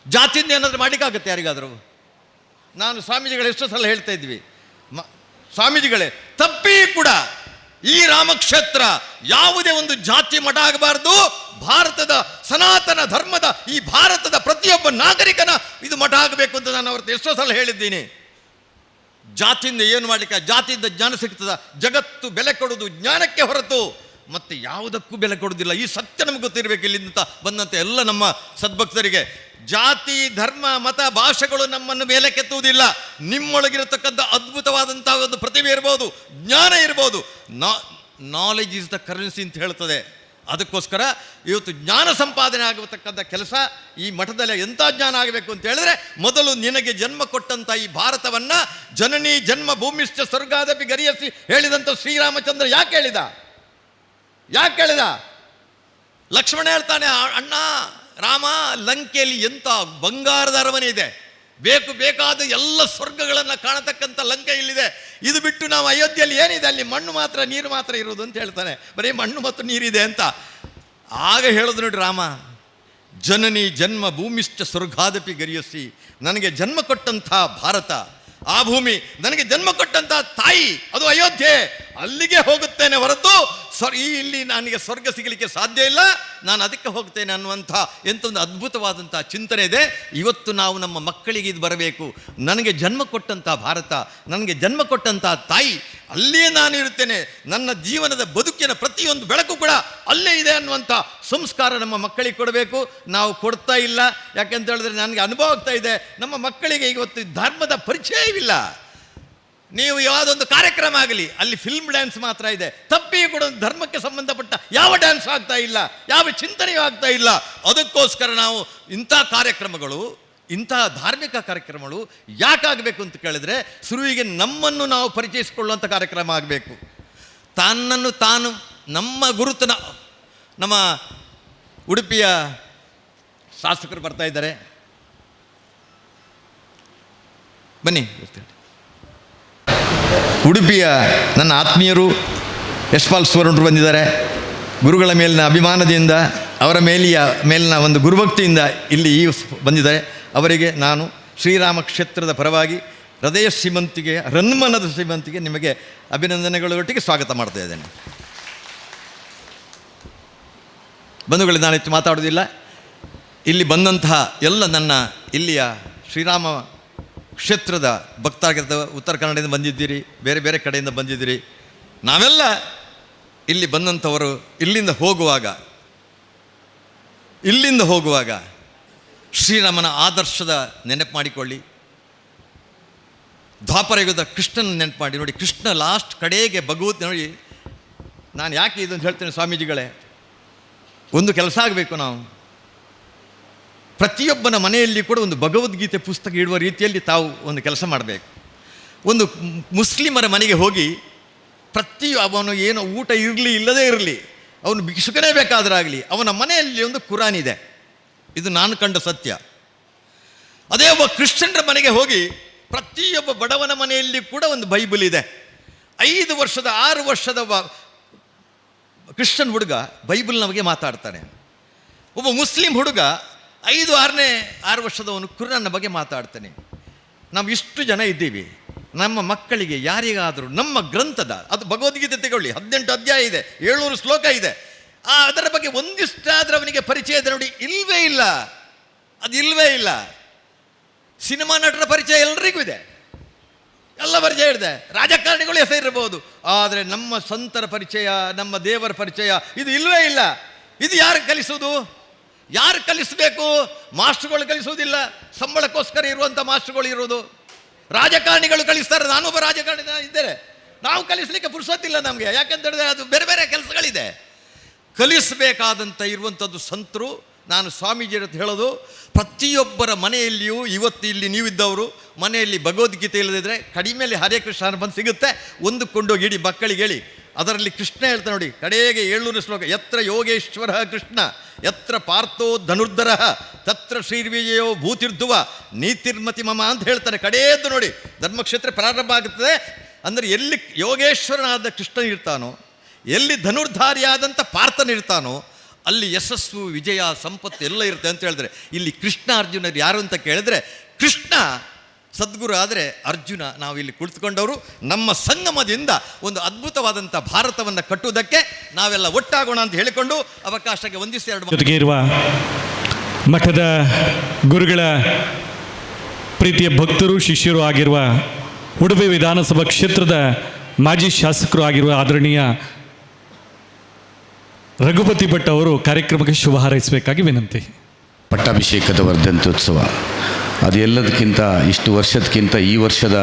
ಜಾತಿಯಿಂದ ಏನಾದರೂ ಮಾಡಲಿಕ್ಕಾಗುತ್ತೆ ಯಾರಿಗಾದರೂ? ನಾನು ಸ್ವಾಮೀಜಿಗಳು ಎಷ್ಟೋ ಸಲ ಹೇಳ್ತಾ ಇದ್ವಿ, ಸ್ವಾಮೀಜಿಗಳೇ ತಪ್ಪಿ ಕೂಡ ಈ ರಾಮಕ್ಷೇತ್ರ ಯಾವುದೇ ಒಂದು ಜಾತಿ ಮಠ ಆಗಬಾರ್ದು. ಭಾರತದ ಸನಾತನ ಧರ್ಮದ ಈ ಭಾರತದ ಪ್ರತಿಯೊಬ್ಬ ನಾಗರಿಕನ ಇದು ಮಠ ಆಗಬೇಕು ಅಂತ ನಾನು ಅವ್ರದ್ದು ಎಷ್ಟೋ ಸಲ ಹೇಳಿದ್ದೀನಿ. ಜಾತಿಯಿಂದ ಏನು ಮಾಡಲಿಕ್ಕೆ? ಜಾತಿಯಿಂದ ಜ್ಞಾನ ಸಿಗ್ತದ? ಜಗತ್ತು ಬೆಲೆ ಕೊಡೋದು ಜ್ಞಾನಕ್ಕೆ ಹೊರತು ಮತ್ತೆ ಯಾವುದಕ್ಕೂ ಬೆಲೆ ಕೊಡೋದಿಲ್ಲ. ಈ ಸತ್ಯ ನಮ್ಗೆ ಗೊತ್ತಿರಬೇಕು. ಇಲ್ಲಿಂದ ಬಂದಂತೆ ಎಲ್ಲ ನಮ್ಮ ಸದ್ಭಕ್ತರಿಗೆ ಜಾತಿ, ಧರ್ಮ, ಮತ, ಭಾಷೆಗಳು ನಮ್ಮನ್ನು ಮೇಲೆ ಕೆತ್ತುವುದಿಲ್ಲ. ನಿಮ್ಮೊಳಗಿರತಕ್ಕಂಥ ಅದ್ಭುತವಾದಂತಹ ಒಂದು ಪ್ರತಿಭೆ ಇರ್ಬೋದು, ಜ್ಞಾನ ಇರ್ಬೋದು. ನಾಲೆಜ್ ಈಸ್ ದ ಕರೆನ್ಸಿ ಅಂತ ಹೇಳ್ತದೆ. ಅದಕ್ಕೋಸ್ಕರ ಇವತ್ತು ಜ್ಞಾನ ಸಂಪಾದನೆ ಆಗತಕ್ಕಂಥ ಕೆಲಸ ಈ ಮಠದಲ್ಲಿ ಎಂಥ ಜ್ಞಾನ ಆಗಬೇಕು ಅಂತ ಹೇಳಿದ್ರೆ, ಮೊದಲು ನಿನಗೆ ಜನ್ಮ ಕೊಟ್ಟಂಥ ಈ ಭಾರತವನ್ನು ಜನನಿ ಜನ್ಮ ಭೂಮಿಶ್ಚ ಸ್ವರ್ಗಾದಪಿ ಗರಿಯಸಿ ಹೇಳಿದಂಥ ಶ್ರೀರಾಮಚಂದ್ರ ಯಾಕೆ ಹೇಳಿದ? ಲಕ್ಷ್ಮಣ ಹೇಳ್ತಾನೆ, ಅಣ್ಣ ರಾಮ, ಲಂಕೆಯಲ್ಲಿ ಎಂಥ ಬಂಗಾರದ ಅರಮನೆ ಇದೆ, ಬೇಕಾದ ಎಲ್ಲ ಸ್ವರ್ಗಗಳನ್ನು ಕಾಣತಕ್ಕಂಥ ಲಂಕೆ ಇಲ್ಲಿದೆ. ಇದು ಬಿಟ್ಟು ನಾವು ಅಯೋಧ್ಯೆಯಲ್ಲಿ ಏನಿದೆ? ಅಲ್ಲಿ ಮಣ್ಣು ಮಾತ್ರ, ನೀರು ಮಾತ್ರ ಇರುವುದು ಅಂತ ಹೇಳ್ತಾನೆ. ಬರೀ ಮಣ್ಣು ಮತ್ತು ನೀರಿದೆ ಅಂತ. ಆಗ ಹೇಳೋದು ನೋಡಿ ರಾಮ, ಜನನಿ ಜನ್ಮ ಭೂಮಿಶ್ಚ ಸ್ವರ್ಗಾದಪಿ ಗರಿಯಸಿ. ನನಗೆ ಜನ್ಮ ಕೊಟ್ಟಂಥ ಭಾರತ, ಆ ಭೂಮಿ, ನನಗೆ ಜನ್ಮ ಕೊಟ್ಟಂಥ ತಾಯಿ, ಅದು ಅಯೋಧ್ಯೆ, ಅಲ್ಲಿಗೆ ಹೋಗುತ್ತೇನೆ ಹೊರತು ಇಲ್ಲಿ ನನಗೆ ಸ್ವರ್ಗ ಸಿಗಲಿಕ್ಕೆ ಸಾಧ್ಯ ಇಲ್ಲ, ನಾನು ಅದಕ್ಕೆ ಹೋಗ್ತೇನೆ ಅನ್ನುವಂಥ ಎಂಥೊಂದು ಅದ್ಭುತವಾದಂಥ ಚಿಂತನೆ ಇದೆ. ಇವತ್ತು ನಾವು ನಮ್ಮ ಮಕ್ಕಳಿಗೆ ಇದು ಬರಬೇಕು. ನನಗೆ ಜನ್ಮ ಕೊಟ್ಟಂಥ ಭಾರತ, ನನಗೆ ಜನ್ಮ ಕೊಟ್ಟಂಥ ತಾಯಿ, ಅಲ್ಲಿಯೇ ನಾನು ಇರುತ್ತೇನೆ, ನನ್ನ ಜೀವನದ ಬದುಕಿನ ಪ್ರತಿಯೊಂದು ಬೆಳಕು ಕೂಡ ಅಲ್ಲೇ ಇದೆ ಅನ್ನುವಂಥ ಸಂಸ್ಕಾರ ನಮ್ಮ ಮಕ್ಕಳಿಗೆ ಕೊಡಬೇಕು. ನಾವು ಕೊಡ್ತಾ ಇಲ್ಲ. ಯಾಕೆಂತ ಹೇಳಿದ್ರೆ ನನಗೆ ಅನುಭವ ಆಗ್ತಾ ಇದೆ, ನಮ್ಮ ಮಕ್ಕಳಿಗೆ ಇವತ್ತು ಧರ್ಮದ ಪರಿಚಯವಿಲ್ಲ. ನೀವು ಯಾವುದೊಂದು ಕಾರ್ಯಕ್ರಮ ಆಗಲಿ, ಅಲ್ಲಿ ಫಿಲ್ಮ್ ಡ್ಯಾನ್ಸ್ ಮಾತ್ರ ಇದೆ, ತಪ್ಪಿಯೂ ಕೂಡ ಧರ್ಮಕ್ಕೆ ಸಂಬಂಧಪಟ್ಟ ಯಾವ ಡ್ಯಾನ್ಸ್ ಆಗ್ತಾ ಇಲ್ಲ, ಯಾವ ಚಿಂತನೆಯೂ ಆಗ್ತಾ ಇಲ್ಲ. ಅದಕ್ಕೋಸ್ಕರ ನಾವು ಇಂಥ ಕಾರ್ಯಕ್ರಮಗಳು, ಇಂಥ ಧಾರ್ಮಿಕ ಕಾರ್ಯಕ್ರಮಗಳು ಯಾಕಾಗಬೇಕು ಅಂತ ಕೇಳಿದ್ರೆ, ಶುರುವಿಗೆ ನಮ್ಮನ್ನು ನಾವು ಪರಿಚಯಿಸಿಕೊಳ್ಳುವಂಥ ಕಾರ್ಯಕ್ರಮ ಆಗಬೇಕು. ತನ್ನನ್ನು ತಾನು, ನಮ್ಮ ಗುರುತನ, ನಮ್ಮ ಉಡುಪಿಯ ಶಾಸಕರು ಬರ್ತಾ ಇದ್ದಾರೆ, ಬನ್ನಿ. ಉಡುಪಿಯ ನನ್ನ ಆತ್ಮೀಯರು ಯಶ್ಪಾಲ್ ಸುವರ್ಣರು ಬಂದಿದ್ದಾರೆ. ಗುರುಗಳ ಮೇಲಿನ ಅಭಿಮಾನದಿಂದ, ಅವರ ಮೇಲಿನ ಒಂದು ಗುರುಭಕ್ತಿಯಿಂದ ಇಲ್ಲಿ ಬಂದಿದ್ದಾರೆ. ಅವರಿಗೆ ನಾನು ಶ್ರೀರಾಮ ಕ್ಷೇತ್ರದ ಪರವಾಗಿ ಹೃದಯ ಶ್ರೀಮಂತಿಗೆ, ರನ್ಮನದ ಶ್ರೀಮಂತಿಗೆ ನಿಮಗೆ ಅಭಿನಂದನೆಗಳೊಟ್ಟಿಗೆ ಸ್ವಾಗತ ಮಾಡ್ತಾ ಇದ್ದೇನೆ. ಬಂಧುಗಳಿಗೆ ನಾನಿತ್ತು ಮಾತಾಡೋದಿಲ್ಲ. ಇಲ್ಲಿ ಬಂದಂತಹ ಎಲ್ಲ ನನ್ನ ಇಲ್ಲಿಯ ಶ್ರೀರಾಮ ಕ್ಷೇತ್ರದ ಭಕ್ತಾಗಿರ್ತ, ಉತ್ತರ ಕನ್ನಡದಿಂದ ಬಂದಿದ್ದೀರಿ, ಬೇರೆ ಬೇರೆ ಕಡೆಯಿಂದ ಬಂದಿದ್ದೀರಿ. ನಾವೆಲ್ಲ ಇಲ್ಲಿ ಬಂದಂಥವರು ಇಲ್ಲಿಂದ ಹೋಗುವಾಗ ಶ್ರೀರಾಮನ ಆದರ್ಶದ ನೆನಪು ಮಾಡಿಕೊಳ್ಳಿ. ದ್ವಾಪರಯುಗದ ಕೃಷ್ಣನ ನೆನಪು ಮಾಡಿ ನೋಡಿ. ಕೃಷ್ಣ ಲಾಸ್ಟ್ ಕಡೆಗೆ ಭಗವದ್ ನೋಡಿ. ನಾನು ಯಾಕೆ ಇದನ್ನು ಹೇಳ್ತೇನೆ ಸ್ವಾಮೀಜಿಗಳೇ, ಒಂದು ಕೆಲಸ ಆಗಬೇಕು. ನಾವು ಪ್ರತಿಯೊಬ್ಬನ ಮನೆಯಲ್ಲಿ ಕೂಡ ಒಂದು ಭಗವದ್ಗೀತೆ ಪುಸ್ತಕ ಇಡುವ ರೀತಿಯಲ್ಲಿ ತಾವು ಒಂದು ಕೆಲಸ ಮಾಡಬೇಕು. ಒಂದು ಮುಸ್ಲಿಮರ ಮನೆಗೆ ಹೋಗಿ ಅವನು ಏನೋ ಊಟ ಇರಲಿ ಇಲ್ಲದೇ ಇರಲಿ, ಅವನು ಭಿಕ್ಷುಕನೇ ಬೇಕಾದರಾಗಲಿ, ಅವನ ಮನೆಯಲ್ಲಿ ಒಂದು ಕುರಾನ್ ಇದೆ. ಇದು ನಾನು ಕಂಡ ಸತ್ಯ. ಅದೇ ಒಬ್ಬ ಕ್ರಿಶ್ಚಿಯನ್ರ ಮನೆಗೆ ಹೋಗಿ ಪ್ರತಿಯೊಬ್ಬ ಬಡವನ ಮನೆಯಲ್ಲಿ ಕೂಡ ಒಂದು ಬೈಬಲ್ ಇದೆ. 5 ವರ್ಷದ 6 ವರ್ಷದ ಕ್ರಿಶ್ಚಿಯನ್ ಹುಡುಗ ಬೈಬಲ್ನ ಬಗ್ಗೆ ಮಾತಾಡ್ತಾನೆ. ಒಬ್ಬ ಮುಸ್ಲಿಂ ಹುಡುಗ 5-6 ವರ್ಷದವನು ಕುರಾನ್ನ ಬಗ್ಗೆ ಮಾತಾಡ್ತಾನೆ. ನಾವು ಇಷ್ಟು ಜನ ಇದ್ದೀವಿ. ನಮ್ಮ ಮಕ್ಕಳಿಗೆ ಯಾರಿಗಾದರೂ ನಮ್ಮ ಗ್ರಂಥದ, ಅದು ಭಗವದ್ಗೀತೆ ತಗೊಳ್ಳಿ, 18 ಅಧ್ಯಾಯ ಇದೆ, 700 ಶ್ಲೋಕ ಇದೆ, ಅದರ ಬಗ್ಗೆ ಒಂದಿಷ್ಟಾದರೂ ಅವನಿಗೆ ಪರಿಚಯ ಇದೆ ನೋಡಿ, ಇಲ್ವೇ ಇಲ್ಲ. ಅದು ಇಲ್ವೇ ಇಲ್ಲ. ಸಿನಿಮಾ ನಟರ ಪರಿಚಯ ಎಲ್ಲರಿಗೂ ಇದೆ, ಎಲ್ಲ ಪರಿಚಯ ಇದೆ, ರಾಜಕಾರಣಿಗಳು ಹೆಸರಿರ್ಬೋದು, ಆದರೆ ನಮ್ಮ ಸಂತರ ಪರಿಚಯ, ನಮ್ಮ ದೇವರ ಪರಿಚಯ ಇದು ಇಲ್ವೇ ಇಲ್ಲ. ಇದು ಯಾರು ಕಲಿಸೋದು? ಯಾರು ಕಲಿಸಬೇಕು? ಮಾಸ್ಟರ್ಗಳು ಕಲಿಸೋದಿಲ್ಲ, ಸಂಬಳಕ್ಕೋಸ್ಕರ ಇರುವಂಥ ಮಾಸ್ಟರ್ಗಳು ಇರೋದು. ರಾಜಕಾರಣಿಗಳು ಕಲಿಸ್ತಾರೆ. ನಾನೊಬ್ಬ ರಾಜಕಾರಣಿ ಇದ್ದೇನೆ, ನಾವು ಕಲಿಸಲಿಕ್ಕೆ ಪುರ್ಸೊತ್ತಿಲ್ಲ ನಮಗೆ. ಯಾಕೆಂತ ಹೇಳಿದ್ರೆ ಅದು ಬೇರೆ ಬೇರೆ ಕೆಲಸಗಳಿದೆ. ಕಲಿಸಬೇಕಾದಂಥ ಇರುವಂಥದ್ದು ಸಂತರು. ನಾನು ಸ್ವಾಮೀಜಿ ಅಂತ ಹೇಳೋದು, ಪ್ರತಿಯೊಬ್ಬರ ಮನೆಯಲ್ಲಿಯೂ ಇವತ್ತು ಇಲ್ಲಿ ನೀವಿದ್ದವರು ಮನೆಯಲ್ಲಿ ಭಗವದ್ಗೀತೆ ಇಲ್ಲದಿದ್ದರೆ ಕಡಿಮೆಯಲ್ಲಿ ಹರೇ ಕೃಷ್ಣ ಬಂದು ಸಿಗುತ್ತೆ, ಒಂದು ಕೊಂಡೋಗಿ ಇಡೀ ಮಕ್ಕಳಿಗೆ ಹೇಳಿ. ಅದರಲ್ಲಿ ಕೃಷ್ಣ ಹೇಳ್ತಾ ನೋಡಿ, ಕಡೆಗೆ 700 ಶ್ಲೋಕ, ಯತ್ರ ಯೋಗೇಶ್ವರ ಕೃಷ್ಣ ಯತ್ರ ಪಾರ್ಥೋ ಧನುರ್ಧರ ತತ್ರ ಶ್ರೀರ್ವಿಜಯೋ ಭೂತಿರ್ಧುವ ನೀತಿರ್ಮತಿ ಮಮ ಅಂತ ಹೇಳ್ತಾರೆ. ಕಡೆಯದ್ದು ನೋಡಿ, ಧರ್ಮಕ್ಷೇತ್ರ ಪ್ರಾರಂಭ ಆಗುತ್ತದೆ. ಅಂದರೆ ಎಲ್ಲಿ ಯೋಗೇಶ್ವರನಾದ ಕೃಷ್ಣ ಇರ್ತಾನೋ, ಎಲ್ಲಿ ಧನುರ್ಧಾರಿಯಾದಂಥ ಪಾರ್ಥನಿರ್ತಾನೋ, ಅಲ್ಲಿ ಯಶಸ್ಸು, ವಿಜಯ, ಸಂಪತ್ತು ಎಲ್ಲ ಇರುತ್ತೆ ಅಂತ ಹೇಳಿದ್ರೆ, ಇಲ್ಲಿ ಕೃಷ್ಣ ಅರ್ಜುನರು ಯಾರು ಅಂತ ಕೇಳಿದ್ರೆ, ಕೃಷ್ಣ ಸದ್ಗುರು ಆದರೆ ಅರ್ಜುನ. ನಾವು ಇಲ್ಲಿ ಕುಳಿತುಕೊಂಡವರು ನಮ್ಮ ಸಂಗಮದಿಂದ ಒಂದು ಅದ್ಭುತವಾದಂಥ ಭಾರತವನ್ನು ಕಟ್ಟುವುದಕ್ಕೆ ನಾವೆಲ್ಲ ಒಟ್ಟಾಗೋಣ ಅಂತ ಹೇಳಿಕೊಂಡು ಅವಕಾಶಕ್ಕೆ ವಂದಿಸಿ ಜೊತೆಗೆ ಇರುವ ಮಠದ ಗುರುಗಳ ಪ್ರೀತಿಯ ಭಕ್ತರು, ಶಿಷ್ಯರು ಆಗಿರುವ ಉಡುಪಿ ವಿಧಾನಸಭಾ ಕ್ಷೇತ್ರದ ಮಾಜಿ ಶಾಸಕರು ಆಗಿರುವ ಆದರಣೀಯ ರಘುಪತಿ ಭಟ್ ಅವರು ಕಾರ್ಯಕ್ರಮಕ್ಕೆ ಶುಭ ಹಾರೈಸಬೇಕಾಗಿ ವಿನಂತಿ. ಪಟ್ಟಾಭಿಷೇಕದ ವರ್ಧಂತ್ಯೋತ್ಸವ ಅದು ಎಲ್ಲದಕ್ಕಿಂತ, ಇಷ್ಟು ವರ್ಷದಕ್ಕಿಂತ ಈ ವರ್ಷದ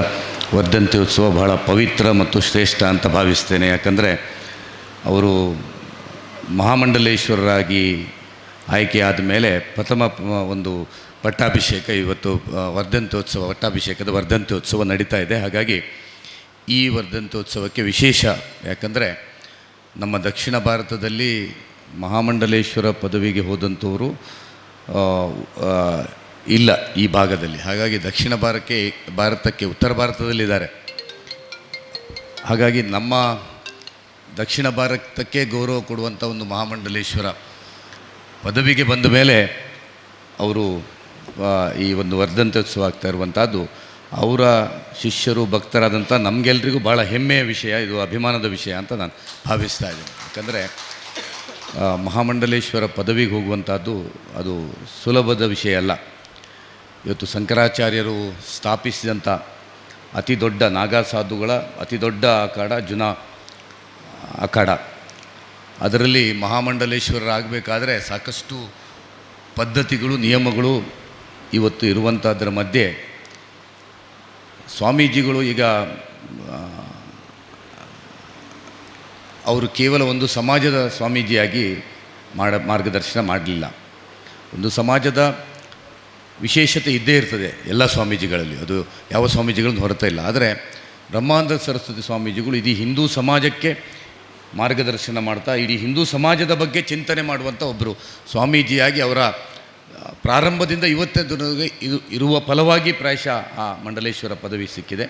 ವರ್ಧಂತ್ಯೋತ್ಸವ ಬಹಳ ಪವಿತ್ರ ಮತ್ತು ಶ್ರೇಷ್ಠ ಅಂತ ಭಾವಿಸ್ತೇನೆ. ಯಾಕಂದರೆ ಅವರು ಮಹಾಮಂಡಲೇಶ್ವರರಾಗಿ ಆಯ್ಕೆಯಾದ ಮೇಲೆ ಪ್ರಥಮ ಒಂದು ಪಟ್ಟಾಭಿಷೇಕ, ಇವತ್ತು ವರ್ಧಂತ್ಯೋತ್ಸವ, ಪಟ್ಟಾಭಿಷೇಕದ ವರ್ಧಂತ್ಯೋತ್ಸವ ನಡೀತಾ ಇದೆ. ಹಾಗಾಗಿ ಈ ವರ್ಧಂತ್ಯೋತ್ಸವಕ್ಕೆ ವಿಶೇಷ. ಯಾಕಂದರೆ ನಮ್ಮ ದಕ್ಷಿಣ ಭಾರತದಲ್ಲಿ ಮಹಾಮಂಡಲೇಶ್ವರ ಪದವಿಗೆ ಹೋದಂಥವರು ಇಲ್ಲ ಈ ಭಾಗದಲ್ಲಿ. ಹಾಗಾಗಿ ದಕ್ಷಿಣ ಭಾರತಕ್ಕೆ ಉತ್ತರ ಭಾರತದಲ್ಲಿದ್ದಾರೆ. ಹಾಗಾಗಿ ನಮ್ಮ ದಕ್ಷಿಣ ಭಾರತಕ್ಕೆ ಗೌರವ ಕೊಡುವಂಥ ಒಂದು ಮಹಾಮಂಡಲೇಶ್ವರ ಪದವಿಗೆ ಬಂದ ಮೇಲೆ ಅವರು ಈ ಒಂದು ವರ್ಧಂತ್ಯೋತ್ಸವ ಆಗ್ತಾ ಇರುವಂಥದ್ದು ಅವರ ಶಿಷ್ಯರು ಭಕ್ತರಾದಂಥ ನಮಗೆಲ್ರಿಗೂ ಭಾಳ ಹೆಮ್ಮೆಯ ವಿಷಯ, ಇದು ಅಭಿಮಾನದ ವಿಷಯ ಅಂತ ನಾನು ಭಾವಿಸ್ತಾ ಇದ್ದೀನಿ. ಯಾಕಂದರೆ ಮಹಾಮಂಡಲೇಶ್ವರ ಪದವಿಗೆ ಹೋಗುವಂಥದ್ದು ಅದು ಸುಲಭದ ವಿಷಯ ಅಲ್ಲ. ಇವತ್ತು ಶಂಕರಾಚಾರ್ಯರು ಸ್ಥಾಪಿಸಿದಂಥ ಅತಿ ದೊಡ್ಡ ನಾಗಾ ಸಾಧುಗಳ ಅತಿ ದೊಡ್ಡ ಅಖಾಡ ಜುನ ಅಖಾಡ, ಅದರಲ್ಲಿ ಮಹಾಮಂಡಲೇಶ್ವರರಾಗಬೇಕಾದ್ರೆ ಸಾಕಷ್ಟು ಪದ್ಧತಿಗಳು ನಿಯಮಗಳು ಇವತ್ತು ಇರುವಂಥದ್ರ ಮಧ್ಯೆ ಸ್ವಾಮೀಜಿಗಳು ಈಗ ಅವರು ಕೇವಲ ಒಂದು ಸಮಾಜದ ಸ್ವಾಮೀಜಿಯಾಗಿ ಮಾರ್ಗದರ್ಶನ ಮಾಡಲಿಲ್ಲ. ಒಂದು ಸಮಾಜದ ವಿಶೇಷತೆ ಇದ್ದೇ ಇರ್ತದೆ ಎಲ್ಲ ಸ್ವಾಮೀಜಿಗಳಲ್ಲಿ, ಅದು ಯಾವ ಸ್ವಾಮೀಜಿಗಳನ್ನು ಹೊರತಾ ಇಲ್ಲ. ಆದರೆ ಬ್ರಹ್ಮಾನಂದ ಸರಸ್ವತಿ ಸ್ವಾಮೀಜಿಗಳು ಇಡೀ ಹಿಂದೂ ಸಮಾಜಕ್ಕೆ ಮಾರ್ಗದರ್ಶನ ಮಾಡ್ತಾ ಇಡೀ ಹಿಂದೂ ಸಮಾಜದ ಬಗ್ಗೆ ಚಿಂತನೆ ಮಾಡುವಂಥ ಒಬ್ಬರು ಸ್ವಾಮೀಜಿಯಾಗಿ ಅವರ ಪ್ರಾರಂಭದಿಂದ ಇವತ್ತಿನವರೆಗೆ ಇದು ಇರುವ ಫಲವಾಗಿ ಪ್ರಾಯಶಃ ಆ ಮಂಡಲೇಶ್ವರ ಪದವಿ ಸಿಕ್ಕಿದೆ.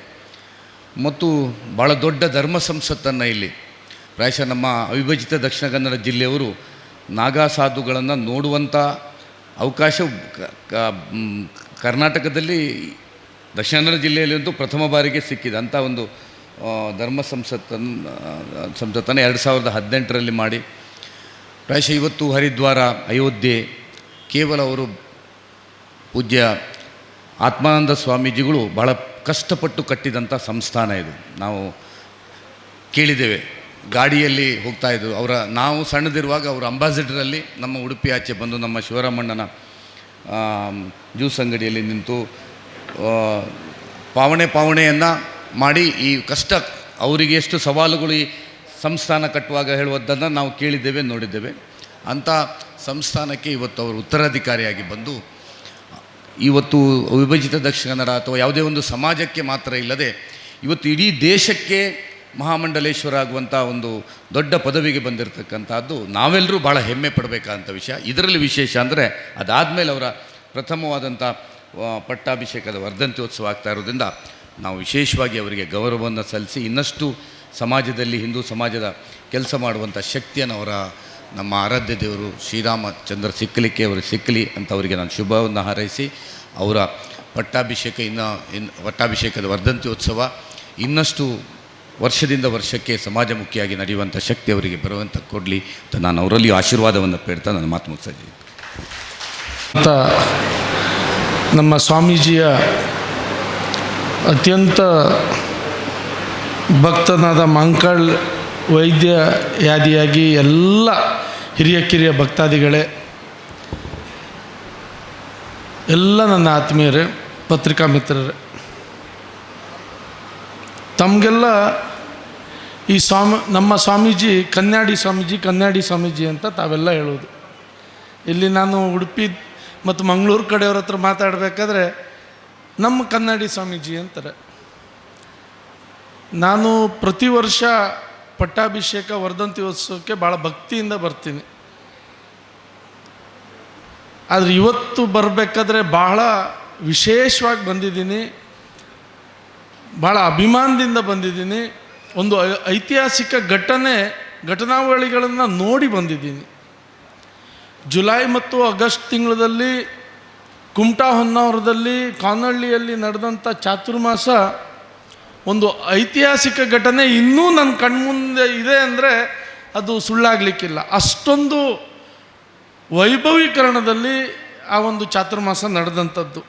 ಮತ್ತು ಭಾಳ ದೊಡ್ಡ ಧರ್ಮ ಸಂಸತ್ತನ್ನು ಇಲ್ಲಿ ಪ್ರಾಯಶಃ ನಮ್ಮ ಅವಿಭಜಿತ ದಕ್ಷಿಣ ಕನ್ನಡ ಜಿಲ್ಲೆಯವರು ನಾಗಾ ಸಾಧುಗಳನ್ನು ನೋಡುವಂಥ ಅವಕಾಶ ಕರ್ನಾಟಕದಲ್ಲಿ ದಕ್ಷಿಣ ಕನ್ನಡ ಜಿಲ್ಲೆಯಲ್ಲಂತೂ ಪ್ರಥಮ ಬಾರಿಗೆ ಸಿಕ್ಕಿದೆ. ಅಂಥ ಒಂದು ಧರ್ಮ ಸಂಸತ್ತನ್ನು 2018ರಲ್ಲಿ ಮಾಡಿ ಪ್ರಾಯಶಃ ಇವತ್ತು ಹರಿದ್ವಾರ, ಅಯೋಧ್ಯೆ ಕೇವಲ ಅವರು ಪೂಜ್ಯ ಆತ್ಮಾನಂದ ಸ್ವಾಮೀಜಿಗಳು ಭಾಳ ಕಷ್ಟಪಟ್ಟು ಕಟ್ಟಿದಂಥ ಸಂಸ್ಥಾನ ಇದು. ನಾವು ಕೇಳಿದ್ದೇವೆ, ಗಾಡಿಯಲ್ಲಿ ಹೋಗ್ತಾಯಿದ್ರು ನಾವು ಸಣ್ಣದಿರುವಾಗ ಅವರು ಅಂಬಾಸಿಡರಲ್ಲಿ ನಮ್ಮ ಉಡುಪಿ ಆಚೆ ಬಂದು ನಮ್ಮ ಶಿವರಾಮಣ್ಣನ ಜ್ಯೂಸ್ ಅಂಗಡಿಯಲ್ಲಿ ನಿಂತು ಪಾವಣೆಯನ್ನು ಮಾಡಿ ಈ ಕಷ್ಟ ಅವರಿಗೆ ಎಷ್ಟು ಸವಾಲುಗಳು ಈ ಸಂಸ್ಥಾನ ಕಟ್ಟುವಾಗ ಹೇಳುವುದನ್ನು ನಾವು ಕೇಳಿದ್ದೇವೆ, ನೋಡಿದ್ದೇವೆ. ಅಂಥ ಸಂಸ್ಥಾನಕ್ಕೆ ಇವತ್ತು ಅವರು ಉತ್ತರಾಧಿಕಾರಿಯಾಗಿ ಬಂದು ಇವತ್ತು ವಿಭಜಿತ ದಕ್ಷಿಣ ಕನ್ನಡ ಅಥವಾ ಯಾವುದೇ ಒಂದು ಸಮಾಜಕ್ಕೆ ಮಾತ್ರ ಇಲ್ಲದೆ ಇವತ್ತು ಇಡೀ ದೇಶಕ್ಕೆ ಮಹಾಮಂಡಲೇಶ್ವರ ಆಗುವಂಥ ಒಂದು ದೊಡ್ಡ ಪದವಿಗೆ ಬಂದಿರತಕ್ಕಂಥದ್ದು ನಾವೆಲ್ಲರೂ ಭಾಳ ಹೆಮ್ಮೆ ಪಡಬೇಕಾದಂಥ ವಿಷಯ. ಇದರಲ್ಲಿ ವಿಶೇಷ ಅಂದರೆ ಅದಾದಮೇಲೆ ಅವರ ಪ್ರಥಮವಾದಂಥ ಪಟ್ಟಾಭಿಷೇಕದ ವರ್ಧಂತ್ಯೋತ್ಸವ ಆಗ್ತಾ ಇರೋದ್ರಿಂದ ನಾವು ವಿಶೇಷವಾಗಿ ಅವರಿಗೆ ಗೌರವವನ್ನು ಸಲ್ಲಿಸಿ ಇನ್ನಷ್ಟು ಸಮಾಜದಲ್ಲಿ ಹಿಂದೂ ಸಮಾಜದ ಕೆಲಸ ಮಾಡುವಂಥ ಶಕ್ತಿಯನ್ನು ನಮ್ಮ ಆರಾಧ್ಯ ದೇವರು ಶ್ರೀರಾಮಚಂದ್ರ ಸಿಕ್ಕಲಿಕ್ಕೆ ಅವರು ಸಿಕ್ಕಲಿ ಅಂತ ಅವರಿಗೆ ನಾನು ಶುಭವನ್ನು ಹಾರೈಸಿ ಅವರ ಪಟ್ಟಾಭಿಷೇಕದ ವರ್ಧಂತ್ಯೋತ್ಸವ ಇನ್ನಷ್ಟು ವರ್ಷದಿಂದ ವರ್ಷಕ್ಕೆ ಸಮಾಜಮುಖಿಯಾಗಿ ನಡೆಯುವಂಥ ಶಕ್ತಿ ಅವರಿಗೆ ಬರುವಂಥ ಕೊಡಲಿ ಅಂತ ನಾನು ಅವರಲ್ಲಿ ಆಶೀರ್ವಾದವನ್ನು ಬೇಡ್ತಾ ನನ್ನ ಮಾತು ಮುಗಿಸ್ತಾ ಇದ್ದೀನಿ. ಅಂತ ನಮ್ಮ ಸ್ವಾಮೀಜಿಯ ಅತ್ಯಂತ ಭಕ್ತನಾದ ಮಂಕಳ್ ವೈದ್ಯ ಯಾದಿಯಾಗಿ ಎಲ್ಲ ಹಿರಿಯ ಕಿರಿಯ ಭಕ್ತಾದಿಗಳೇ, ಎಲ್ಲ ನನ್ನ ಆತ್ಮೀಯರೇ, ಪತ್ರಿಕಾ ಮಿತ್ರರೇ, ತಮಗೆಲ್ಲ ಈ ನಮ್ಮ ಸ್ವಾಮೀಜಿ ಕನ್ಯಾಡಿ ಸ್ವಾಮೀಜಿ ಅಂತ ತಾವೆಲ್ಲ ಹೇಳೋದು. ಇಲ್ಲಿ ನಾನು ಉಡುಪಿ ಮತ್ತು ಮಂಗಳೂರು ಕಡೆಯವ್ರ ಹತ್ರ ಮಾತಾಡಬೇಕಾದ್ರೆ ನಮ್ಮ ಕನ್ನಡಿ ಸ್ವಾಮೀಜಿ ಅಂತಾರೆ. ನಾನು ಪ್ರತಿ ವರ್ಷ ಪಟ್ಟಾಭಿಷೇಕ ವರ್ಧಂತ್ಯೋತ್ಸವಕ್ಕೆ ಭಾಳ ಭಕ್ತಿಯಿಂದ ಬರ್ತೀನಿ. ಆದರೆ ಇವತ್ತು ಬರಬೇಕಾದ್ರೆ ಬಹಳ ವಿಶೇಷವಾಗಿ ಬಂದಿದ್ದೀನಿ, ಭಾಳ ಅಭಿಮಾನದಿಂದ ಬಂದಿದ್ದೀನಿ. ಒಂದು ಐತಿಹಾಸಿಕ ಘಟನಾವಳಿಗಳನ್ನು ನೋಡಿ ಬಂದಿದ್ದೀನಿ. ಜುಲೈ ಮತ್ತು ಆಗಸ್ಟ್ ತಿಂಗಳಲ್ಲಿ ಕುಮಟಾ ಹೊನ್ನಾವರದಲ್ಲಿ ಕಾನಹಳ್ಳಿಯಲ್ಲಿ ನಡೆದಂಥ ಚಾತುರ್ಮಾಸ ಒಂದು ಐತಿಹಾಸಿಕ ಘಟನೆ ಇನ್ನೂ ನನ್ನ ಕಣ್ಮುಂದೆ ಇದೆ ಅಂದರೆ ಅದು ಸುಳ್ಳಾಗಲಿಕ್ಕಿಲ್ಲ. ಅಷ್ಟೊಂದು ವೈಭವೀಕರಣದಲ್ಲಿ ಆ ಒಂದು ಚಾತುರ್ಮಾಸ ನಡೆದಂಥದ್ದು.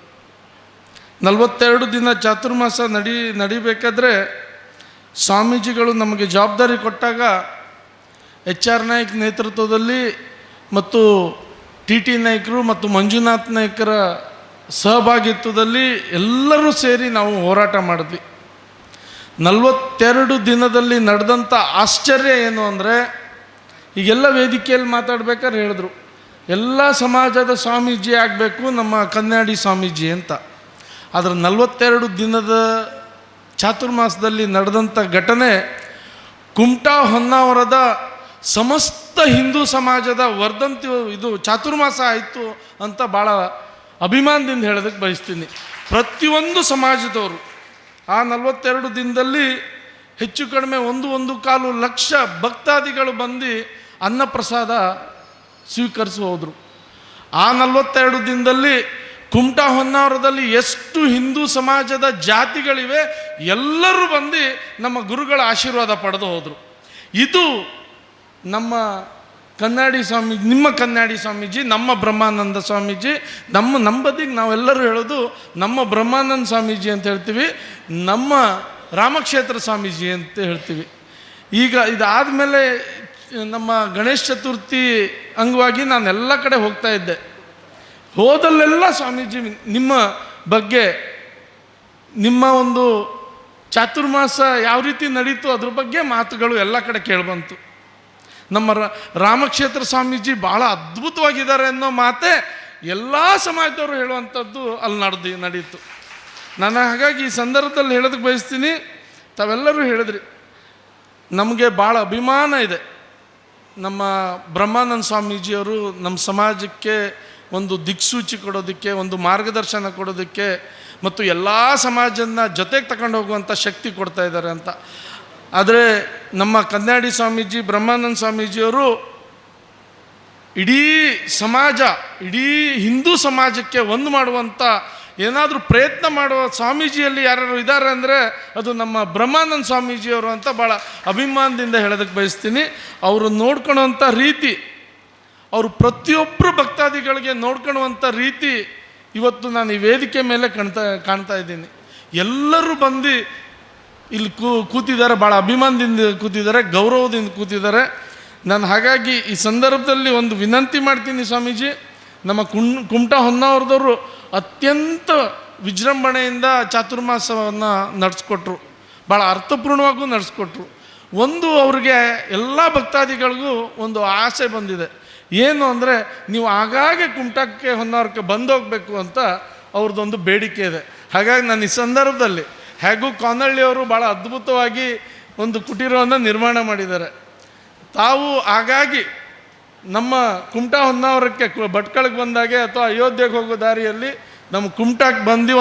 42 ದಿನ ಚಾತುರ್ಮಾಸ ನಡಿಬೇಕಾದ್ರೆ ಸ್ವಾಮೀಜಿಗಳು ನಮಗೆ ಜವಾಬ್ದಾರಿ ಕೊಟ್ಟಾಗ HR ನಾಯ್ಕ್ ನೇತೃತ್ವದಲ್ಲಿ ಮತ್ತು TT ನಾಯ್ಕರು ಮತ್ತು ಮಂಜುನಾಥ್ ನಾಯ್ಕರ ಸಹಭಾಗಿತ್ವದಲ್ಲಿ ಎಲ್ಲರೂ ಸೇರಿ ನಾವು ಹೋರಾಟ ಮಾಡಿದ್ವಿ. 42 ದಿನದಲ್ಲಿ ನಡೆದಂಥ ಆಶ್ಚರ್ಯ ಏನು ಅಂದರೆ, ಈಗೆಲ್ಲ ವೇದಿಕೆಯಲ್ಲಿ ಮಾತಾಡ್ಬೇಕಾದ್ರೆ ಹೇಳಿದ್ರು ಎಲ್ಲ ಸಮಾಜದ ಸ್ವಾಮೀಜಿ ಆಗಬೇಕು ನಮ್ಮ ಕನ್ಯಾಡಿ ಸ್ವಾಮೀಜಿ ಅಂತ. ಆದರೆ 42 ದಿನದ ಚಾತುರ್ಮಾಸದಲ್ಲಿ ನಡೆದಂಥ ಘಟನೆ ಕುಮಟಾ ಹೊನ್ನಾವರದ ಸಮಸ್ತ ಹಿಂದೂ ಸಮಾಜದ ಇದು ಚಾತುರ್ಮಾಸ ಆಯಿತು ಅಂತ ಭಾಳ ಅಭಿಮಾನದಿಂದ ಹೇಳೋದಕ್ಕೆ ಬಯಸ್ತೀನಿ. ಪ್ರತಿಯೊಂದು ಸಮಾಜದವರು ಆ 42 ದಿನದಲ್ಲಿ ಹೆಚ್ಚು ಕಡಿಮೆ 1.25 ಲಕ್ಷ ಭಕ್ತಾದಿಗಳು ಬಂದು ಅನ್ನಪ್ರಸಾದ ಸ್ವೀಕರಿಸಿ ಹೋದರು. ಆ 42 ದಿನದಲ್ಲಿ ಕುಮಟಾ ಹೊನ್ನಾವರದಲ್ಲಿ ಎಷ್ಟು ಹಿಂದೂ ಸಮಾಜದ ಜಾತಿಗಳಿವೆ ಎಲ್ಲರೂ ಬಂದು ನಮ್ಮ ಗುರುಗಳ ಆಶೀರ್ವಾದ ಪಡೆದು ಹೋದರು. ಇದು ನಮ್ಮ ಕನ್ನಡಿ ಸ್ವಾಮೀಜಿ, ನಿಮ್ಮ ಕನ್ನಡಿ ಸ್ವಾಮೀಜಿ, ನಮ್ಮ ಬ್ರಹ್ಮಾನಂದ ಸ್ವಾಮೀಜಿ, ನಮ್ಮ ಬದಿಗೆ ನಾವೆಲ್ಲರೂ ಹೇಳೋದು ನಮ್ಮ ಬ್ರಹ್ಮಾನಂದ ಸ್ವಾಮೀಜಿ ಅಂತ ಹೇಳ್ತೀವಿ, ನಮ್ಮ ರಾಮಕ್ಷೇತ್ರ ಸ್ವಾಮೀಜಿ ಅಂತ ಹೇಳ್ತೀವಿ. ಈಗ ಇದಾದಮೇಲೆ ನಮ್ಮ ಗಣೇಶ ಚತುರ್ಥಿ ಅಂಗವಾಗಿ ನಾನು ಎಲ್ಲ ಕಡೆ ಹೋಗ್ತಾ ಇದ್ದೆ. ಹೋದಲ್ಲೆಲ್ಲ ಸ್ವಾಮೀಜಿ ನಿಮ್ಮ ಬಗ್ಗೆ, ನಿಮ್ಮ ಒಂದು ಚಾತುರ್ಮಾಸ ಯಾವ ರೀತಿ ನಡೀತು ಅದ್ರ ಬಗ್ಗೆ ಮಾತುಗಳು ಎಲ್ಲ ಕಡೆ ಕೇಳಿಬಂತು. ನಮ್ಮ ರಾಮಕ್ಷೇತ್ರ ಸ್ವಾಮೀಜಿ ಭಾಳ ಅದ್ಭುತವಾಗಿದ್ದಾರೆ ಅನ್ನೋ ಮಾತೇ ಎಲ್ಲ ಸಮಾಜದವರು ಹೇಳುವಂಥದ್ದು ಅಲ್ಲಿ ನಡೀತು. ನಾನು ಹಾಗಾಗಿ ಈ ಸಂದರ್ಭದಲ್ಲಿ ಹೇಳೋದಕ್ಕೆ ಬಯಸ್ತೀನಿ, ತಾವೆಲ್ಲರೂ ಹೇಳಿದ್ರಿ, ನಮಗೆ ಭಾಳ ಅಭಿಮಾನ ಇದೆ. ನಮ್ಮ ಬ್ರಹ್ಮಾನಂದ ಸ್ವಾಮೀಜಿಯವರು ನಮ್ಮ ಸಮಾಜಕ್ಕೆ ಒಂದು ದಿಕ್ಸೂಚಿ ಕೊಡೋದಕ್ಕೆ, ಒಂದು ಮಾರ್ಗದರ್ಶನ ಕೊಡೋದಕ್ಕೆ ಮತ್ತು ಎಲ್ಲ ಸಮಾಜನ ಜೊತೆಗೆ ತಗೊಂಡು ಹೋಗುವಂಥ ಶಕ್ತಿ ಕೊಡ್ತಾ ಇದ್ದಾರೆ ಅಂತ. ಆದರೆ ನಮ್ಮ ಕನ್ನಡಿ ಸ್ವಾಮೀಜಿ, ಬ್ರಹ್ಮಾನಂದ ಸ್ವಾಮೀಜಿಯವರು ಇಡೀ ಸಮಾಜ, ಇಡೀ ಹಿಂದೂ ಸಮಾಜಕ್ಕೆ ಒಂದು ಮಾಡುವಂಥ ಏನಾದರೂ ಪ್ರಯತ್ನ ಮಾಡುವ ಸ್ವಾಮೀಜಿಯಲ್ಲಿ ಯಾರು ಇದ್ದಾರೆ ಅಂದರೆ ಅದು ನಮ್ಮ ಬ್ರಹ್ಮಾನಂದ ಸ್ವಾಮೀಜಿಯವರು ಅಂತ ಭಾಳ ಅಭಿಮಾನದಿಂದ ಹೇಳೋದಕ್ಕೆ ಬಯಸ್ತೀನಿ. ಅವರು ನೋಡ್ಕೊಳ್ಳೋವಂಥ ರೀತಿ, ಅವರು ಪ್ರತಿಯೊಬ್ಬರು ಭಕ್ತಾದಿಗಳಿಗೆ ನೋಡ್ಕೊಳ್ಳುವಂಥ ರೀತಿ ಇವತ್ತು ನಾನು ಈ ವೇದಿಕೆ ಮೇಲೆ ಕಾಣ್ತಾ ಇದ್ದೀನಿ. ಎಲ್ಲರೂ ಬಂದು ಇಲ್ಲಿ ಕೂತಿದ್ದಾರೆ, ಭಾಳ ಅಭಿಮಾನದಿಂದ ಕೂತಿದ್ದಾರೆ, ಗೌರವದಿಂದ ಕೂತಿದ್ದಾರೆ. ನಾನು ಹಾಗಾಗಿ ಈ ಸಂದರ್ಭದಲ್ಲಿ ಒಂದು ವಿನಂತಿ ಮಾಡ್ತೀನಿ ಸ್ವಾಮೀಜಿ, ನಮ್ಮ ಕುಮಟಾ ಹೊನ್ನಾವರದವರು ಅತ್ಯಂತ ವಿಜೃಂಭಣೆಯಿಂದ ಚಾತುರ್ಮಾಸವನ್ನು ನಡೆಸ್ಕೊಟ್ರು, ಭಾಳ ಅರ್ಥಪೂರ್ಣವಾಗೂ ನಡೆಸ್ಕೊಟ್ರು. ಒಂದು ಅವ್ರಿಗೆ ಎಲ್ಲ ಭಕ್ತಾದಿಗಳಿಗೂ ಒಂದು ಆಸೆ ಬಂದಿದೆ, ಏನು ಅಂದರೆ ನೀವು ಆಗಾಗ್ಗೆ ಕುಮಟಕ್ಕೆ ಹೊನ್ನಾವರಕ್ಕೆ ಬಂದೋಗಬೇಕು ಅಂತ ಅವ್ರದ್ದೊಂದು ಬೇಡಿಕೆ ಇದೆ. ಹಾಗಾಗಿ ನಾನು ಈ ಸಂದರ್ಭದಲ್ಲಿ ಹೇಗೂ ಕಾನಳ್ಳಿಯವರು ಭಾಳ ಅದ್ಭುತವಾಗಿ ಒಂದು ಕುಟೀರವನ್ನು ನಿರ್ಮಾಣ ಮಾಡಿದ್ದಾರೆ. ತಾವು ಹಾಗಾಗಿ ನಮ್ಮ ಕುಮಟಾ ಹೊನ್ನಾವರಕ್ಕೆ ಭಟ್ಕಳಕ್ಕೆ ಬಂದಾಗೆ ಅಥವಾ ಅಯೋಧ್ಯೆಗೆ ಹೋಗೋ ದಾರಿಯಲ್ಲಿ ನಮ್ಮ ಕುಮಟಾಕ್ಕೆ ಬಂದು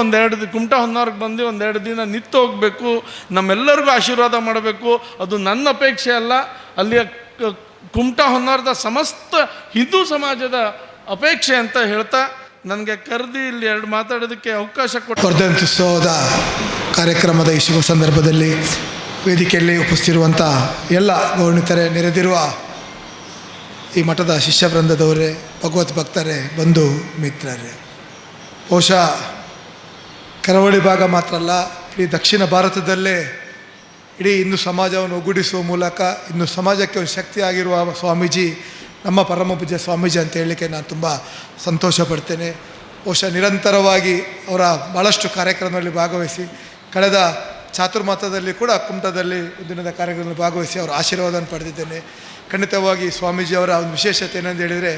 ಕುಮಟಾ ಹೊನ್ನಾವರಕ್ಕೆ ಬಂದು 1-2 ದಿನ ನಿಂತು ಹೋಗಬೇಕು, ನಮ್ಮೆಲ್ಲರಿಗೂ ಆಶೀರ್ವಾದ ಮಾಡಬೇಕು. ಅದು ನನ್ನ ಅಪೇಕ್ಷೆ ಅಲ್ಲ, ಅಲ್ಲಿಯ ಕುಮಟಾ ಹೊನ್ನಾವರದ ಸಮಸ್ತ ಹಿಂದೂ ಸಮಾಜದ ಅಪೇಕ್ಷೆ ಅಂತ ಹೇಳ್ತಾ ನನಗೆ ಕರೆದು ಇಲ್ಲಿ 2 ಮಾತಾಡೋದಕ್ಕೆ ಅವಕಾಶ ಕೊಟ್ಟು ವರ್ಧಂತ್ಯುತ್ಸವದ ಕಾರ್ಯಕ್ರಮದ ಈ ಶುಭ ಸಂದರ್ಭದಲ್ಲಿ ವೇದಿಕೆಯಲ್ಲಿ ಉಪಸ್ಥಿತಿರುವಂಥ ಎಲ್ಲ ಗೌರವಿತರೇ, ನೆರೆದಿರುವ ಈ ಮಠದ ಶಿಷ್ಯ ವೃಂದದವರೇ, ಭಗವತ್ ಭಕ್ತರೇ, ಬಂಧು ಮಿತ್ರರೇ, ಬಹುಶಃ ಕರಾವಳಿ ಭಾಗ ಮಾತ್ರ ಅಲ್ಲ, ಇಡೀ ದಕ್ಷಿಣ ಭಾರತದಲ್ಲೇ ಇಡೀ ಹಿಂದೂ ಸಮಾಜವನ್ನು ಒಗ್ಗೂಡಿಸುವ ಮೂಲಕ ಹಿಂದೂ ಸಮಾಜಕ್ಕೆ ಒಂದು ಶಕ್ತಿಯಾಗಿರುವ ಸ್ವಾಮೀಜಿ ನಮ್ಮ ಪರಮ ಪೂಜ್ಯ ಸ್ವಾಮೀಜಿ ಅಂತ ಹೇಳಲಿಕ್ಕೆ ನಾನು ತುಂಬ ಸಂತೋಷ ಪಡ್ತೇನೆ. ಬಹುಶಃ ನಿರಂತರವಾಗಿ ಅವರ ಭಾಳಷ್ಟು ಕಾರ್ಯಕ್ರಮದಲ್ಲಿ ಭಾಗವಹಿಸಿ, ಕಳೆದ ಚಾತುರ್ಮಾಸದಲ್ಲಿ ಕೂಡ ಕುಮಟಾದಲ್ಲಿ ದಿನದ ಕಾರ್ಯಕ್ರಮದಲ್ಲಿ ಭಾಗವಹಿಸಿ ಅವರ ಆಶೀರ್ವಾದವನ್ನು ಪಡೆದಿದ್ದೇನೆ. ಖಂಡಿತವಾಗಿ ಸ್ವಾಮೀಜಿಯವರ ಒಂದು ವಿಶೇಷತೆ ಏನಂತ ಹೇಳಿದರೆ,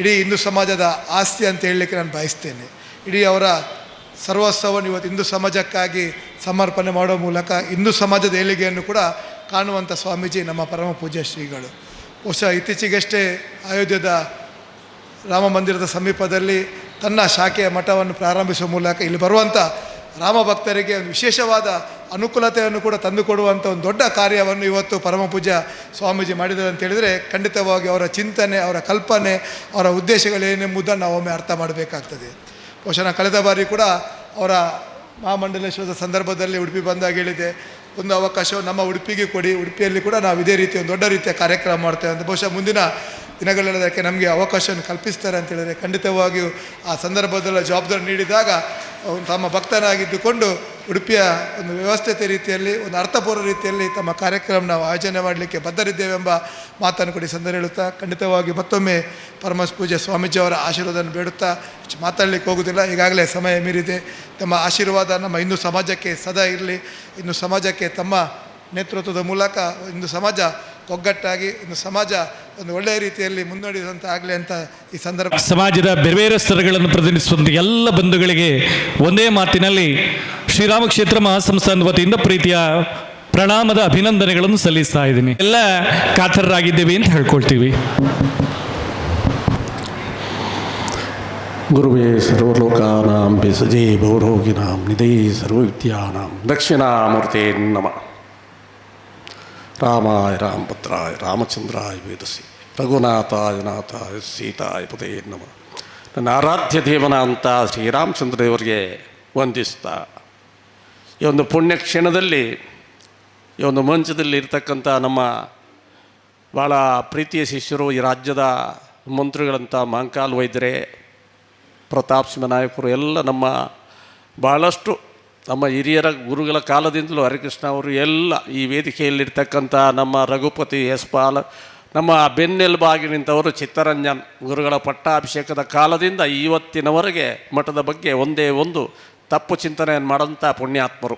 ಇಡೀ ಹಿಂದೂ ಸಮಾಜದ ಆಸ್ತಿ ಅಂತ ಹೇಳಲಿಕ್ಕೆ ನಾನು ಬಯಸ್ತೇನೆ. ಇಡೀ ಅವರ ಸರ್ವಸ್ವವನ್ನು ಇವತ್ತು ಹಿಂದೂ ಸಮಾಜಕ್ಕಾಗಿ ಸಮರ್ಪಣೆ ಮಾಡುವ ಮೂಲಕ ಹಿಂದೂ ಸಮಾಜದ ಏಳಿಗೆಯನ್ನು ಕೂಡ ಕಾಣುವಂಥ ಸ್ವಾಮೀಜಿ ನಮ್ಮ ಪರಮ ಪೂಜ್ಯ ಶ್ರೀಗಳು. ಬಹುಶಃ ಇತ್ತೀಚೆಗಷ್ಟೇ ಅಯೋಧ್ಯದ ರಾಮ ಮಂದಿರದ ಸಮೀಪದಲ್ಲಿ ತನ್ನ ಶಾಖೆಯ ಮಠವನ್ನು ಪ್ರಾರಂಭಿಸುವ ಮೂಲಕ ಇಲ್ಲಿ ಬರುವಂಥ ರಾಮ ಭಕ್ತರಿಗೆ ಒಂದು ವಿಶೇಷವಾದ ಅನುಕೂಲತೆಯನ್ನು ಕೂಡ ತಂದುಕೊಡುವಂಥ ಒಂದು ದೊಡ್ಡ ಕಾರ್ಯವನ್ನು ಇವತ್ತು ಪರಮ ಪೂಜ್ಯ ಸ್ವಾಮೀಜಿ ಮಾಡಿದ್ದಾರೆ ಅಂತ ಹೇಳಿದರೆ, ಖಂಡಿತವಾಗಿ ಅವರ ಚಿಂತನೆ, ಅವರ ಕಲ್ಪನೆ, ಅವರ ಉದ್ದೇಶಗಳೇನೆಂಬುದನ್ನು ನಾವು ಒಮ್ಮೆ ಅರ್ಥ ಮಾಡಬೇಕಾಗ್ತದೆ. ಬಹುಶಃ ನಾನು ಕಳೆದ ಬಾರಿ ಕೂಡ ಅವರ ಮಹಾಮಂಡಲೇಶ್ವರದ ಸಂದರ್ಭದಲ್ಲಿ ಉಡುಪಿ ಬಂದಾಗ ಹೇಳಿದೆ, ಒಂದು ಅವಕಾಶ ನಮ್ಮ ಉಡುಪಿಗೆ ಕೊಡಿ, ಉಡುಪಿಯಲ್ಲಿ ಕೂಡ ನಾವು ಇದೇ ರೀತಿ ಒಂದು ದೊಡ್ಡ ರೀತಿಯ ಕಾರ್ಯಕ್ರಮ ಮಾಡ್ತೇವೆ ಅಂತ. ಬಹುಶಃ ಮುಂದಿನ ದಿನಗಳಲ್ಲಿ ಅದಕ್ಕೆ ನಮಗೆ ಅವಕಾಶವನ್ನು ಕಲ್ಪಿಸ್ತಾರೆ ಅಂತ ಹೇಳಿದರೆ, ಖಂಡಿತವಾಗಿಯೂ ಆ ಸಂದರ್ಭದಲ್ಲಿ ಜವಾಬ್ದಾರಿ ನೀಡಿದಾಗ ತಮ್ಮ ಭಕ್ತನಾಗಿದ್ದುಕೊಂಡು ಉಡುಪಿಯ ಒಂದು ವ್ಯವಸ್ಥಿತ ರೀತಿಯಲ್ಲಿ, ಒಂದು ಅರ್ಥಪೂರ್ಣ ರೀತಿಯಲ್ಲಿ ತಮ್ಮ ಕಾರ್ಯಕ್ರಮ ನಾವು ಆಯೋಜನೆ ಮಾಡಲಿಕ್ಕೆ ಬದ್ಧರಿದ್ದೇವೆಂಬ ಮಾತನ್ನು ಕೂಡ ಸಂದರ್ಭ ಹೇಳುತ್ತಾ, ಖಂಡಿತವಾಗಿ ಮತ್ತೊಮ್ಮೆ ಪರಮ ಪೂಜ್ಯ ಸ್ವಾಮೀಜಿಯವರ ಆಶೀರ್ವಾದವನ್ನು ಬೇಡುತ್ತಾ ಮಾತಾಡಲಿಕ್ಕೆ ಹೋಗೋದಿಲ್ಲ, ಈಗಾಗಲೇ ಸಮಯ ಮೀರಿದೆ. ತಮ್ಮ ಆಶೀರ್ವಾದ ನಮ್ಮ ಹಿಂದೂ ಸಮಾಜಕ್ಕೆ ಸದಾ ಇರಲಿ. ಹಿಂದೂ ಸಮಾಜಕ್ಕೆ ತಮ್ಮ ನೇತೃತ್ವದ ಮೂಲಕ ಹಿಂದೂ ಸಮಾಜ ಒಗ್ಗಟ್ಟಾಗಿ, ಹಿಂದೂ ಸಮಾಜ ಒಂದು ಒಳ್ಳೆಯ ರೀತಿಯಲ್ಲಿ ಮುನ್ನಡೆಯುವಂತೆ ಆಗಲಿ ಅಂತ ಈ ಸಂದರ್ಭ ಸಮಾಜದ ಬೇರೆ ಬೇರೆ ಸ್ತರಗಳನ್ನು ಪ್ರತಿನಿಧಿಸುವಂಥ ಎಲ್ಲ ಬಂಧುಗಳಿಗೆ ಒಂದೇ ಮಾತಿನಲ್ಲಿ ಶ್ರೀರಾಮಕ್ಷೇತ್ರ ಮಹಾಸಂಸ್ಥಾನದ ವತಿಯಿಂದ ಪ್ರೀತಿಯ ಪ್ರಣಾಮದ ಅಭಿನಂದನೆಗಳನ್ನು ಸಲ್ಲಿಸ್ತಾ ಇದ್ದೀನಿ. ಎಲ್ಲ ಕಾತರರಾಗಿದ್ದೇವೆ ಅಂತ ಹೇಳ್ಕೊಳ್ತೀವಿ. ಗುರುವೇ ಸರ್ವಲೋಕಾನಾಂ ಬೆಸಜೇ ಭವರೋಗಿನಾಂ ನಿಧೇ ಸರ್ವವಿದ್ಯಾನಾಂ ದಕ್ಷಿಣಾಮೂರ್ತೆ ನಮಃ. ರಾಮಾಯ ರಾಮಪುತ್ರಾಯ ರಾಮಚಂದ್ರಾಯ ವೇದಸಿ ರಘುನಾಥಾಯ ನಾಥಾಯ ಸೀತಾಯ ಪದೇ ನಮಃ. ನನ್ನ ಆರಾಧ್ಯ ದೇವನ ಅಂತ ಶ್ರೀರಾಮಚಂದ್ರ ದೇವರಿಗೆ ವಂದಿಸ್ತಾ ಈ ಒಂದು ಪುಣ್ಯ ಕ್ಷಣದಲ್ಲಿ ಈ ಒಂದು ಮಂಚದಲ್ಲಿ ಇರ್ತಕ್ಕಂಥ ನಮ್ಮ ಭಾಳ ಪ್ರೀತಿಯ ಶಿಷ್ಯರು, ಈ ರಾಜ್ಯದ ಮಂತ್ರಿಗಳಂಥ ಮಾಂಕಾಲ್ ವೈದ್ಯರೇ, ಪ್ರತಾಪ್ ಸಿಂಹ ನಾಯಕರು, ಎಲ್ಲ ನಮ್ಮ ಭಾಳಷ್ಟು ನಮ್ಮ ಹಿರಿಯರ ಗುರುಗಳ ಕಾಲದಿಂದಲೂ ಹರಿಕೃಷ್ಣ ಅವರು ಎಲ್ಲ ಈ ವೇದಿಕೆಯಲ್ಲಿರ್ತಕ್ಕಂಥ ನಮ್ಮ ರಘುಪತಿ ಯಶ್ಪಾಲ್, ನಮ್ಮ ಬೆನ್ನೆಲುಬಾಗಿ ನಿಂತವರು ಚಿತ್ತರಂಜನ್ ಗುರುಗಳ ಪಟ್ಟಾಭಿಷೇಕದ ಕಾಲದಿಂದ ಇವತ್ತಿನವರೆಗೆ ಮಠದ ಬಗ್ಗೆ ಒಂದೇ ಒಂದು ತಪ್ಪು ಚಿಂತನೆಯನ್ನು ಮಾಡೋಂಥ ಪುಣ್ಯಾತ್ಮರು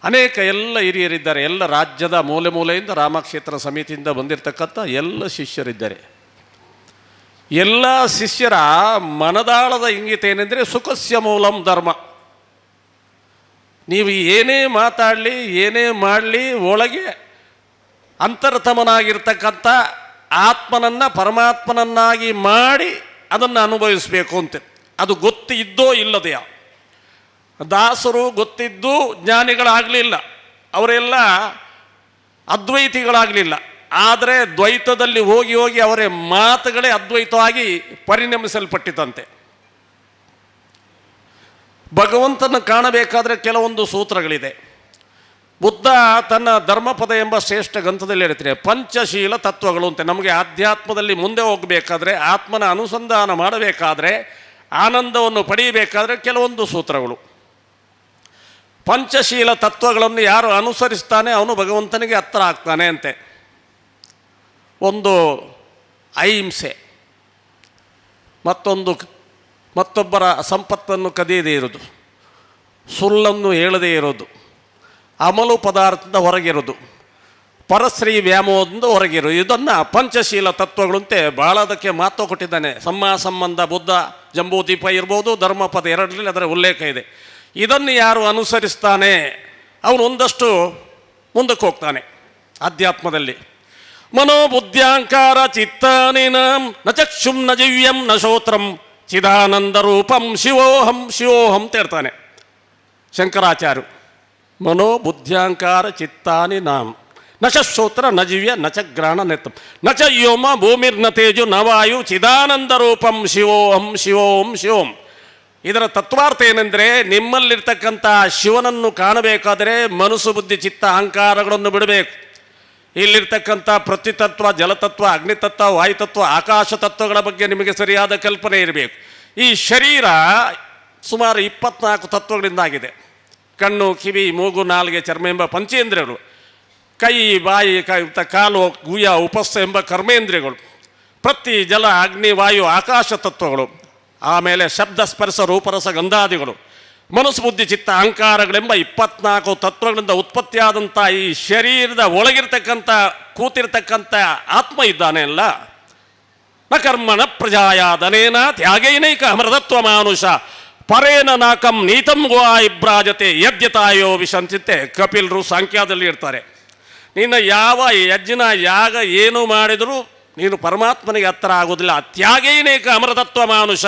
ಅನೇಕ ಎಲ್ಲ ಹಿರಿಯರಿದ್ದಾರೆ. ಎಲ್ಲ ರಾಜ್ಯದ ಮೂಲೆ ಮೂಲೆಯಿಂದ ರಾಮಕ್ಷೇತ್ರ ಸಮಿತಿಯಿಂದ ಬಂದಿರತಕ್ಕಂಥ ಎಲ್ಲ ಶಿಷ್ಯರಿದ್ದಾರೆ. ಎಲ್ಲ ಶಿಷ್ಯರ ಮನದಾಳದ ಇಂಗಿತ ಏನೆಂದರೆ ಸುಖಸ್ಯ ಮೂಲಂ ಧರ್ಮ. ನೀವು ಏನೇ ಮಾತಾಡಲಿ ಏನೇ ಮಾಡಲಿ ಒಳಗೆ ಅಂತರ್ತಮನಾಗಿರ್ತಕ್ಕಂಥ ಆತ್ಮನನ್ನು ಪರಮಾತ್ಮನನ್ನಾಗಿ ಮಾಡಿ ಅದನ್ನು ಅನುಭವಿಸಬೇಕು ಅಂತ. ಅದು ಗೊತ್ತು ಇದ್ದೋ ಇಲ್ಲದೆಯಾ. ದಾಸರು ಗೊತ್ತಿದ್ದು ಜ್ಞಾನಿಗಳಾಗಲಿಲ್ಲ, ಅವರೆಲ್ಲ ಅದ್ವೈತಿಗಳಾಗಲಿಲ್ಲ. ಆದರೆ ದ್ವೈತದಲ್ಲಿ ಹೋಗಿ ಹೋಗಿ ಅವರ ಮಾತುಗಳೇ ಅದ್ವೈತವಾಗಿ ಪರಿಣಮಿಸಲ್ಪಟ್ಟಿತಂತೆ. ಭಗವಂತನ ಕಾಣಬೇಕಾದರೆ ಕೆಲವೊಂದು ಸೂತ್ರಗಳಿದೆ. ಬುದ್ಧ ತನ್ನ ಧರ್ಮಪದ ಎಂಬ ಶ್ರೇಷ್ಠ ಗ್ರಂಥದಲ್ಲಿ ಹೇಳ್ತಾರೆ, ಪಂಚಶೀಲ ತತ್ವಗಳು ಅಂತ. ನಮಗೆ ಆಧ್ಯಾತ್ಮದಲ್ಲಿ ಮುಂದೆ ಹೋಗಬೇಕಾದ್ರೆ, ಆತ್ಮನ ಅನುಸಂಧಾನ ಮಾಡಬೇಕಾದ್ರೆ, ಆನಂದವನ್ನು ಪಡೆಯಬೇಕಾದ್ರೆ ಕೆಲವೊಂದು ಸೂತ್ರಗಳು. ಪಂಚಶೀಲ ತತ್ವಗಳನ್ನು ಯಾರು ಅನುಸರಿಸ್ತಾನೆ ಅವನು ಭಗವಂತನಿಗೆ ಹತ್ತಿರ ಆಗ್ತಾನೆ ಅಂತೆ. ಒಂದು ಅಹಿಂಸೆ, ಮತ್ತೊಬ್ಬರ ಸಂಪತ್ತನ್ನು ಕದಿಯದೇ ಇರೋದು, ಸುಳ್ಳನ್ನು ಹೇಳದೇ ಇರೋದು, ಅಮಲು ಪದಾರ್ಥದಿಂದ ಹೊರಗಿರೋದು, ಪರಶ್ರೀ ವ್ಯಾಮೋಹದಿಂದ ಹೊರಗಿರೋದು. ಇದನ್ನು ಪಂಚಶೀಲ ತತ್ವಗಳಂತೆ ಭಾಳ ಅದಕ್ಕೆ ಮಹತ್ವ ಕೊಟ್ಟಿದ್ದಾನೆ. ಸಂಬಂಧ ಬುದ್ಧ ಜಂಬೂದೀಪ ಇರ್ಬೋದು, ಧರ್ಮಪದ ಎರಡರಲ್ಲಿ ಅದರ ಉಲ್ಲೇಖ ಇದೆ. ಇದನ್ನು ಯಾರು ಅನುಸರಿಸ್ತಾನೆ ಅವನು ಒಂದಷ್ಟು ಮುಂದಕ್ಕೆ ಹೋಗ್ತಾನೆ ಆಧ್ಯಾತ್ಮದಲ್ಲಿ. ಮನೋಬುದ್ಧ್ಯಾಂಕಾರ ಚಿತ್ತಾನಿನಾಂ ನ ಚಕ್ಷುಂ ನ ದಿವ್ಯಂ ನ ಶ್ರೋತ್ರಂ ಚಿದಾನಂದ ರೂಪಂ ಶಿವೋಹಂ ಶಿವೋಹಂ ಅಂತ ಹೇಳ್ತಾನೆ ಶಂಕರಾಚಾರ್ಯರು. ಮನೋಬುದ್ಧ್ಯಾಂಕಾರ ಚಿತ್ತಾನಿ ನಾಂ ನ ಚ ಶ್ರೋತ್ರ ನ ದಿವ್ಯ ನ ಚ ಗ್ರಾಣ ನೆತ್ತಂ ನ ಚ ವ್ಯೋಮ ಭೂಮಿರ್ನ ತೇಜು ನ ವಾಯು ಚಿದಾನಂದ ರೂಪಂ ಶಿವೋಹಂ ಶಿವೋಹಂ ಶಿವೋಂ. ಇದರ ತತ್ವಾರ್ಥ ಏನೆಂದರೆ, ನಿಮ್ಮಲ್ಲಿರ್ತಕ್ಕಂಥ ಶಿವನನ್ನು ಕಾಣಬೇಕಾದರೆ ಮನಸ್ಸು ಬುದ್ಧಿ ಚಿತ್ತ ಅಹಂಕಾರಗಳನ್ನು ಬಿಡಬೇಕು. ಇಲ್ಲಿರ್ತಕ್ಕಂಥ ಪೃಥ್ವಿತತ್ವ, ಜಲತತ್ವ, ಅಗ್ನಿತತ್ವ, ವಾಯುತತ್ವ, ಆಕಾಶ ತತ್ವಗಳ ಬಗ್ಗೆ ನಿಮಗೆ ಸರಿಯಾದ ಕಲ್ಪನೆ ಇರಬೇಕು. ಈ ಶರೀರ ಸುಮಾರು 24 ತತ್ವಗಳಿಂದಾಗಿದೆ. ಕಣ್ಣು, ಕಿವಿ, ಮೂಗು, ನಾಲಿಗೆ, ಚರ್ಮ ಎಂಬ ಪಂಚೇಂದ್ರಿಯಗಳು, ಕೈ, ಬಾಯಿ, ಕಾಲು, ಗುಹ್ಯ, ಉಪಸ್ಥ ಎಂಬ ಕರ್ಮೇಂದ್ರಿಯಗಳು, ಪೃಥ್ವಿ, ಜಲ, ಅಗ್ನಿ, ವಾಯು, ಆಕಾಶ ತತ್ವಗಳು, ಆಮೇಲೆ ಶಬ್ದ, ಸ್ಪರ್ಶ, ರೂಪರಸ, ಗಂಧಾದಿಗಳು, ಮನಸ್ಸು ಬುದ್ಧಿ ಚಿತ್ತ ಅಹಂಕಾರಗಳೆಂಬ 24 ತತ್ವಗಳಿಂದ ಉತ್ಪತ್ತಿಯಾದಂಥ ಈ ಶರೀರದ ಒಳಗಿರ್ತಕ್ಕಂಥ ಕೂತಿರ್ತಕ್ಕಂಥ ಆತ್ಮ ಇದ್ದಾನೆ ಅಲ್ಲ. ನ ಕರ್ಮಣ ಪ್ರಜಾಯಾದನೇನ ತ್ಯಾಗೈನೈಕ ಅಮೃತತ್ವ ಮಾನುಷ ಪರೇನ ನಾಕಂ ನೀತಂ ಗೋವಾ ಇಬ್ರಾಜತೆ ಯಜ್ಞತಾಯೋ ವಿಶಂಚಿತೆ. ಕಪಿಲರು ಸಾಂಖ್ಯದಲ್ಲಿ ಇರ್ತಾರೆ. ನೀನು ಯಾವ ಯಜ್ಞ ಯಾಗ ಏನು ಮಾಡಿದರೂ ನೀನು ಪರಮಾತ್ಮನಿಗೆ ಹತ್ತಿರ ಆಗೋದಿಲ್ಲ. ತ್ಯಾಗೈನೇಕ ಅಮೃತತ್ವ ಮಾನುಷ.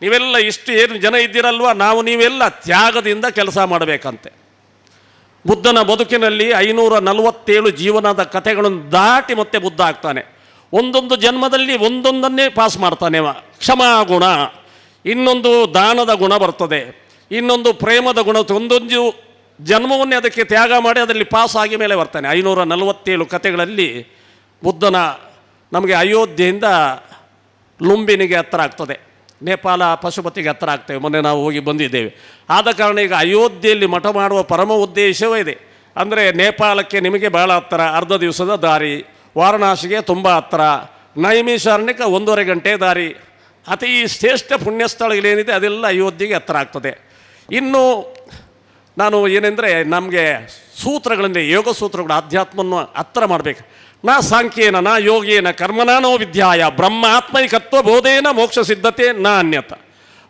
ನೀವೆಲ್ಲ ಇಷ್ಟು ಏನು ಜನ ಇದ್ದೀರಲ್ವ, ನೀವೆಲ್ಲ ತ್ಯಾಗದಿಂದ ಕೆಲಸ ಮಾಡಬೇಕಂತೆ. ಬುದ್ಧನ ಬದುಕಿನಲ್ಲಿ 547 ಜೀವನದ ಕಥೆಗಳನ್ನು ದಾಟಿ ಮತ್ತೆ ಬುದ್ಧ ಆಗ್ತಾನೆ. ಒಂದೊಂದು ಜನ್ಮದಲ್ಲಿ ಒಂದೊಂದನ್ನೇ ಪಾಸ್ ಮಾಡ್ತಾನೆ. ಕ್ಷಮಾಗುಣ, ಇನ್ನೊಂದು ದಾನದ ಗುಣ ಬರ್ತದೆ, ಇನ್ನೊಂದು ಪ್ರೇಮದ ಗುಣ, ಒಂದೊಂದು ಜನ್ಮವನ್ನೇ ಅದಕ್ಕೆ ತ್ಯಾಗ ಮಾಡಿ ಅದರಲ್ಲಿ ಪಾಸ್ ಆಗಿ ಮೇಲೆ ಬರ್ತಾನೆ. 547 ಕಥೆಗಳಲ್ಲಿ ಬುದ್ಧನ ನಮಗೆ ಅಯೋಧ್ಯೆಯಿಂದ ಲುಂಬಿನಿಗೆ ಹತ್ತಿರ ಆಗ್ತದೆ, ನೇಪಾಳ ಪಶುಪತಿಗೆ ಹತ್ತಿರ ಆಗ್ತೇವೆ. ಮೊನ್ನೆ ನಾವು ಹೋಗಿ ಬಂದಿದ್ದೇವೆ. ಆದ ಕಾರಣ ಈಗ ಅಯೋಧ್ಯೆಯಲ್ಲಿ ಮಠ ಮಾಡುವ ಪರಮ ಉದ್ದೇಶವೇ ಇದೆ. ಅಂದರೆ ನೇಪಾಳಕ್ಕೆ ನಿಮಗೆ ಭಾಳ ಹತ್ತಿರ, ಅರ್ಧ ದಿವಸದ ದಾರಿ, ವಾರಣಾಸಿಗೆ ತುಂಬ ಹತ್ತಿರ, ನೈಮಿಷಾರಣ್ಯಕ್ಕೆ 1.5 ಗಂಟೆ ದಾರಿ. ಅತಿ ಶ್ರೇಷ್ಠ ಪುಣ್ಯಸ್ಥಳಗಳೇನಿದೆ ಅದೆಲ್ಲ ಅಯೋಧ್ಯೆಗೆ ಹತ್ತಿರ ಆಗ್ತದೆ. ಇನ್ನು ನಾನು ಏನೆಂದರೆ, ನಮಗೆ ಸೂತ್ರಗಳಿಂದ ಯೋಗ ಸೂತ್ರಗಳು ಆಧ್ಯಾತ್ಮವನ್ನು ಹತ್ತಿರ ಮಾಡಬೇಕು. ನಾ ಸಾಂಖ್ಯೇನ ನಾ ಯೋಗೇನ ಕರ್ಮನಾನೋ ವಿದ್ಯಾಯ ಬ್ರಹ್ಮ ಆತ್ಮೈಕತ್ವ ಬೋಧೇನ ಮೋಕ್ಷ ಸಿದ್ಧತೆ ನಾ ಅನ್ಯತ.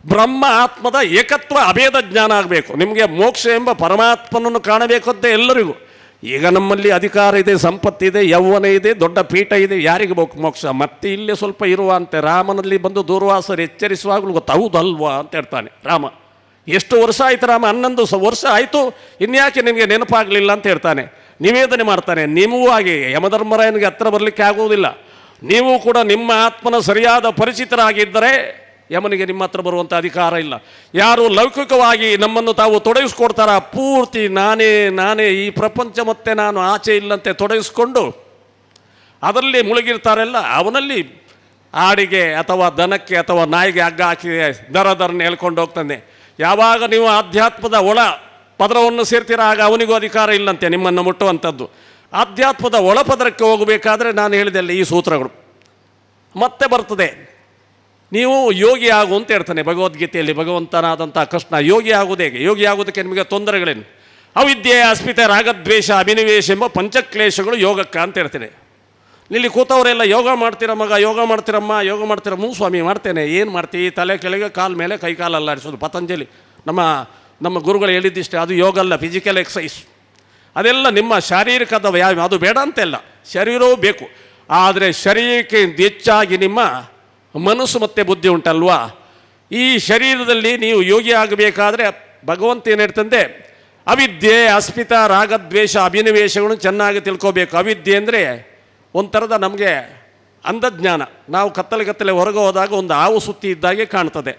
ಬ್ರಹ್ಮ ಆತ್ಮದ ಏಕತ್ವ ಅಭೇದ ಜ್ಞಾನ ಆಗಬೇಕು. ನಿಮಗೆ ಮೋಕ್ಷ ಎಂಬ ಪರಮಾತ್ಮನನ್ನು ಕಾಣಬೇಕು ಅಂತ ಎಲ್ಲರಿಗೂ. ಈಗ ನಮ್ಮಲ್ಲಿ ಅಧಿಕಾರ ಇದೆ, ಸಂಪತ್ತಿದೆ, ಯೌವನ ಇದೆ, ದೊಡ್ಡ ಪೀಠ ಇದೆ, ಯಾರಿಗೆ ಬೇಕು ಮೋಕ್ಷ? ಮತ್ತೆ ಇಲ್ಲೇ ಸ್ವಲ್ಪ ಇರುವ ಅಂತೆ. ರಾಮನಲ್ಲಿ ಬಂದು ದೂರ್ವಾಸರು ಎಚ್ಚರಿಸುವಾಗಲೂ ಗೊತ್ತು, ಹೌದಲ್ವಾ ಅಂತ ಹೇಳ್ತಾನೆ ರಾಮ. ಎಷ್ಟು ವರ್ಷ ಆಯಿತು ರಾಮ? 11 ವರ್ಷ ಆಯಿತು, ಇನ್ಯಾಕೆ ನಿನಗೆ ನೆನಪಾಗಲಿಲ್ಲ ಅಂತ ಹೇಳ್ತಾನೆ. ನಿವೇದನೆ ಮಾಡ್ತಾನೆ, ನಿಮಗೂ ಹಾಗೆ ಯಮಧರ್ಮರಾಯನಿಗೆ ಹತ್ತಿರ ಬರಲಿಕ್ಕೆ ಆಗುವುದಿಲ್ಲ. ನೀವು ಕೂಡ ನಿಮ್ಮ ಆತ್ಮನ ಸರಿಯಾದ ಪರಿಚಿತರಾಗಿದ್ದರೆ ಯಮನಿಗೆ ನಿಮ್ಮ ಹತ್ರ ಬರುವಂಥ ಅಧಿಕಾರ ಇಲ್ಲ. ಯಾರು ಲೌಕಿಕವಾಗಿ ನಮ್ಮನ್ನು ತಾವು ತೊಡಗಿಸ್ಕೊಡ್ತಾರ, ಪೂರ್ತಿ ನಾನೇ ಈ ಪ್ರಪಂಚ ಮತ್ತೆ ನಾನು ಆಚೆ ಇಲ್ಲಂತೆ ತೊಡಗಿಸ್ಕೊಂಡು ಅದರಲ್ಲಿ ಮುಳುಗಿರ್ತಾರಲ್ಲ, ಅವನಲ್ಲಿ ಆಡಿಗೆ ಅಥವಾ ದನಕ್ಕೆ ಅಥವಾ ನಾಯಿಗೆ ಹಗ್ಗ ಹಾಕಿ ದರದರನ್ನು ಹೇಳ್ಕೊಂಡು ಹೋಗ್ತಾನೆ. ಯಾವಾಗ ನೀವು ಆಧ್ಯಾತ್ಮದ ಒಳ ಪದರವನ್ನು ಸೇರ್ತೀರ, ಆಗ ಅವನಿಗೂ ಅಧಿಕಾರ ಇಲ್ಲಂತೆ ನಿಮ್ಮನ್ನು ಮುಟ್ಟುವಂಥದ್ದು. ಆಧ್ಯಾತ್ಮದ ಒಳಪದರಕ್ಕೆ ಹೋಗಬೇಕಾದ್ರೆ ನಾನು ಹೇಳಿದೆಲ್ಲ ಈ ಸೂತ್ರಗಳು ಮತ್ತೆ ಬರ್ತದೆ. ನೀವು ಯೋಗಿ ಆಗು ಅಂತ ಹೇಳ್ತಾನೆ ಭಗವದ್ಗೀತೆಯಲ್ಲಿ ಭಗವಂತನಾದಂಥ ಕೃಷ್ಣ. ಯೋಗಿ ಆಗುವುದು ಹೇಗೆ? ಯೋಗಿ ಆಗೋದಕ್ಕೆ ನಿಮಗೆ ತೊಂದರೆಗಳೇನು? ಅವಿದ್ಯೆ, ಅಸ್ಮಿತೆ, ರಾಗದ್ವೇಷ, ಅಭಿನಿವೇಶ ಎಂಬ ಪಂಚಕ್ಲೇಶಗಳು ಯೋಗಕ್ಕೆ ಅಂತ ಹೇಳ್ತೇನೆ. ಇಲ್ಲಿ ಕೂತವರೆಲ್ಲ ಯೋಗ ಮಾಡ್ತೀರ ಮಗ, ಯೋಗ ಮಾಡ್ತೀರಮ್ಮ, ಯೋಗ ಮಾಡ್ತೀರ. ಸ್ವಾಮಿ ಮಾಡ್ತೇನೆ. ಏನು ಮಾಡ್ತೀವಿ? ತಲೆ ಕೆಳಗೆ, ಕಾಲ ಮೇಲೆ, ಕೈ ಕಾಲು ಅಲ್ಲಾಡಿಸೋದು. ಪತಂಜಲಿ ನಮ್ಮ ಗುರುಗಳು ಹೇಳಿದ್ದಿಷ್ಟೇ, ಅದು ಯೋಗ ಅಲ್ಲ, ಫಿಸಿಕಲ್ ಎಕ್ಸಸೈಸ್. ಅದೆಲ್ಲ ನಿಮ್ಮ ಶಾರೀರಿಕದ ವ್ಯಾಯಾಮ, ಅದು ಬೇಡ ಅಂತೆಲ್ಲ, ಶರೀರವೂ ಬೇಕು. ಆದರೆ ಶರೀರಕ್ಕೆ ಹೆಚ್ಚಾಗಿ ನಿಮ್ಮ ಮನಸ್ಸು ಮತ್ತು ಬುದ್ಧಿ ಉಂಟಲ್ವಾ, ಈ ಶರೀರದಲ್ಲಿ ನೀವು ಯೋಗಿ ಆಗಬೇಕಾದ್ರೆ ಭಗವಂತ ಏನು ಹೇಳ್ತಂದೆ, ಅವಿದ್ಯೆ, ಅಸ್ಮಿತ, ರಾಗದ್ವೇಷ, ಅಭಿನಿವೇಶಗಳನ್ನು ಚೆನ್ನಾಗಿ ತಿಳ್ಕೋಬೇಕು. ಅವಿದ್ಯೆ ಅಂದರೆ ಒಂಥರದ ನಮಗೆ ಅಂಧಜ್ಞಾನ. ನಾವು ಕತ್ತಲೆ ಹೊರಗೆ ಹೋದಾಗ ಒಂದು ಹಾವು ಸುತ್ತಿ ಇದ್ದಾಗೆ ಕಾಣ್ತದೆ.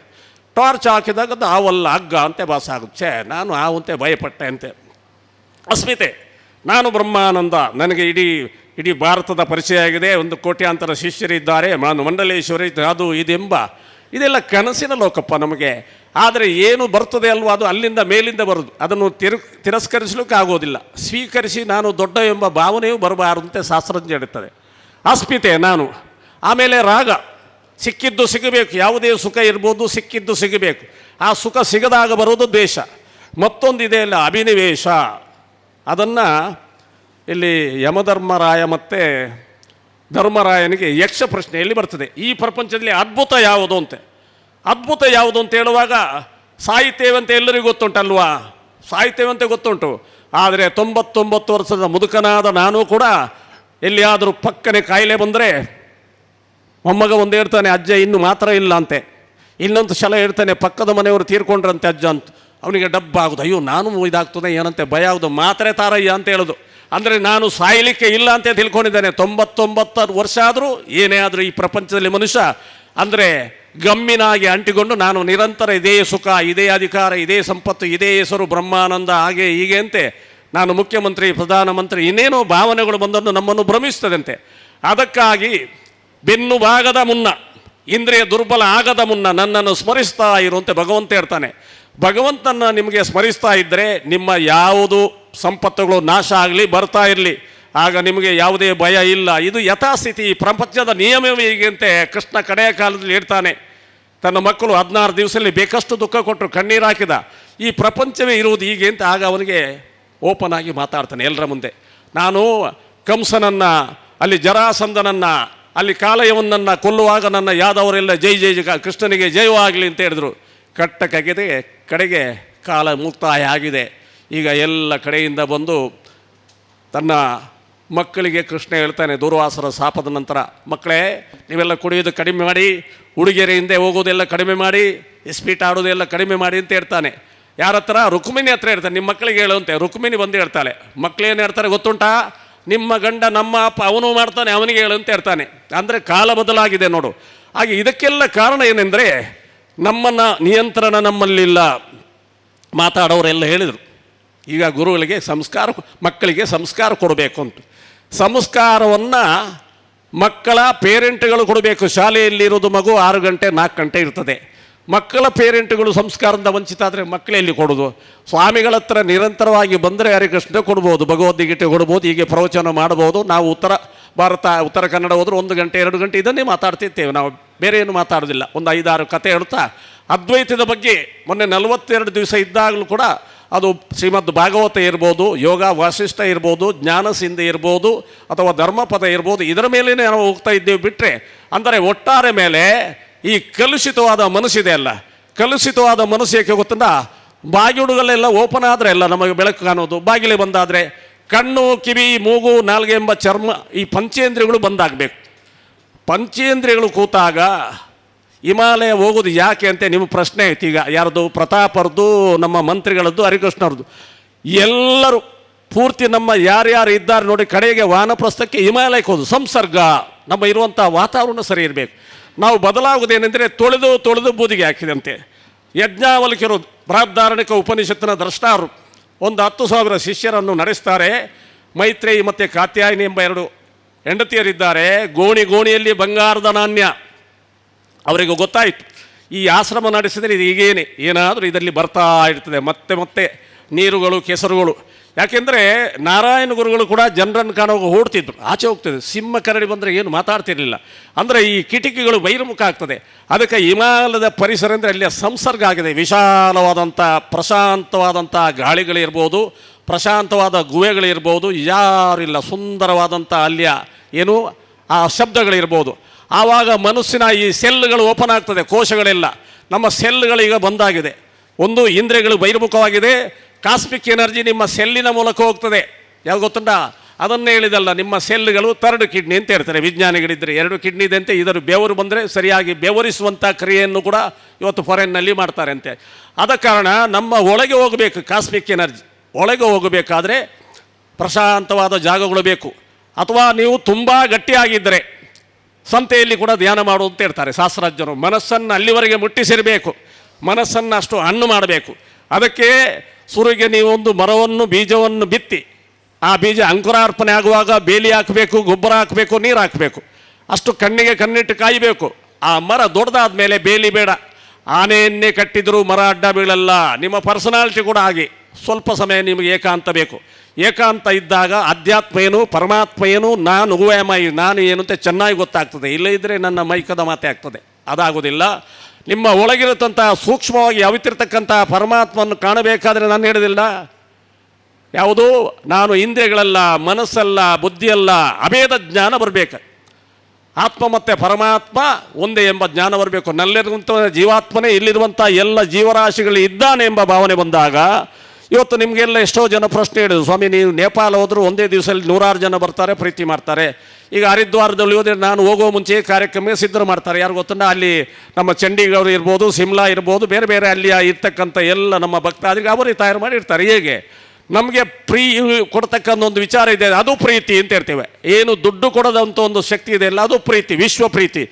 ಟಾರ್ಚ್ ಹಾಕಿದಾಗ ಅದು ಹಾವಲ್ಲ, ಹಗ್ಗ ಅಂತೆ ಭಾಸ ಆಗುತ್ತೆ. ನಾನು ಹಾವು ಅಂತೆ ಭಯಪಟ್ಟೆ ಅಂತೆ. ಅಸ್ಮಿತೆ, ನಾನು ಬ್ರಹ್ಮಾನಂದ, ನನಗೆ ಇಡೀ ಭಾರತದ ಪರಿಚಯ ಆಗಿದೆ, 1 ಕೋಟ್ಯಾಂತರ ಶಿಷ್ಯರಿದ್ದಾರೆ, ನಾನು ಮಂಡಲೇಶ್ವರಿ, ಅದು ಇದೆಂಬ ಇದೆಲ್ಲ ಕನಸಿನ ಲೋಕಪ್ಪ ನಮಗೆ. ಆದರೆ ಏನು ಬರ್ತದೆ ಅಲ್ವ, ಅದು ಅಲ್ಲಿಂದ ಮೇಲಿಂದ ಬರೋದು. ಅದನ್ನು ತಿರಸ್ಕರಿಸಲಿಕ್ಕೆ ಆಗೋದಿಲ್ಲ. ಸ್ವೀಕರಿಸಿ ನಾನು ದೊಡ್ಡ ಎಂಬ ಭಾವನೆಯೂ ಬರಬಾರದಂತೆ ಶಾಸ್ತ್ರಜ್ಞ ಹೇಳುತ್ತದೆ. ಅಸ್ಮಿತೆ ನಾನು. ಆಮೇಲೆ ರಾಗ, ಸಿಕ್ಕಿದ್ದು ಸಿಗಬೇಕು. ಯಾವುದೇ ಸುಖ ಇರ್ಬೋದು, ಸಿಕ್ಕಿದ್ದು ಸಿಗಬೇಕು. ಆ ಸುಖ ಸಿಗದಾಗ ಬರೋದು ದ್ವೇಷ. ಮತ್ತೊಂದಿದೆ ಅಲ್ಲ, ಅಭಿನಿವೇಶ. ಅದನ್ನು ಇಲ್ಲಿ ಯಮಧರ್ಮರಾಯ ಮತ್ತು ಧರ್ಮರಾಯನಿಗೆ ಯಕ್ಷ ಪ್ರಶ್ನೆಯಲ್ಲಿ ಬರ್ತದೆ. ಈ ಪ್ರಪಂಚದಲ್ಲಿ ಅದ್ಭುತ ಯಾವುದು ಅಂತೆ. ಅದ್ಭುತ ಯಾವುದು ಅಂತ ಹೇಳುವಾಗ ಸಾಹಿತ್ಯವಂತೆ ಎಲ್ಲರಿಗೂ ಗೊತ್ತುಂಟಲ್ವಾ, ಸಾಹಿತ್ಯವಂತೆ ಗೊತ್ತುಂಟು. ಆದರೆ 99 ವರ್ಷದ ಮುದುಕನಾದ ನಾನು ಕೂಡ ಎಲ್ಲಿಯಾದರೂ ಪಕ್ಕನೆ ಕಾಯಿಲೆ ಬಂದರೆ ಮೊಮ್ಮಗ ಒಂದು ಹೇಳ್ತಾನೆ, ಅಜ್ಜ ಇನ್ನು ಮಾತ್ರ ಇಲ್ಲ ಅಂತೆ. ಇನ್ನೊಂದು ಸಲ ಹೇಳ್ತಾನೆ, ಪಕ್ಕದ ಮನೆಯವರು ತೀರ್ಕೊಂಡ್ರಂತೆ ಅಜ್ಜ ಅಂತ. ಅವನಿಗೆ ಡಬ್ಬಾಗೋದು, ಅಯ್ಯೋ ನಾನು ಇದಾಗ್ತದೆ ಏನಂತೆ ಭಯ ಆಗೋದು, ಮಾತ್ರೆ ತಾರಯ್ಯ ಅಂತ ಹೇಳೋದು. ಅಂದರೆ ನಾನು ಸಾಯಲಿಕ್ಕೆ ಇಲ್ಲ ಅಂತ ತಿಳ್ಕೊಂಡಿದ್ದಾನೆ. 99 ವರ್ಷ ಆದರೂ ಏನೇ ಆದರೂ ಈ ಪ್ರಪಂಚದಲ್ಲಿ ಮನುಷ್ಯ ಅಂದರೆ ಗಮ್ಮಿನಾಗಿ ಅಂಟಿಕೊಂಡು ನಾನು ನಿರಂತರ ಇದೇ ಸುಖ, ಇದೇ ಅಧಿಕಾರ, ಇದೇ ಸಂಪತ್ತು, ಇದೇ ಹೆಸರು ಬ್ರಹ್ಮಾನಂದ, ಹಾಗೆ ಹೀಗೆ ಅಂತೆ ನಾನು ಮುಖ್ಯಮಂತ್ರಿ, ಪ್ರಧಾನಮಂತ್ರಿ, ಇನ್ನೇನೋ ಭಾವನೆಗಳು ಬಂದನ್ನು ನಮ್ಮನ್ನು ಭ್ರಮಿಸ್ತದಂತೆ. ಅದಕ್ಕಾಗಿ ಬೆನ್ನು ಭಾಗದ ಮುನ್ನ, ಇಂದ್ರಿಯ ದುರ್ಬಲ ಆಗದ ಮುನ್ನ ನನ್ನನ್ನು ಸ್ಮರಿಸ್ತಾ ಇರುವಂತೆ ಭಗವಂತ ಹೇಳ್ತಾನೆ. ಭಗವಂತನ ನಿಮಗೆ ಸ್ಮರಿಸ್ತಾ ಇದ್ದರೆ ನಿಮ್ಮ ಯಾವುದು ಸಂಪತ್ತುಗಳು ನಾಶ ಆಗಲಿ, ಬರ್ತಾ ಇರಲಿ, ಆಗ ನಿಮಗೆ ಯಾವುದೇ ಭಯ ಇಲ್ಲ. ಇದು ಯಥಾಸ್ಥಿತಿ, ಪ್ರಪಂಚದ ನಿಯಮವೇ ಹೀಗಂತೆ ಕೃಷ್ಣ ಕಡೆಯ ಕಾಲದಲ್ಲಿ ಹೇಳ್ತಾನೆ. ತನ್ನ ಮಕ್ಕಳು 16 ದಿವಸದಲ್ಲಿ ಬೇಕಷ್ಟು ದುಃಖ ಕೊಟ್ಟರು, ಕಣ್ಣೀರು ಹಾಕಿದ. ಈ ಪ್ರಪಂಚವೇ ಇರುವುದು ಹೀಗೆ ಅಂತ ಆಗ ಅವನಿಗೆ ಓಪನ್ ಆಗಿ ಮಾತಾಡ್ತಾನೆ ಎಲ್ಲರ ಮುಂದೆ. ನಾನು ಕಂಸನನ್ನು, ಅಲ್ಲಿ ಜರಾಸಂಧನನ್ನು, ಅಲ್ಲಿ ಕಾಲಯವನನ್ನು ಕೊಲ್ಲುವಾಗ ನನ್ನ ಯಾದವರೆಲ್ಲ ಜೈ ಜೈ ಕೃಷ್ಣನಿಗೆ ಜಯವಾಗಲಿ ಅಂತ ಹೇಳಿದ್ರು. ಕಡೆಗೆ ಕಾಲ ಮುಕ್ತಾಯ ಆಗಿದೆ. ಈಗ ಎಲ್ಲ ಕಡೆಯಿಂದ ಬಂದು ತನ್ನ ಮಕ್ಕಳಿಗೆ ಕೃಷ್ಣ ಹೇಳ್ತಾನೆ ದುರ್ವಾಸರ ಶಾಪದ ನಂತರ, ಮಕ್ಕಳೇ ನೀವೆಲ್ಲ ಕುಡಿಯೋದು ಕಡಿಮೆ ಮಾಡಿ, ಹುಡುಗಿಯರ ಹಿಂದೆ ಹೋಗೋದೆಲ್ಲ ಕಡಿಮೆ ಮಾಡಿ, ಇಸ್ಪೀಟ್ ಆಡೋದೆಲ್ಲ ಕಡಿಮೆ ಮಾಡಿ ಅಂತ ಹೇಳ್ತಾನೆ. ಯಾರ ಹತ್ರ? ರುಕ್ಮಿಣಿ ಹತ್ರ ಹೇಳ್ತಾನೆ, ನಿಮ್ಮ ಮಕ್ಕಳಿಗೆ ಹೇಳುವಂತೆ. ರುಕ್ಮಿಣಿ ಬಂದು ಹೇಳ್ತಾಳೆ, ಮಕ್ಕಳೇನು ಹೇಳ್ತಾರೆ ಗೊತ್ತುಂಟಾ, ನಿಮ್ಮ ಗಂಡ ನಮ್ಮ ಅಪ್ಪ ಅವನು ಮಾಡ್ತಾನೆ, ಅವನಿಗೆ ಹೇಳು ಅಂತ ಹೇಳ್ತಾನೆ. ಅಂದರೆ ಕಾಲ ಬದಲಾಗಿದೆ ನೋಡು. ಹಾಗೆ ಇದಕ್ಕೆಲ್ಲ ಕಾರಣ ಏನೆಂದರೆ ನಮ್ಮನ್ನು ನಿಯಂತ್ರಣ ನಮ್ಮಲ್ಲಿಲ್ಲ. ಮಾತಾಡೋರೆಲ್ಲ ಹೇಳಿದರು, ಈಗ ಗುರುಗಳಿಗೆ ಮಕ್ಕಳಿಗೆ ಸಂಸ್ಕಾರ ಕೊಡಬೇಕು ಅಂತ. ಸಂಸ್ಕಾರವನ್ನು ಮಕ್ಕಳ ಪೇರೆಂಟ್ಗಳು ಕೊಡಬೇಕು. ಶಾಲೆಯಲ್ಲಿರೋದು ಮಗು 6 ಗಂಟೆ 4 ಗಂಟೆ ಇರ್ತದೆ. ಮಕ್ಕಳ ಪೇರೆಂಟ್ಗಳು ಸಂಸ್ಕಾರದಿಂದ ವಂಚಿತ ಆದರೆ ಮಕ್ಕಳೆಲ್ಲಿ ಕೊಡೋದು? ಸ್ವಾಮಿಗಳ ಹತ್ರ ನಿರಂತರವಾಗಿ ಬಂದರೆ ಹರಿಕೃಷ್ಣ ಕೊಡ್ಬೋದು, ಭಗವದ್ಗೀತೆ ಕೊಡ್ಬೋದು, ಹೀಗೆ ಪ್ರವಚನ ಮಾಡ್ಬೋದು. ನಾವು ಉತ್ತರ ಕನ್ನಡ ಹೋದ್ರೆ 1 ಗಂಟೆ 2 ಗಂಟೆ ಇದನ್ನೇ ಮಾತಾಡ್ತಿರ್ತೇವೆ. ನಾವು ಬೇರೆ ಏನು ಮಾತಾಡೋದಿಲ್ಲ. ಒಂದು 5-6 ಕತೆ ಹೇಳ್ತಾ ಅದ್ವೈತದ ಬಗ್ಗೆ ಮೊನ್ನೆ 42 ದಿವಸ ಇದ್ದಾಗಲೂ ಕೂಡ ಅದು ಶ್ರೀಮದ್ ಭಾಗವತ ಇರ್ಬೋದು, ಯೋಗ ವಾಸಿಷ್ಠ ಇರ್ಬೋದು, ಜ್ಞಾನಸಿಂಧ ಇರ್ಬೋದು, ಅಥವಾ ಧರ್ಮಪದ ಇರ್ಬೋದು, ಇದರ ಮೇಲೇ ನಾವು ಹೋಗ್ತಾ ಇದ್ದೇವೆ. ಬಿಟ್ಟರೆ ಅಂದರೆ ಒಟ್ಟಾರೆ ಮೇಲೆ ಈ ಕಲುಷಿತವಾದ ಮನಸ್ಸಿದೆ ಅಲ್ಲ, ಕಲುಷಿತವಾದ ಮನಸ್ಸು ಏಕೆ ಗೊತ್ತಂದ, ಬಾಗಿಲುಗಳೆಲ್ಲ ಓಪನ್ ಆದರೆ ಅಲ್ಲ ನಮಗೆ ಬೆಳಕು ಕಾಣೋದು. ಬಾಗಿಲೇ ಬಂದಾದರೆ ಕಣ್ಣು, ಕಿವಿ, ಮೂಗು, ನಾಲ್ಗೆ ಎಂಬ ಚರ್ಮ, ಈ ಪಂಚೇಂದ್ರಿಯಗಳು ಬಂದಾಗಬೇಕು. ಪಂಚೇಂದ್ರಿಯಗಳು ಕೂತಾಗ ಹಿಮಾಲಯ ಹೋಗೋದು ಯಾಕೆ ಅಂತ ನಿಮ್ಮ ಪ್ರಶ್ನೆ ಐತಿ. ಈಗ ಯಾರ್ದು? ಪ್ರತಾಪರದು, ನಮ್ಮ ಮಂತ್ರಿಗಳದ್ದು, ಹರಿಕೃಷ್ಣರದ್ದು, ಎಲ್ಲರೂ ಪೂರ್ತಿ ನಮ್ಮ ಯಾರ್ಯಾರು ಇದ್ದಾರೆ ನೋಡಿ, ಕಡೆಗೆ ವಾನಪ್ರಸ್ಥಕ್ಕೆ ಹಿಮಾಲಯಕ್ಕೆ ಹೋದು. ಸಂಸರ್ಗ, ನಮ್ಮ ಇರುವಂಥ ವಾತಾವರಣ ಸರಿ ಇರಬೇಕು. ನಾವು ಬದಲಾಗುವುದೇನೆಂದರೆ ತೊಳೆದು ತೊಳೆದು ಬೂದಿಗೆ ಹಾಕಿದಂತೆ. ಯಜ್ಞಾವಲ್ಕ್ಯರು ಬೃಹದಾರಣಿಕ ಉಪನಿಷತ್ತಿನ ದ್ರಷ್ಟಾರು ಒಂದು 10,000 ಶಿಷ್ಯರನ್ನು ನಡೆಸ್ತಾರೆ. ಮೈತ್ರೇಯಿ ಮತ್ತು ಕಾತ್ಯಾಯಿನಿ ಎಂಬ 2 ಹೆಂಡತಿಯರಿದ್ದಾರೆ. ಗೋಣಿಯಲ್ಲಿ ಬಂಗಾರದ ನಾಣ್ಯ. ಅವರಿಗೆ ಗೊತ್ತಾಯಿತು ಈ ಆಶ್ರಮ ನಡೆಸಿದರೆ ಇದು ಹೀಗೇನೆ, ಏನಾದರೂ ಇದರಲ್ಲಿ ಬರ್ತಾ ಇರ್ತದೆ ಮತ್ತೆ ಮತ್ತೆ ನೀರುಗಳು ಕೆಸರುಗಳು. ಯಾಕೆಂದರೆ ನಾರಾಯಣ ಗುರುಗಳು ಕೂಡ ಜನರನ್ನು ಕಾಣುವಾಗ ಓಡ್ತಿದ್ರು, ಆಚೆ ಹೋಗ್ತಿದ್ರು. ಸಿಂಹ ಕರಡಿ ಬಂದರೆ ಏನು ಮಾತಾಡ್ತಿರಲಿಲ್ಲ. ಅಂದರೆ ಈ ಕಿಟಕಿಗಳು ಬಹಿರ್ಮುಖ ಆಗ್ತದೆ. ಅದಕ್ಕೆ ಹಿಮಾಲಯದ ಪರಿಸರ ಅಂದರೆ ಅಲ್ಲಿಯ ಸಂಸರ್ಗ ಆಗಿದೆ. ವಿಶಾಲವಾದಂಥ ಪ್ರಶಾಂತವಾದಂಥ ಗಾಳಿಗಳಿರ್ಬೋದು, ಪ್ರಶಾಂತವಾದ ಗುಹೆಗಳಿರ್ಬೋದು, ಯಾರಿಲ್ಲ. ಸುಂದರವಾದಂಥ ಅಲ್ಲಿಯ ಏನು ಆ ಶಬ್ದಗಳಿರ್ಬೋದು. ಆವಾಗ ಮನಸ್ಸಿನ ಈ ಸೆಲ್ಗಳು ಓಪನ್ ಆಗ್ತದೆ, ಕೋಶಗಳೆಲ್ಲ. ನಮ್ಮ ಸೆಲ್ಗಳೀಗ ಬಂದಾಗಿದೆ. ಒಂದು ಇಂದ್ರಿಯಗಳು ಬಹಿರ್ಮುಖವಾಗಿದೆ. ಕಾಸ್ಮಿಕ್ ಎನರ್ಜಿ ನಿಮ್ಮ ಸೆಲ್ಲಿನ ಮೂಲಕ ಹೋಗ್ತದೆ. ಯಾವುದು ಗೊತ್ತುಂಟ? ಅದನ್ನೇ ಹೇಳಿದಲ್ಲ, ನಿಮ್ಮ ಸೆಲ್ಗಳು 3 ಕಿಡ್ನಿ ಅಂತ ಹೇಳ್ತಾರೆ ವಿಜ್ಞಾನಿಗಳಿದ್ದರೆ. 2 ಕಿಡ್ನಿ ಇದೆ ಅಂತೆ. ಇದರ ಬೆವರು ಬಂದರೆ ಸರಿಯಾಗಿ ಬೆವರಿಸುವಂಥ ಕ್ರಿಯೆಯನ್ನು ಕೂಡ ಇವತ್ತು ಫಾರಿನ್ನಲ್ಲಿ ಮಾಡ್ತಾರೆ ಅಂತೆ. ಆದ ಕಾರಣ ನಮ್ಮ ಒಳಗೆ ಹೋಗಬೇಕು ಕಾಸ್ಮಿಕ್ ಎನರ್ಜಿ. ಒಳಗೆ ಹೋಗಬೇಕಾದ್ರೆ ಪ್ರಶಾಂತವಾದ ಜಾಗಗಳು ಬೇಕು. ಅಥವಾ ನೀವು ತುಂಬ ಗಟ್ಟಿಯಾಗಿದ್ದರೆ ಸಂತೆಯಲ್ಲಿ ಕೂಡ ಧ್ಯಾನ ಮಾಡು ಅಂತ ಹೇಳ್ತಾರೆ ಶಾಸ್ತ್ರಜ್ಞರು. ಮನಸ್ಸನ್ನು ಅಲ್ಲಿವರೆಗೆ ಮುಟ್ಟಿಸಿರಬೇಕು, ಮನಸ್ಸನ್ನು ಅಷ್ಟು ಹಣ್ಣು ಮಾಡಬೇಕು. ಅದಕ್ಕೆ ಸುರಿಗೆ ನೀವೊಂದು ಮರವನ್ನು ಬೀಜವನ್ನು ಬಿತ್ತಿ ಆ ಬೀಜ ಅಂಕುರಾರ್ಪಣೆ ಆಗುವಾಗ ಬೇಲಿ ಹಾಕಬೇಕು, ಗೊಬ್ಬರ ಹಾಕಬೇಕು, ನೀರು ಹಾಕಬೇಕು. ಅಷ್ಟು ಕಣ್ಣಿಗೆ ಕಣ್ಣಿಟ್ಟು ಕಾಯಬೇಕು. ಆ ಮರ ದೊಡ್ಡದಾದ ಮೇಲೆ ಬೇಲಿ ಬೇಡ. ಆನೆಯನ್ನೇ ಕಟ್ಟಿದರೂ ಮರ ಅಡ್ಡ ಬೀಳಲ್ಲ. ನಿಮ್ಮ ಪರ್ಸನಾಲಿಟಿ ಕೂಡ ಹಾಗೆ. ಸ್ವಲ್ಪ ಸಮಯ ನಿಮಗೆ ಏಕಾಂತ ಬೇಕು. ಏಕಾಂತ ಇದ್ದಾಗ ಅಧ್ಯಾತ್ಮ ಏನು, ಪರಮಾತ್ಮ ಏನು, ನಾನು ನಾನು ಏನು ಅಂತ ಚೆನ್ನಾಗಿ ಗೊತ್ತಾಗ್ತದೆ. ಇಲ್ಲದಿದ್ದರೆ ನನ್ನ ಮೈಕದ ಮಾತೆ ಆಗ್ತದೆ. ಅದಾಗೋದಿಲ್ಲ. ನಿಮ್ಮ ಒಳಗಿರತಂಥ ಸೂಕ್ಷ್ಮವಾಗಿ ಅವಿತಿರ್ತಕ್ಕಂಥ ಪರಮಾತ್ಮವನ್ನು ಕಾಣಬೇಕಾದ್ರೆ ನಾನು ಹೇಳೋದಿಲ್ಲ. ಯಾವುದು ನಾನು ಇಂದ್ರಿಯಗಳಲ್ಲ, ಮನಸ್ಸಲ್ಲ, ಬುದ್ಧಿಯಲ್ಲ, ಅಭೇದ ಜ್ಞಾನ ಬರಬೇಕು. ಆತ್ಮ ಮತ್ತು ಪರಮಾತ್ಮ ಒಂದೇ ಎಂಬ ಜ್ಞಾನ ಬರಬೇಕು. ನಲ್ಲಿರುವಂಥ ಜೀವಾತ್ಮನೇ ಇಲ್ಲಿರುವಂಥ ಎಲ್ಲ ಜೀವರಾಶಿಗಳು ಇದ್ದಾನೆ ಎಂಬ ಭಾವನೆ ಬಂದಾಗ ಇವತ್ತು ನಿಮಗೆಲ್ಲ ಎಷ್ಟೋ ಜನ ಪ್ರಶ್ನೆ ಹೇಳಿದ್ರು, ಸ್ವಾಮಿ ನೀವು ನೇಪಾಳ ಹೋದರೂ ಒಂದೇ ದಿವಸದಲ್ಲಿ 100 ಜನ ಬರ್ತಾರೆ, ಪ್ರೀತಿ ಮಾಡ್ತಾರೆ. ಈಗ ಹರಿದ್ವಾರದಲ್ಲಿ ಹೋದರೆ ನಾನು ಹೋಗೋ ಮುಂಚೆ ಕಾರ್ಯಕ್ರಮಕ್ಕೆ ಸಿದ್ಧ ಮಾಡ್ತಾರೆ. ಯಾರು ಗೊತ್ತಂಡ ಅಲ್ಲಿ ನಮ್ಮ ಚಂಡೀಗಢ ಇರ್ಬೋದು, ಸಿಮ್ಲಾ ಇರ್ಬೋದು, ಬೇರೆ ಬೇರೆ ಅಲ್ಲಿ ಇರ್ತಕ್ಕಂಥ ಎಲ್ಲ ನಮ್ಮ ಭಕ್ತಾದಿಗೆ ಅವರೇ ತಯಾರು ಮಾಡಿರ್ತಾರೆ. ಹೇಗೆ ನಮಗೆ ಕೊಡ್ತಕ್ಕಂಥ ಒಂದು ವಿಚಾರ ಇದೆ, ಅದು ಪ್ರೀತಿ ಅಂತ ಇರ್ತೇವೆ. ಏನು ದುಡ್ಡು ಕೊಡೋದಂಥ ಒಂದು ಶಕ್ತಿ ಇದೆ ಅಲ್ಲ, ಅದು ಪ್ರೀತಿ, ವಿಶ್ವ ಪ್ರೀತಿ.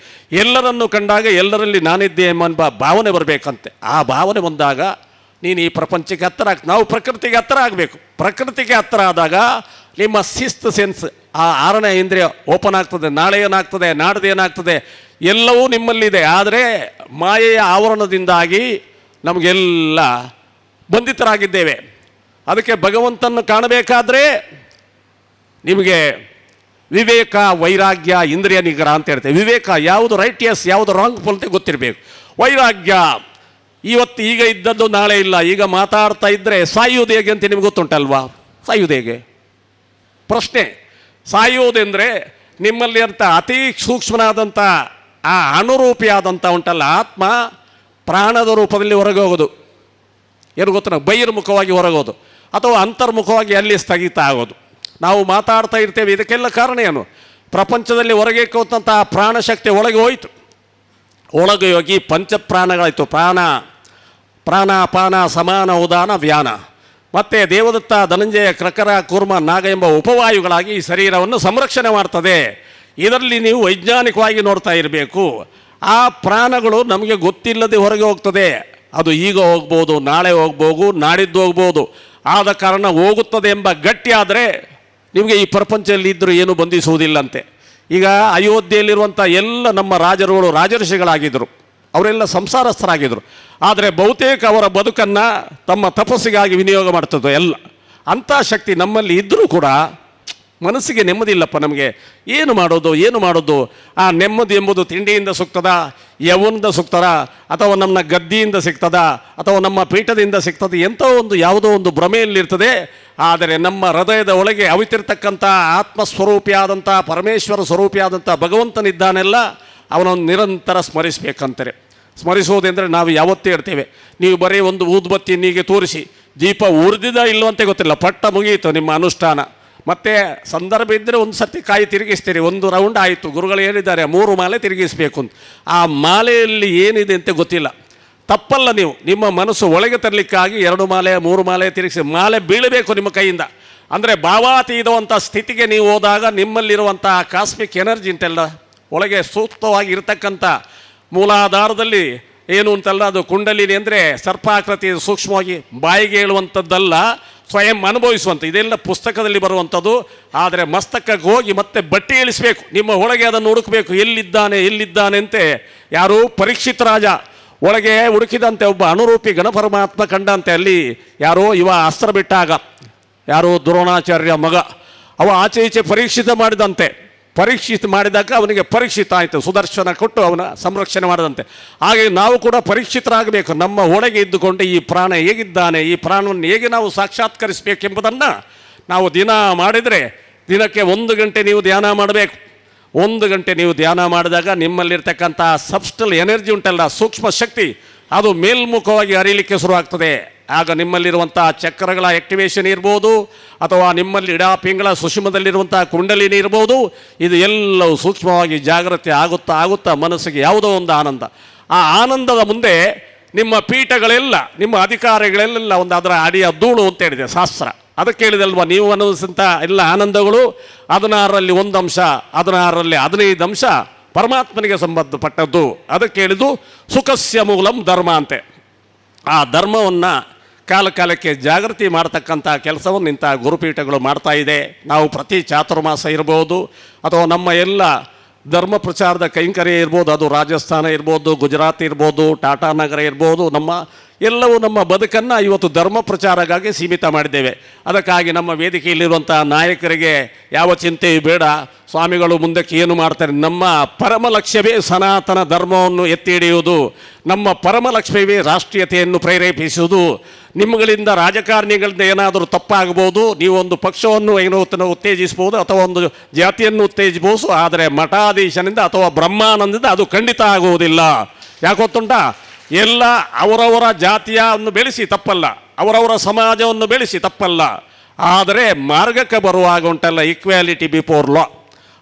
ಎಲ್ಲರನ್ನು ಕಂಡಾಗ ಎಲ್ಲರಲ್ಲಿ ನಾನಿದ್ದೆ ಎಂಬ ಭಾವನೆ ಬರಬೇಕಂತೆ. ಆ ಭಾವನೆ ಬಂದಾಗ ನೀನು ಈ ಪ್ರಪಂಚಕ್ಕೆ ಹತ್ತಿರ ನಾವು ಪ್ರಕೃತಿಗೆ ಹತ್ತಿರ ಆಗಬೇಕು. ಪ್ರಕೃತಿಗೆ ಹತ್ತಿರ ಆದಾಗ ನಿಮ್ಮ ಸಿಸ್ತ್ ಸೆನ್ಸ್, ಆ 6ನೇ ಇಂದ್ರಿಯ ಓಪನ್ ಆಗ್ತದೆ. ನಾಳೆ ಏನಾಗ್ತದೆ, ನಾಡ್ದು ಏನಾಗ್ತದೆ, ಎಲ್ಲವೂ ನಿಮ್ಮಲ್ಲಿದೆ. ಆದರೆ ಮಾಯೆಯ ಆವರಣದಿಂದಾಗಿ ನಮಗೆಲ್ಲ ಬಂಧಿತರಾಗಿದ್ದೇವೆ. ಅದಕ್ಕೆ ಭಗವಂತನ ಕಾಣಬೇಕಾದ್ರೆ ನಿಮಗೆ ವಿವೇಕ, ವೈರಾಗ್ಯ, ಇಂದ್ರಿಯ ನಿಗ್ರಹ ಅಂತ ಹೇಳ್ತೇವೆ. ವಿವೇಕ ಯಾವುದು ರೈಟ್ ಎಸ್, ಯಾವುದು ರಾಂಗ್ ಅಂತ ಗೊತ್ತಿರಬೇಕು. ವೈರಾಗ್ಯ ಇವತ್ತು ಈಗ ಇದ್ದದ್ದು ನಾಳೆ ಇಲ್ಲ. ಈಗ ಮಾತಾಡ್ತಾ ಇದ್ದರೆ ಸಾಯುವುದು ಹೇಗೆ ಅಂತ ನಿಮ್ಗೆ ಗೊತ್ತುಂಟಲ್ವಾ? ಸಾಯುವುದು ಹೇಗೆ ಪ್ರಶ್ನೆ. ಸಾಯುವುದೆಂದರೆ ನಿಮ್ಮಲ್ಲಿ ಅಂತ ಅತಿ ಸೂಕ್ಷ್ಮನಾದಂಥ ಆ ಅನುರೂಪಿಯಾದಂಥ ಉಂಟಲ್ಲ ಆತ್ಮ, ಪ್ರಾಣದ ರೂಪದಲ್ಲಿ ಹೊರಗೆ ಹೋಗೋದು. ಏನು ಗೊತ್ತ, ಬಹಿರ್ಮುಖವಾಗಿ ಹೊರಗೋದು ಅಥವಾ ಅಂತರ್ಮುಖವಾಗಿ ಅಲ್ಲಿ ಸ್ಥಗಿತ ಆಗೋದು. ನಾವು ಮಾತಾಡ್ತಾ ಇರ್ತೇವೆ. ಇದಕ್ಕೆಲ್ಲ ಕಾರಣ ಏನು? ಪ್ರಪಂಚದಲ್ಲಿ ಹೊರಗೆ ಕೂತಂಥ ಪ್ರಾಣಶಕ್ತಿ ಒಳಗೆ ಹೋಯಿತು. ಒಳಗೆ ಹೋಗಿ ಪಂಚಪ್ರಾಣಗಳಾಯಿತು. ಪ್ರಾಣ, ಅಪಾನ, ಸಮಾನ, ಉದಾನ, ವ್ಯಾನ. ಮತ್ತು ದೇವದತ್ತ, ಧನಂಜಯ, ಕ್ರಕರ, ಕೂರ್ಮ, ನಾಗ ಎಂಬ ಉಪವಾಯುಗಳಾಗಿ ಈ ಶರೀರವನ್ನು ಸಂರಕ್ಷಣೆ ಮಾಡ್ತದೆ. ಇದರಲ್ಲಿ ನೀವು ವೈಜ್ಞಾನಿಕವಾಗಿ ನೋಡ್ತಾ ಇರಬೇಕು. ಆ ಪ್ರಾಣಗಳು ನಮಗೆ ಗೊತ್ತಿಲ್ಲದೆ ಹೊರಗೆ ಹೋಗ್ತದೆ. ಅದು ಈಗ ಹೋಗ್ಬೋದು, ನಾಳೆ ಹೋಗ್ಬೋದು, ನಾಡಿದ್ದು ಹೋಗ್ಬೋದು. ಆದ ಕಾರಣ ಹೋಗುತ್ತದೆ ಎಂಬ ಗಟ್ಟಿಯಾದರೆ ನಿಮಗೆ ಈ ಪ್ರಪಂಚದಲ್ಲಿ ಇದ್ದರೂ ಏನೂ ಬಂಧಿಸುವುದಿಲ್ಲಂತೆ. ಈಗ ಅಯೋಧ್ಯೆಯಲ್ಲಿರುವಂಥ ಎಲ್ಲ ನಮ್ಮ ರಾಜರುಗಳು ರಾಜಋಷಿಗಳಾಗಿದ್ದರು. ಅವರೆಲ್ಲ ಸಂಸಾರಸ್ಥರಾಗಿದ್ದರು. ಆದರೆ ಬಹುತೇಕ ಅವರ ಬದುಕನ್ನು ತಮ್ಮ ತಪಸ್ಸಿಗಾಗಿ ವಿನಿಯೋಗ ಮಾಡ್ತದ್ದು ಎಲ್ಲ. ಅಂಥ ಶಕ್ತಿ ನಮ್ಮಲ್ಲಿ ಇದ್ದರೂ ಕೂಡ ಮನಸ್ಸಿಗೆ ನೆಮ್ಮದಿ ಇಲ್ಲಪ್ಪ. ನಮಗೆ ಏನು ಮಾಡೋದು? ಆ ನೆಮ್ಮದಿ ಎಂಬುದು ತಿಂಡಿಯಿಂದ ಸಿಗ್ತದ, ಯೌವನದ ಸಿಗ್ತದ, ಅಥವಾ ನಮ್ಮ ಗದ್ದಿಯಿಂದ ಸಿಗ್ತದ, ಅಥವಾ ನಮ್ಮ ಪೀಠದಿಂದ ಸಿಗ್ತದೆ, ಯಾವುದೋ ಒಂದು ಭ್ರಮೆಯಲ್ಲಿರ್ತದೆ. ಆದರೆ ನಮ್ಮ ಹೃದಯದ ಒಳಗೆ ಅವಿತಿರ್ತಕ್ಕಂಥ ಆತ್ಮಸ್ವರೂಪಿಯಾದಂಥ ಪರಮೇಶ್ವರ ಸ್ವರೂಪಿಯಾದಂಥ ಭಗವಂತನಿದ್ದಾನೆಲ್ಲ, ಅವನನ್ನು ನಿರಂತರ ಸ್ಮರಿಸಬೇಕಂತಾರೆ. ಸ್ಮರಿಸೋದೆಂದರೆ ನಾವು ಯಾವತ್ತೇ ಇರ್ತೇವೆ. ನೀವು ಬರೀ ಒಂದು ಊದುಬತ್ತಿ ನೀಗೆ ತೋರಿಸಿ ದೀಪ ಉರಿದಿದ ಇಲ್ಲವಂತೆ ಗೊತ್ತಿಲ್ಲ, ಪಟ್ಟ ಮುಗಿಯಿತು ನಿಮ್ಮ ಅನುಷ್ಠಾನ. ಮತ್ತು ಸಂದರ್ಭ ಇದ್ದರೆ ಒಂದು ಸರ್ತಿ ಕಾಯಿ ತಿರುಗಿಸ್ತೀರಿ, ಒಂದು ರೌಂಡ್ ಆಯಿತು. ಗುರುಗಳು ಹೇಳಿದ್ದಾರೆ 3 ಮಾಲೆ ತಿರುಗಿಸಬೇಕು ಅಂತ. ಆ ಮಾಲೆಯಲ್ಲಿ ಏನಿದೆ ಅಂತ ಗೊತ್ತಿಲ್ಲ. ತಪ್ಪಲ್ಲ. ನೀವು ನಿಮ್ಮ ಮನಸ್ಸು ಒಳಗೆ ತರಲಿಕ್ಕಾಗಿ 2 ಮಾಲೆ 3 ಮಾಲೆ ತಿರುಗಿಸಿ, ಮಾಲೆ ಬೀಳಬೇಕು ನಿಮ್ಮ ಕೈಯಿಂದ. ಅಂದರೆ ಭಾವಾತೀತವಂಥ ಸ್ಥಿತಿಗೆ ನೀವು ಹೋದಾಗ ನಿಮ್ಮಲ್ಲಿರುವಂಥ ಕಾಸ್ಮಿಕ್ ಎನರ್ಜಿ ಉಂಟೆಲ್ಲ ಒಳಗೆ ಸೂಕ್ತವಾಗಿ ಇರತಕ್ಕಂಥ ಮೂಲಾಧಾರದಲ್ಲಿ ಏನು ಅಂತಲ್ಲ, ಅದು ಕುಂಡಲಿನಿ ಅಂದರೆ ಸರ್ಪಾಕೃತಿ ಸೂಕ್ಷ್ಮವಾಗಿ ಬಾಯಿಗೆ ಹೇಳುವಂಥದ್ದಲ್ಲ, ಸ್ವಯಂ ಅನುಭವಿಸುವಂಥ, ಇದೆಲ್ಲ ಪುಸ್ತಕದಲ್ಲಿ ಬರುವಂಥದ್ದು. ಆದರೆ ಮಸ್ತಕಕ್ಕೆ ಹೋಗಿ ಮತ್ತೆ ಬಟ್ಟೆ ಇಳಿಸಬೇಕು, ನಿಮ್ಮ ಒಳಗೆ ಅದನ್ನು ಹುಡುಕಬೇಕು, ಎಲ್ಲಿದ್ದಾನೆ ಅಂತೆ. ಯಾರು ಪರೀಕ್ಷಿತ ರಾಜ ಒಳಗೆ ಹುಡುಕಿದಂತೆ ಒಬ್ಬ ಅನುರೂಪಿ ಗಣಪರಮಾತ್ಮ ಕಂಡಂತೆ. ಅಲ್ಲಿ ಯಾರೋ ಇವ ಅಸ್ತ್ರ ಬಿಟ್ಟಾಗ, ಯಾರೋ ದ್ರೋಣಾಚಾರ್ಯ ಮಗ, ಅವ ಆಚೆ ಈಚೆ ಪರೀಕ್ಷಿತ ಮಾಡಿದಾಗ ಅವನಿಗೆ ಪರೀಕ್ಷಿತ ಆಯಿತು, ಸುದರ್ಶನ ಕೊಟ್ಟು ಅವನ ಸಂರಕ್ಷಣೆ ಮಾಡಿದಂತೆ. ಹಾಗೆ ನಾವು ಕೂಡ ಪರೀಕ್ಷಿತರಾಗಬೇಕು. ನಮ್ಮ ಒಳಗೆ ಇದ್ದುಕೊಂಡು ಈ ಪ್ರಾಣ ಹೇಗಿದ್ದಾನೆ, ಈ ಪ್ರಾಣವನ್ನು ಹೇಗೆ ನಾವು ಸಾಕ್ಷಾತ್ಕರಿಸಬೇಕೆಂಬುದನ್ನು ನಾವು ದಿನ ಮಾಡಿದರೆ, ದಿನಕ್ಕೆ 1 ಗಂಟೆ ನೀವು ಧ್ಯಾನ ಮಾಡಬೇಕು. 1 ಗಂಟೆ ನೀವು ಧ್ಯಾನ ಮಾಡಿದಾಗ ನಿಮ್ಮಲ್ಲಿರ್ತಕ್ಕಂಥ ಸಬ್ಸ್ಟಲ್ ಎನರ್ಜಿ ಉಂಟಲ್ಲ, ಸೂಕ್ಷ್ಮ ಶಕ್ತಿ, ಅದು ಮೇಲ್ಮುಖವಾಗಿ ಹರಿಲಿಕ್ಕೆ ಶುರುವಾಗ್ತದೆ. ಆಗ ನಿಮ್ಮಲ್ಲಿರುವಂಥ ಚಕ್ರಗಳ ಆ್ಯಕ್ಟಿವೇಶನ್ ಇರ್ಬೋದು, ಅಥವಾ ನಿಮ್ಮಲ್ಲಿ ಇಡಾಪಿಂಗಳ ಸುಷುಮದಲ್ಲಿರುವಂಥ ಕುಂಡಲಿನಿ ಇರ್ಬೋದು. ಇದು ಎಲ್ಲವೂ ಸೂಕ್ಷ್ಮವಾಗಿ ಜಾಗೃತಿ ಆಗುತ್ತಾ ಮನಸ್ಸಿಗೆ ಯಾವುದೋ ಒಂದು ಆನಂದ. ಆ ಆನಂದದ ಮುಂದೆ ನಿಮ್ಮ ಪೀಠಗಳೆಲ್ಲ, ನಿಮ್ಮ ಅಧಿಕಾರಿಗಳೆಲ್ಲ ಒಂದು ಅದರ ಅಡಿಯ ಧೂಳು ಅಂತ ಹೇಳಿದೆ ಶಾಸ್ತ್ರ. ಅದಕ್ಕೆ ಹೇಳಿದಲ್ವ, ನೀವು ಅನ್ನಿಸಿದಂಥ ಎಲ್ಲ ಆನಂದಗಳು 16ರಲ್ಲಿ 1 ಅಂಶ, 16ರಲ್ಲಿ 15 ಅಂಶ ಪರಮಾತ್ಮನಿಗೆ ಸಂಬಂಧಪಟ್ಟದ್ದು. ಅದಕ್ಕೆ ಹೇಳಿದ್ದು ಸುಖಸ್ಯ ಮೂಲಂ ಧರ್ಮ ಅಂತೆ. ಆ ಧರ್ಮವನ್ನು ಕಾಲಕ್ಕೆ ಜಾಗೃತಿ ಮಾಡ್ತಕ್ಕಂಥ ಕೆಲಸವನ್ನು ಇಂಥ ಗುರುಪೀಠಗಳು ಮಾಡ್ತಾ ಇದೆ. ನಾವು ಪ್ರತಿ ಚಾತುರ್ಮಾಸ ಇರ್ಬೋದು, ಅಥವಾ ನಮ್ಮ ಎಲ್ಲ ಧರ್ಮ ಪ್ರಚಾರದ ಕೈಂಕರ್ಯ ಇರ್ಬೋದು, ಅದು ರಾಜಸ್ಥಾನ ಇರ್ಬೋದು, ಗುಜರಾತ್ ಇರ್ಬೋದು, ಟಾಟಾ ನಗರ ಇರ್ಬೋದು, ಎಲ್ಲವೂ ನಮ್ಮ ಬದುಕನ್ನು ಇವತ್ತು ಧರ್ಮ ಪ್ರಚಾರಕ್ಕಾಗಿ ಸೀಮಿತ ಮಾಡಿದ್ದೇವೆ. ಅದಕ್ಕಾಗಿ ನಮ್ಮ ವೇದಿಕೆಯಲ್ಲಿರುವಂಥ ನಾಯಕರಿಗೆ ಯಾವ ಚಿಂತೆಯೂ ಬೇಡ. ಸ್ವಾಮಿಗಳು ಮುಂದಕ್ಕೆ ಏನು ಮಾಡ್ತಾರೆ, ನಮ್ಮ ಪರಮ ಲಕ್ಷ್ಯವೇ ಸನಾತನ ಧರ್ಮವನ್ನು ಎತ್ತಿ ಹಿಡಿಯುವುದು, ನಮ್ಮ ಪರಮ ಲಕ್ಷ್ಯವೇ ರಾಷ್ಟ್ರೀಯತೆಯನ್ನು ಪ್ರೇರೇಪಿಸುವುದು. ನಿಮ್ಮಗಳಿಂದ ರಾಜಕಾರಣಿಗಳಿಂದ ಏನಾದರೂ ತಪ್ಪಾಗಬಹುದು, ನೀವೊಂದು ಪಕ್ಷವನ್ನು ಏನೋ ಉತ್ತೇಜಿಸ್ಬೋದು, ಅಥವಾ ಒಂದು ಜಾತಿಯನ್ನು ಉತ್ತೇಜಿಸಬಹುದು. ಆದರೆ ಮಠಾಧೀಶನಿಂದ ಅಥವಾ ಬ್ರಹ್ಮಾನಂದದಿಂದ ಅದು ಖಂಡಿತ ಆಗುವುದಿಲ್ಲ. ಯಾಕೊತ್ತುಂಟಾ, ಎಲ್ಲ ಅವರವರ ಜಾತಿಯನ್ನು ಬೆಳೆಸಿ ತಪ್ಪಲ್ಲ, ಅವರವರ ಸಮಾಜವನ್ನು ಬೆಳೆಸಿ ತಪ್ಪಲ್ಲ. ಆದರೆ ಮಾರ್ಗಕ್ಕೆ ಬರುವಾಗ ಉಂಟಲ್ಲ, ಈಕ್ವಾಲಿಟಿ ಬಿಫೋರ್ ಲಾ,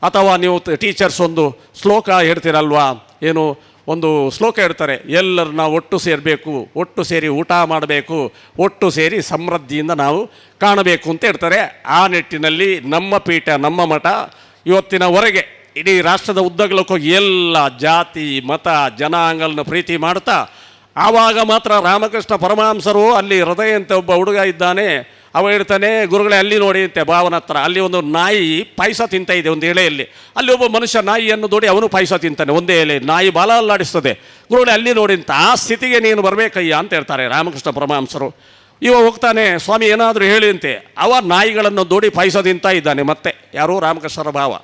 ಅಥವಾ ನೀವು ಟೀಚರ್ಸ್ ಒಂದು ಶ್ಲೋಕ ಹೇಳ್ತೀರಲ್ವಾ, ಏನು ಒಂದು ಶ್ಲೋಕ ಹೇಳ್ತಾರೆ, ಎಲ್ಲರೂ ನಾವು ಒಟ್ಟು ಸೇರಬೇಕು, ಒಟ್ಟು ಸೇರಿ ಊಟ ಮಾಡಬೇಕು, ಒಟ್ಟು ಸೇರಿ ಸಮೃದ್ಧಿಯಿಂದ ನಾವು ಕಾಣಬೇಕು ಅಂತ ಹೇಳ್ತಾರೆ. ಆ ನಿಟ್ಟಿನಲ್ಲಿ ನಮ್ಮ ಪೀಠ, ನಮ್ಮ ಮಠ ಇವತ್ತಿನವರೆಗೆ ಇಡೀ ರಾಷ್ಟ್ರದ ಉದ್ದಗಲಕ್ಕೂ ಎಲ್ಲ ಜಾತಿ ಮತ ಜನಾಂಗಗಳನ್ನು ಪ್ರೀತಿ ಮಾಡ್ತಾ, ಆವಾಗ ಮಾತ್ರ ರಾಮಕೃಷ್ಣ ಪರಮಹಂಸರು ಅಲ್ಲಿ ಹೃದಯ ಅಂತ ಒಬ್ಬ ಹುಡುಗ ಇದ್ದಾನೆ, ಅವ ಹೇಳ್ತಾನೆ, ಗುರುಗಳೇ ಅಲ್ಲಿ ನೋಡಿ ಅಂತೆ ಭಾವನ ಹತ್ರ, ಅಲ್ಲಿ ಒಂದು ನಾಯಿ ಪಾಯಸ ತಿಂತ ಇದೆ ಒಂದು ಎಳೆಯಲ್ಲಿ. ಅಲ್ಲಿ ಒಬ್ಬ ಮನುಷ್ಯ ನಾಯಿಯನ್ನು ನೋಡಿ ಅವನು ಪಾಯಸ ತಿಂತಾನೆ ಒಂದೇ ಎಲೆ, ನಾಯಿ ಬಾಲ ಅಲ್ಲಾಡಿಸ್ತದೆ. ಗುರುಗಳೇ ಅಲ್ಲಿ ನೋಡಿ ಅಂತ, ಆ ಸ್ಥಿತಿಗೆ ನೀನು ಬರಬೇಕಯ್ಯ ಅಂತ ಹೇಳ್ತಾರೆ ರಾಮಕೃಷ್ಣ ಪರಮಹಂಸರು. ಇವ ಹೋಗ್ತಾನೆ, ಸ್ವಾಮಿ ಏನಾದರೂ ಹೇಳಿ ಅಂತೆ. ಅವ ನಾಯಿಗಳನ್ನು ನೋಡಿ ಪಾಯಸ ತಿಂತ ಇದ್ದಾನೆ. ಮತ್ತೆ ಯಾರೋ ರಾಮಕೃಷ್ಣರ ಭಾವ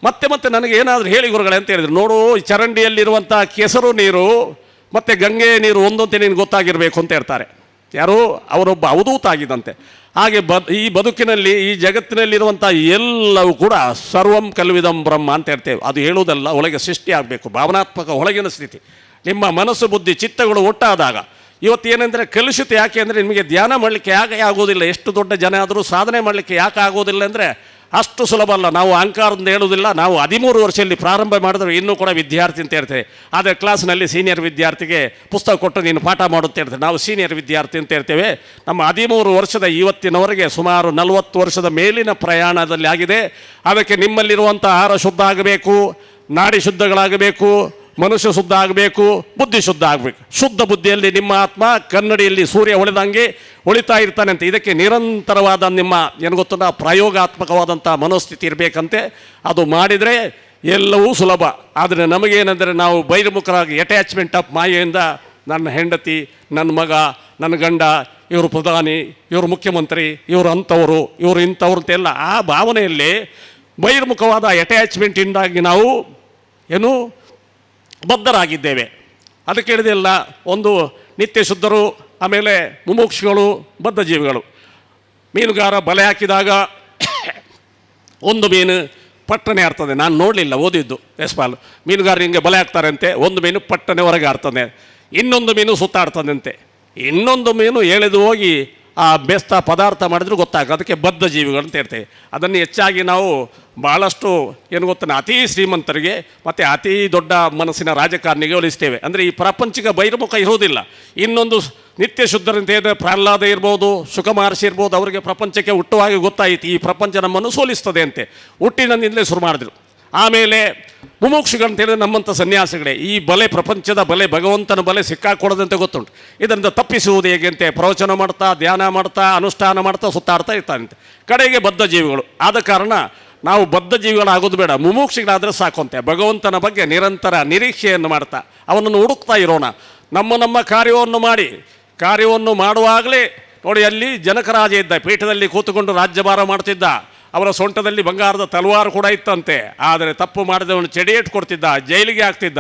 ಮತ್ತೆ ನನಗೆ ಏನಾದರೂ ಹೇಳಿ ಗುರುಗಳೇ ಅಂತ ಹೇಳಿದ್ರು. ನೋಡು, ಚರಂಡಿಯಲ್ಲಿರುವಂಥ ಕೆಸರು ನೀರು ಮತ್ತು ಗಂಗೆ ನೀರು ಒಂದೊಂತೆ ನೀನು ಗೊತ್ತಾಗಿರಬೇಕು ಅಂತ ಹೇಳ್ತಾರೆ. ಯಾರು, ಅವರೊಬ್ಬ ಅವಧೂತ ಆಗಿದ್ದಂತೆ. ಹಾಗೆ ಈ ಬದುಕಿನಲ್ಲಿ, ಈ ಜಗತ್ತಿನಲ್ಲಿರುವಂಥ ಎಲ್ಲವೂ ಕೂಡ ಸರ್ವಂ ಕಲ್ವಿದಂ ಬ್ರಹ್ಮ ಅಂತ ಹೇಳ್ತೇವೆ. ಅದು ಹೇಳುವುದಲ್ಲ, ಒಳಗೆ ಸೃಷ್ಟಿ ಆಗಬೇಕು, ಭಾವನಾತ್ಮಕ ಒಳಗಿನ ಸ್ಥಿತಿ. ನಿಮ್ಮ ಮನಸ್ಸು ಬುದ್ಧಿ ಚಿತ್ತಗಳು ಒಟ್ಟಾದಾಗ ಇವತ್ತೇನೆಂದರೆ ಕಲುಷಿತ. ಯಾಕೆ ಅಂದರೆ ನಿಮಗೆ ಧ್ಯಾನ ಮಾಡಲಿಕ್ಕೆ ಯಾಕೆ ಆಗೋದಿಲ್ಲ, ಎಷ್ಟು ದೊಡ್ಡ ಜನ ಆದರೂ ಸಾಧನೆ ಮಾಡಲಿಕ್ಕೆ ಯಾಕೆ ಆಗೋದಿಲ್ಲ ಅಂದರೆ ಅಷ್ಟು ಸುಲಭ ಅಲ್ಲ. ನಾವು ಅಹಂಕಾರದಿಂದ ಹೇಳೋದಿಲ್ಲ. ನಾವು 13 ವರ್ಷದಲ್ಲಿ ಪ್ರಾರಂಭ ಮಾಡಿದ್ರೆ ಇನ್ನೂ ಕೂಡ ವಿದ್ಯಾರ್ಥಿ ಅಂತ ಹೇಳ್ತೇವೆ. ಆದರೆ ಕ್ಲಾಸ್ನಲ್ಲಿ ಸೀನಿಯರ್ ವಿದ್ಯಾರ್ಥಿಗೆ ಪುಸ್ತಕ ಕೊಟ್ಟು ನೀನು ಪಾಠ ಮಾಡುತ್ತೆ ಹೇಳ್ತೇವೆ. ನಾವು ಸೀನಿಯರ್ ವಿದ್ಯಾರ್ಥಿ ಅಂತ ಹೇಳ್ತೇವೆ. ನಮ್ಮ 13 ವರ್ಷದ ಇವತ್ತಿನವರೆಗೆ ಸುಮಾರು 40 ವರ್ಷದ ಮೇಲಿನ ಪ್ರಯಾಣದಲ್ಲಿ ಆಗಿದೆ. ಅದಕ್ಕೆ ನಿಮ್ಮಲ್ಲಿರುವಂಥ ಆಹಾರ ಶುದ್ಧ ಆಗಬೇಕು, ನಾಡಿ ಶುದ್ಧಗಳಾಗಬೇಕು, ಮನುಷ್ಯ ಶುದ್ಧ ಆಗಬೇಕು, ಬುದ್ಧಿ ಶುದ್ಧ ಆಗಬೇಕು. ಶುದ್ಧ ಬುದ್ಧಿಯಲ್ಲಿ ನಿಮ್ಮ ಆತ್ಮ ಕನ್ನಡಿಯಲ್ಲಿ ಸೂರ್ಯ ಹೊಳೆದಂಗೆ ಹೊಳಿತಾ ಇರ್ತಾನೆ ಅಂತ. ಇದಕ್ಕೆ ನಿರಂತರವಾದ ನಿಮ್ಮ ಏನು ಗೊತ್ತುಂಟ ಪ್ರಯೋಗಾತ್ಮಕವಾದಂಥ ಮನೋಸ್ಥಿತಿ ಇರಬೇಕಂತೆ. ಅದು ಮಾಡಿದರೆ ಎಲ್ಲವೂ ಸುಲಭ. ಆದರೆ ನಮಗೇನೆಂದರೆ ನಾವು ಬಹಿರ್ಮುಖರಾಗಿ ಅಟ್ಯಾಚ್ಮೆಂಟ್ ಆಫ್ ಮಾಯೆಯಿಂದ ನನ್ನ ಹೆಂಡತಿ, ನನ್ನ ಮಗ, ನನ್ನ ಗಂಡ, ಇವರು ಪ್ರಧಾನಿ, ಇವರು ಮುಖ್ಯಮಂತ್ರಿ, ಇವರು ಅಂಥವರು, ಇವರು ಇಂಥವ್ರು ಅಂತೆಲ್ಲ ಆ ಭಾವನೆಯಲ್ಲಿ ಬಹಿರ್ಮುಖವಾದ ಅಟ್ಯಾಚ್ಮೆಂಟಿಂದಾಗಿ ನಾವು ಏನು ಬದ್ಧರಾಗಿದ್ದೇವೆ. ಅದಕ್ಕೆ ಹೇಳಿದೆಲ್ಲ, ಒಂದು ನಿತ್ಯ ಶುದ್ಧರು, ಆಮೇಲೆ ಮುಮುಕ್ಷುಗಳು, ಬದ್ಧ ಜೀವಿಗಳು. ಮೀನುಗಾರ ಬಲೆ ಹಾಕಿದಾಗ ಒಂದು ಮೀನು ಪಟ್ಟನೆ ಆಡ್ತದೆ. ನಾನು ನೋಡಲಿಲ್ಲ, ಓದಿದ್ದು ಯಶ್ಪಾಲ್. ಮೀನುಗಾರ ಹಿಂಗೆ ಬಲೆ ಹಾಕ್ತಾರಂತೆ, ಒಂದು ಮೀನು ಪಟ್ಟನೆ ಹೊರಗೆ ಆಡ್ತದೆ, ಇನ್ನೊಂದು ಮೀನು ಸುತ್ತಾಡ್ತದಂತೆ, ಇನ್ನೊಂದು ಮೀನು ಎಳೆದು ಹೋಗಿ ಆ ಬೆಸ್ತ ಪದಾರ್ಥ ಮಾಡಿದ್ರು ಗೊತ್ತಾಗ. ಅದಕ್ಕೆ ಬದ್ಧ ಜೀವಿಗಳು ಅಂತ ಹೇಳ್ತೇವೆ. ಅದನ್ನು ಹೆಚ್ಚಾಗಿ ನಾವು ಭಾಳಷ್ಟು ಏನು ಗೊತ್ತಾನೆ ಅತಿ ಶ್ರೀಮಂತರಿಗೆ ಮತ್ತು ಅತಿ ದೊಡ್ಡ ಮನಸ್ಸಿನ ರಾಜಕಾರಣಿಗೆ ಹೋಲಿಸ್ತೇವೆ. ಅಂದರೆ ಈ ಪ್ರಾಪಂಚಿಕ ಬಹಿರ್ಮುಖ ಇರೋದಿಲ್ಲ. ಇನ್ನೊಂದು ನಿತ್ಯ ಶುದ್ಧರಂತ ಹೇಳಿದ್ರೆ ಪ್ರಹ್ಲಾದ ಇರ್ಬೋದು, ಶುಕಮಹರ್ಷಿ ಇರ್ಬೋದು, ಅವರಿಗೆ ಪ್ರಪಂಚಕ್ಕೆ ಹುಟ್ಟುವಾಗಿ ಗೊತ್ತಾಯಿತು ಈ ಪ್ರಪಂಚ ನಮ್ಮನ್ನು ಸೋಲಿಸ್ತದೆ ಅಂತೆ. ಹುಟ್ಟಿನಿಂದಲೇ ಶುರು ಮಾಡಿದ್ರು. ಆಮೇಲೆ ಮುಮುಕ್ಷುಗಳಂತೇಳಿದ್ರೆ ನಮ್ಮಂಥ ಸನ್ಯಾಸಿಗಳೇ ಈ ಬಲೆ, ಪ್ರಪಂಚದ ಬಲೆ, ಭಗವಂತನ ಬಲೆ ಸಿಕ್ಕಾಕೊಡೋದಂತೆ ಗೊತ್ತುಂಟು. ಇದರಿಂದ ತಪ್ಪಿಸುವುದು ಹೇಗೆ ಅಂತೆ ಪ್ರವಚನ ಮಾಡ್ತಾ, ಧ್ಯಾನ ಮಾಡ್ತಾ, ಅನುಷ್ಠಾನ ಮಾಡ್ತಾ ಸುತ್ತಾಡ್ತಾ ಇರ್ತಾನಂತೆ. ಕಡೆಗೆ ಬದ್ಧ ಜೀವಿಗಳು. ಆದ ಕಾರಣ ನಾವು ಬದ್ಧ ಜೀವಿಗಳಾಗೋದು ಬೇಡ, ಮುಮುಕ್ಷಿಗಳಾದರೆ ಸಾಕುವಂತೆ. ಭಗವಂತನ ಬಗ್ಗೆ ನಿರಂತರ ನಿರೀಕ್ಷೆಯನ್ನು ಮಾಡ್ತಾ ಅವನನ್ನು ಹುಡುಕ್ತಾ ಇರೋಣ. ನಮ್ಮ ಕಾರ್ಯವನ್ನು ಮಾಡಿ, ಕಾರ್ಯವನ್ನು ಮಾಡುವಾಗಲೇ ನೋಡಿ, ಅಲ್ಲಿ ಜನಕರಾಜ ಇದ್ದ, ಪೀಠದಲ್ಲಿ ಕೂತುಕೊಂಡು ರಾಜ್ಯಭಾರ ಮಾಡ್ತಿದ್ದ. ಅವರ ಸೊಂಟದಲ್ಲಿ ಬಂಗಾರದ ತಲವಾರು ಕೂಡ ಇತ್ತಂತೆ. ಆದರೆ ತಪ್ಪು ಮಾಡಿದವನು ಚೆಡಿಯೇಟ್ ಕೊಡ್ತಿದ್ದ, ಜೈಲಿಗೆ ಹಾಕ್ತಿದ್ದ.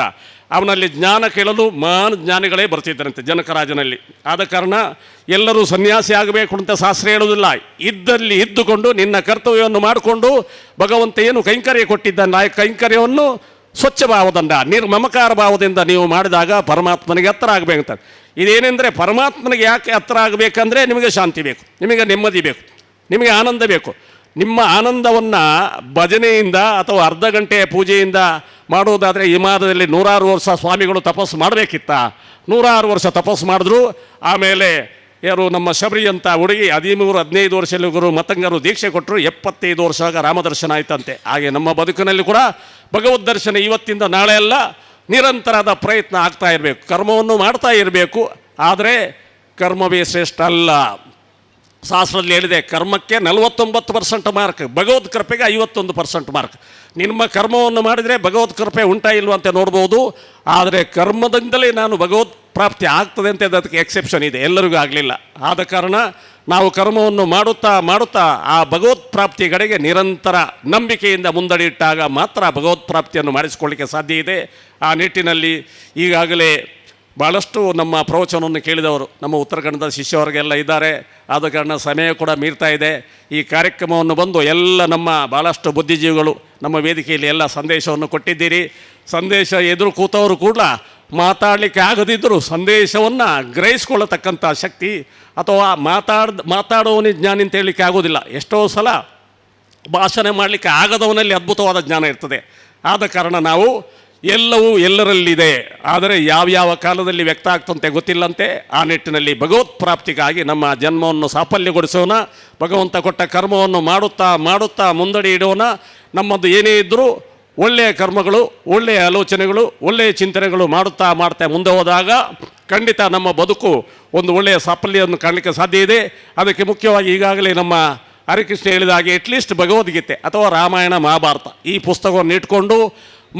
ಅವನಲ್ಲಿ ಜ್ಞಾನ ಕೇಳಲು ಮಹಾನ್ ಜ್ಞಾನಿಗಳೇ ಬರ್ತಿದ್ದರಂತೆ ಜನಕರಾಜನಲ್ಲಿ. ಆದ ಕಾರಣ ಎಲ್ಲರೂ ಸನ್ಯಾಸಿ ಆಗಬೇಕು ಅಂತ ಶಾಸ್ತ್ರ ಹೇಳುವುದಿಲ್ಲ. ಇದ್ದಲ್ಲಿ ಇದ್ದುಕೊಂಡು ನಿನ್ನ ಕರ್ತವ್ಯವನ್ನು ಮಾಡಿಕೊಂಡು ಭಗವಂತ ಏನು ಕೈಂಕರ್ಯ ಕೊಟ್ಟಿದ್ದಾನೆ, ಆ ಕೈಂಕರ್ಯವನ್ನು ಸ್ವಚ್ಛ ಭಾವದಿಂದ, ನಿರ್ಮಮಕಾರ ಭಾವದಿಂದ ನೀವು ಮಾಡಿದಾಗ ಪರಮಾತ್ಮನಿಗೆ ಹತ್ತಿರ ಆಗಬೇಕಂತ. ಇದೇನೆಂದರೆ ಪರಮಾತ್ಮನಿಗೆ ಯಾಕೆ ಹತ್ತಿರ ಆಗಬೇಕಂದ್ರೆ ನಿಮಗೆ ಶಾಂತಿ ಬೇಕು, ನಿಮಗೆ ನೆಮ್ಮದಿ ಬೇಕು, ನಿಮಗೆ ಆನಂದ ಬೇಕು. ನಿಮ್ಮ ಆನಂದವನ್ನು ಭಜನೆಯಿಂದ ಅಥವಾ ಅರ್ಧ ಗಂಟೆಯ ಪೂಜೆಯಿಂದ ಮಾಡುವುದಾದರೆ ಹಿಮಾಲಯದಲ್ಲಿ 100 ವರ್ಷ ಸ್ವಾಮಿಗಳು ತಪಸ್ಸು ಮಾಡಬೇಕಿತ್ತ. 100 ವರ್ಷ ತಪಸ್ಸು ಮಾಡಿದ್ರು. ಆಮೇಲೆ ಯಾರು ನಮ್ಮ ಶಬರಿ ಅಂತ ಹುಡುಗಿ 13-15 ವರ್ಷದಲ್ಲಿ ಗುರು ಮತಂಗರು ದೀಕ್ಷೆ ಕೊಟ್ಟರು. 75 ವರ್ಷ ಆಗ ರಾಮದರ್ಶನ ಆಯ್ತಂತೆ. ಹಾಗೆ ನಮ್ಮ ಬದುಕಿನಲ್ಲಿ ಕೂಡ ಭಗವದ್ ದರ್ಶನ ಇವತ್ತಿಂದ ನಾಳೆ ಅಲ್ಲ, ನಿರಂತರದ ಪ್ರಯತ್ನ ಆಗ್ತಾ ಇರಬೇಕು, ಕರ್ಮವನ್ನು ಮಾಡ್ತಾ ಇರಬೇಕು. ಆದರೆ ಕರ್ಮವೇ ಶ್ರೇಷ್ಠ ಅಲ್ಲ. ಶಾಸ್ತ್ರದಲ್ಲಿ ಹೇಳಿದೆ, ಕರ್ಮಕ್ಕೆ 49% ಮಾರ್ಕ್, ಭಗವದ್ ಕೃಪೆಗೆ 51% ಮಾರ್ಕ್. ನಿಮ್ಮ ಕರ್ಮವನ್ನು ಮಾಡಿದರೆ ಭಗವದ್ ಕೃಪೆ ಉಂಟಾ ಇಲ್ವಂತೆ ನೋಡ್ಬೋದು. ಆದರೆ ಕರ್ಮದಿಂದಲೇ ನಾನು ಭಗವದ್ ಪ್ರಾಪ್ತಿ ಆಗ್ತದೆ ಅಂತ ಅದಕ್ಕೆ ಎಕ್ಸೆಪ್ಷನ್ ಇದೆ, ಎಲ್ಲರಿಗೂ ಆಗಲಿಲ್ಲ. ಆದ ಕಾರಣ ನಾವು ಕರ್ಮವನ್ನು ಮಾಡುತ್ತಾ ಆ ಭಗವತ್ ಪ್ರಾಪ್ತಿಯ ಕಡೆಗೆ ನಿರಂತರ ನಂಬಿಕೆಯಿಂದ ಮುಂದಡಿಯಿಟ್ಟಾಗ ಮಾತ್ರ ಭಗವತ್ ಪ್ರಾಪ್ತಿಯನ್ನು ಮಾಡಿಸಿಕೊಳ್ಳಿಕ್ಕೆ ಸಾಧ್ಯ ಇದೆ. ಆ ನಿಟ್ಟಿನಲ್ಲಿ ಈಗಾಗಲೇ ಭಾಳಷ್ಟು ನಮ್ಮ ಪ್ರವಚನವನ್ನು ಕೇಳಿದವರು ನಮ್ಮ ಉತ್ತರ ಕನ್ನಡದ ಶಿಷ್ಯವರಿಗೆಲ್ಲ ಇದ್ದಾರೆ. ಆದ ಕಾರಣ ಸಮಯ ಕೂಡ ಮೀರ್ತಾ ಇದೆ. ಈ ಕಾರ್ಯಕ್ರಮವನ್ನು ಬಂದು ಎಲ್ಲ ನಮ್ಮ ಭಾಳಷ್ಟು ಬುದ್ಧಿಜೀವಿಗಳು ನಮ್ಮ ವೇದಿಕೆಯಲ್ಲಿ ಎಲ್ಲ ಸಂದೇಶವನ್ನು ಕೊಟ್ಟಿದ್ದೀರಿ. ಸಂದೇಶ ಎದುರು ಕೂತವರು ಕೂಡ ಮಾತಾಡಲಿಕ್ಕೆ ಆಗದಿದ್ದರೂ ಸಂದೇಶವನ್ನು ಗ್ರಹಿಸ್ಕೊಳ್ಳತಕ್ಕಂಥ ಶಕ್ತಿ ಅಥವಾ ಮಾತಾಡೋವನಿಗೆ ಜ್ಞಾನ ಅಂತ ಹೇಳಲಿಕ್ಕೆ ಆಗೋದಿಲ್ಲ. ಎಷ್ಟೋ ಸಲ ಭಾಷಣ ಮಾಡಲಿಕ್ಕೆ ಆಗದವನಲ್ಲಿ ಅದ್ಭುತವಾದ ಜ್ಞಾನ ಇರ್ತದೆ. ಆದ ಕಾರಣ ನಾವು ಎಲ್ಲವೂ ಎಲ್ಲರಲ್ಲಿದೆ, ಆದರೆ ಯಾವ್ಯಾವ ಕಾಲದಲ್ಲಿ ವ್ಯಕ್ತ ಆಗ್ತಂತೆ ಗೊತ್ತಿಲ್ಲಂತೆ. ಆ ನಿಟ್ಟಿನಲ್ಲಿ ಭಗವತ್ ಪ್ರಾಪ್ತಿಗಾಗಿ ನಮ್ಮ ಜನ್ಮವನ್ನು ಸಾಫಲ್ಯಗೊಳಿಸೋಣ. ಭಗವಂತ ಕೊಟ್ಟ ಕರ್ಮವನ್ನು ಮಾಡುತ್ತಾ ಮುಂದಡಿ ಇಡೋಣ. ನಮ್ಮದು ಏನೇ ಇದ್ದರೂ ಒಳ್ಳೆಯ ಕರ್ಮಗಳು, ಒಳ್ಳೆಯ ಆಲೋಚನೆಗಳು, ಒಳ್ಳೆಯ ಚಿಂತನೆಗಳು ಮಾಡುತ್ತಾ ಮುಂದೆ ಹೋದಾಗ ಖಂಡಿತ ನಮ್ಮ ಬದುಕು ಒಂದು ಒಳ್ಳೆಯ ಸಾಫಲ್ಯವನ್ನು ಕಾಣಲಿಕ್ಕೆ ಸಾಧ್ಯ ಇದೆ. ಅದಕ್ಕೆ ಮುಖ್ಯವಾಗಿ ಈಗಾಗಲೇ ನಮ್ಮ ಹರಿಕೃಷ್ಣ ಹೇಳಿದ ಹಾಗೆ ಅಟ್ಲೀಸ್ಟ್ ಭಗವದ್ಗೀತೆ ಅಥವಾ ರಾಮಾಯಣ ಮಹಾಭಾರತ ಈ ಪುಸ್ತಕವನ್ನು ಇಟ್ಕೊಂಡು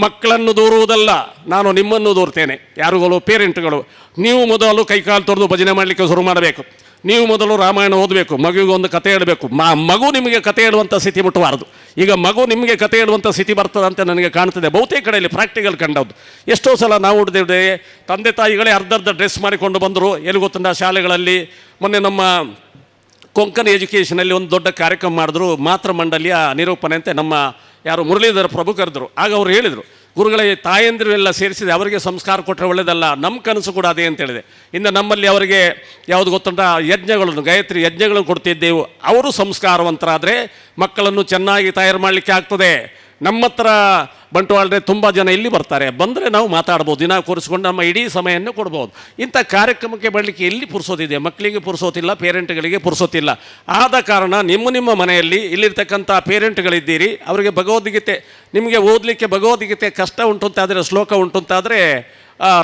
ಮಕ್ಕಳನ್ನು ದೂರುವುದಲ್ಲ, ನಾನು ನಿಮ್ಮನ್ನು ದೂರ್ತೇನೆ. ಯಾರುಗಳು ಪೇರೆಂಟ್ಗಳು, ನೀವು ಮೊದಲು ಕೈಕಾಲು ತೊರೆದು ಭಜನೆ ಮಾಡಲಿಕ್ಕೆ ಶುರು ಮಾಡಬೇಕು. ನೀವು ಮೊದಲು ರಾಮಾಯಣ ಓದಬೇಕು, ಮಗುವಿಗೆ ಒಂದು ಕತೆ ಹೇಳಬೇಕು. ಮಗು ನಿಮಗೆ ಕತೆ ಹೇಳುವಂಥ ಸ್ಥಿತಿ ಮುಟ್ಟಬಾರ್ದು. ಈಗ ಮಗು ನಿಮಗೆ ಕತೆ ಹೇಳುವಂಥ ಸ್ಥಿತಿ ಬರ್ತದಂತೆ ನನಗೆ ಕಾಣ್ತದೆ ಬಹುತೇಕ ಕಡೆಯಲ್ಲಿ ಪ್ರಾಕ್ಟಿಕಲ್ ಕಂಡದ್ದು. ಎಷ್ಟೋ ಸಲ ನಾವು ಹುಡ್ದಿದ್ದೆ, ತಂದೆ ತಾಯಿಗಳೇ ಅರ್ಧ ಡ್ರೆಸ್ ಮಾಡಿಕೊಂಡು ಬಂದರು. ಎಲ್ಲಿ ಗೊತ್ತಂಡ ಶಾಲೆಗಳಲ್ಲಿ ಮೊನ್ನೆ ನಮ್ಮ ಕೊಂಕಣಿ ಎಜುಕೇಷನಲ್ಲಿ ಒಂದು ದೊಡ್ಡ ಕಾರ್ಯಕ್ರಮ ಮಾಡಿದ್ರು, ಮಾತೃ ಮಂಡಲಿಯ ನಿರೂಪಣೆ ಅಂತ ನಮ್ಮ ಯಾರು ಮುರಳೀಧರ ಪ್ರಭು ಕರೆದರು. ಆಗ ಅವರು ಹೇಳಿದರು, ಗುರುಗಳೇ ತಾಯಂದಿರೆಲ್ಲ ಸೇರಿಸಿದೆ, ಅವರಿಗೆ ಸಂಸ್ಕಾರ ಕೊಟ್ಟರೆ ಒಳ್ಳೆಯದಲ್ಲ, ನಮ್ಮ ಕನಸು ಕೂಡ ಅದೇ ಅಂತ ಹೇಳಿದೆ. ಇನ್ನು ನಮ್ಮಲ್ಲಿ ಅವರಿಗೆ ಯಾವುದು ಗೊತ್ತುಂಟ, ಯಜ್ಞಗಳನ್ನು, ಗಾಯತ್ರಿ ಯಜ್ಞಗಳನ್ನು ಕೊಡ್ತಿದ್ದೆವು. ಅವರು ಸಂಸ್ಕಾರವಂತರಾದರೆ ಮಕ್ಕಳನ್ನು ಚೆನ್ನಾಗಿ ತಯಾರು ಮಾಡಲಿಕ್ಕೆ ಆಗ್ತದೆ. ನಮ್ಮ ಹತ್ರ ಬಂಟ್ವಾಳರೆ ತುಂಬ ಜನ ಇಲ್ಲಿ ಬರ್ತಾರೆ, ಬಂದರೆ ನಾವು ಮಾತಾಡ್ಬೋದು, ದಿನ ಕೂರಿಸ್ಕೊಂಡು ನಮ್ಮ ಇಡೀ ಸಮಯವನ್ನು ಕೊಡ್ಬೋದು. ಇಂಥ ಕಾರ್ಯಕ್ರಮಕ್ಕೆ ಬರಲಿಕ್ಕೆ ಎಲ್ಲಿ ಪುರ್ಸೋತಿದೆ? ಮಕ್ಕಳಿಗೆ ಪುರ್ಸೋತಿಲ್ಲ, ಪೇರೆಂಟ್ಗಳಿಗೆ ಪುರ್ಸೋತಿಲ್ಲ. ಆದ ಕಾರಣ ನಿಮ್ಮ ಮನೆಯಲ್ಲಿ ಇಲ್ಲಿರ್ತಕ್ಕಂಥ ಪೇರೆಂಟ್ಗಳಿದ್ದೀರಿ, ಅವರಿಗೆ ಭಗವದ್ಗೀತೆ, ನಿಮಗೆ ಓದಲಿಕ್ಕೆ ಭಗವದ್ಗೀತೆ ಕಷ್ಟ ಉಂಟು ಅಂತಾದರೆ, ಶ್ಲೋಕ ಉಂಟು ಅಂತಾದರೆ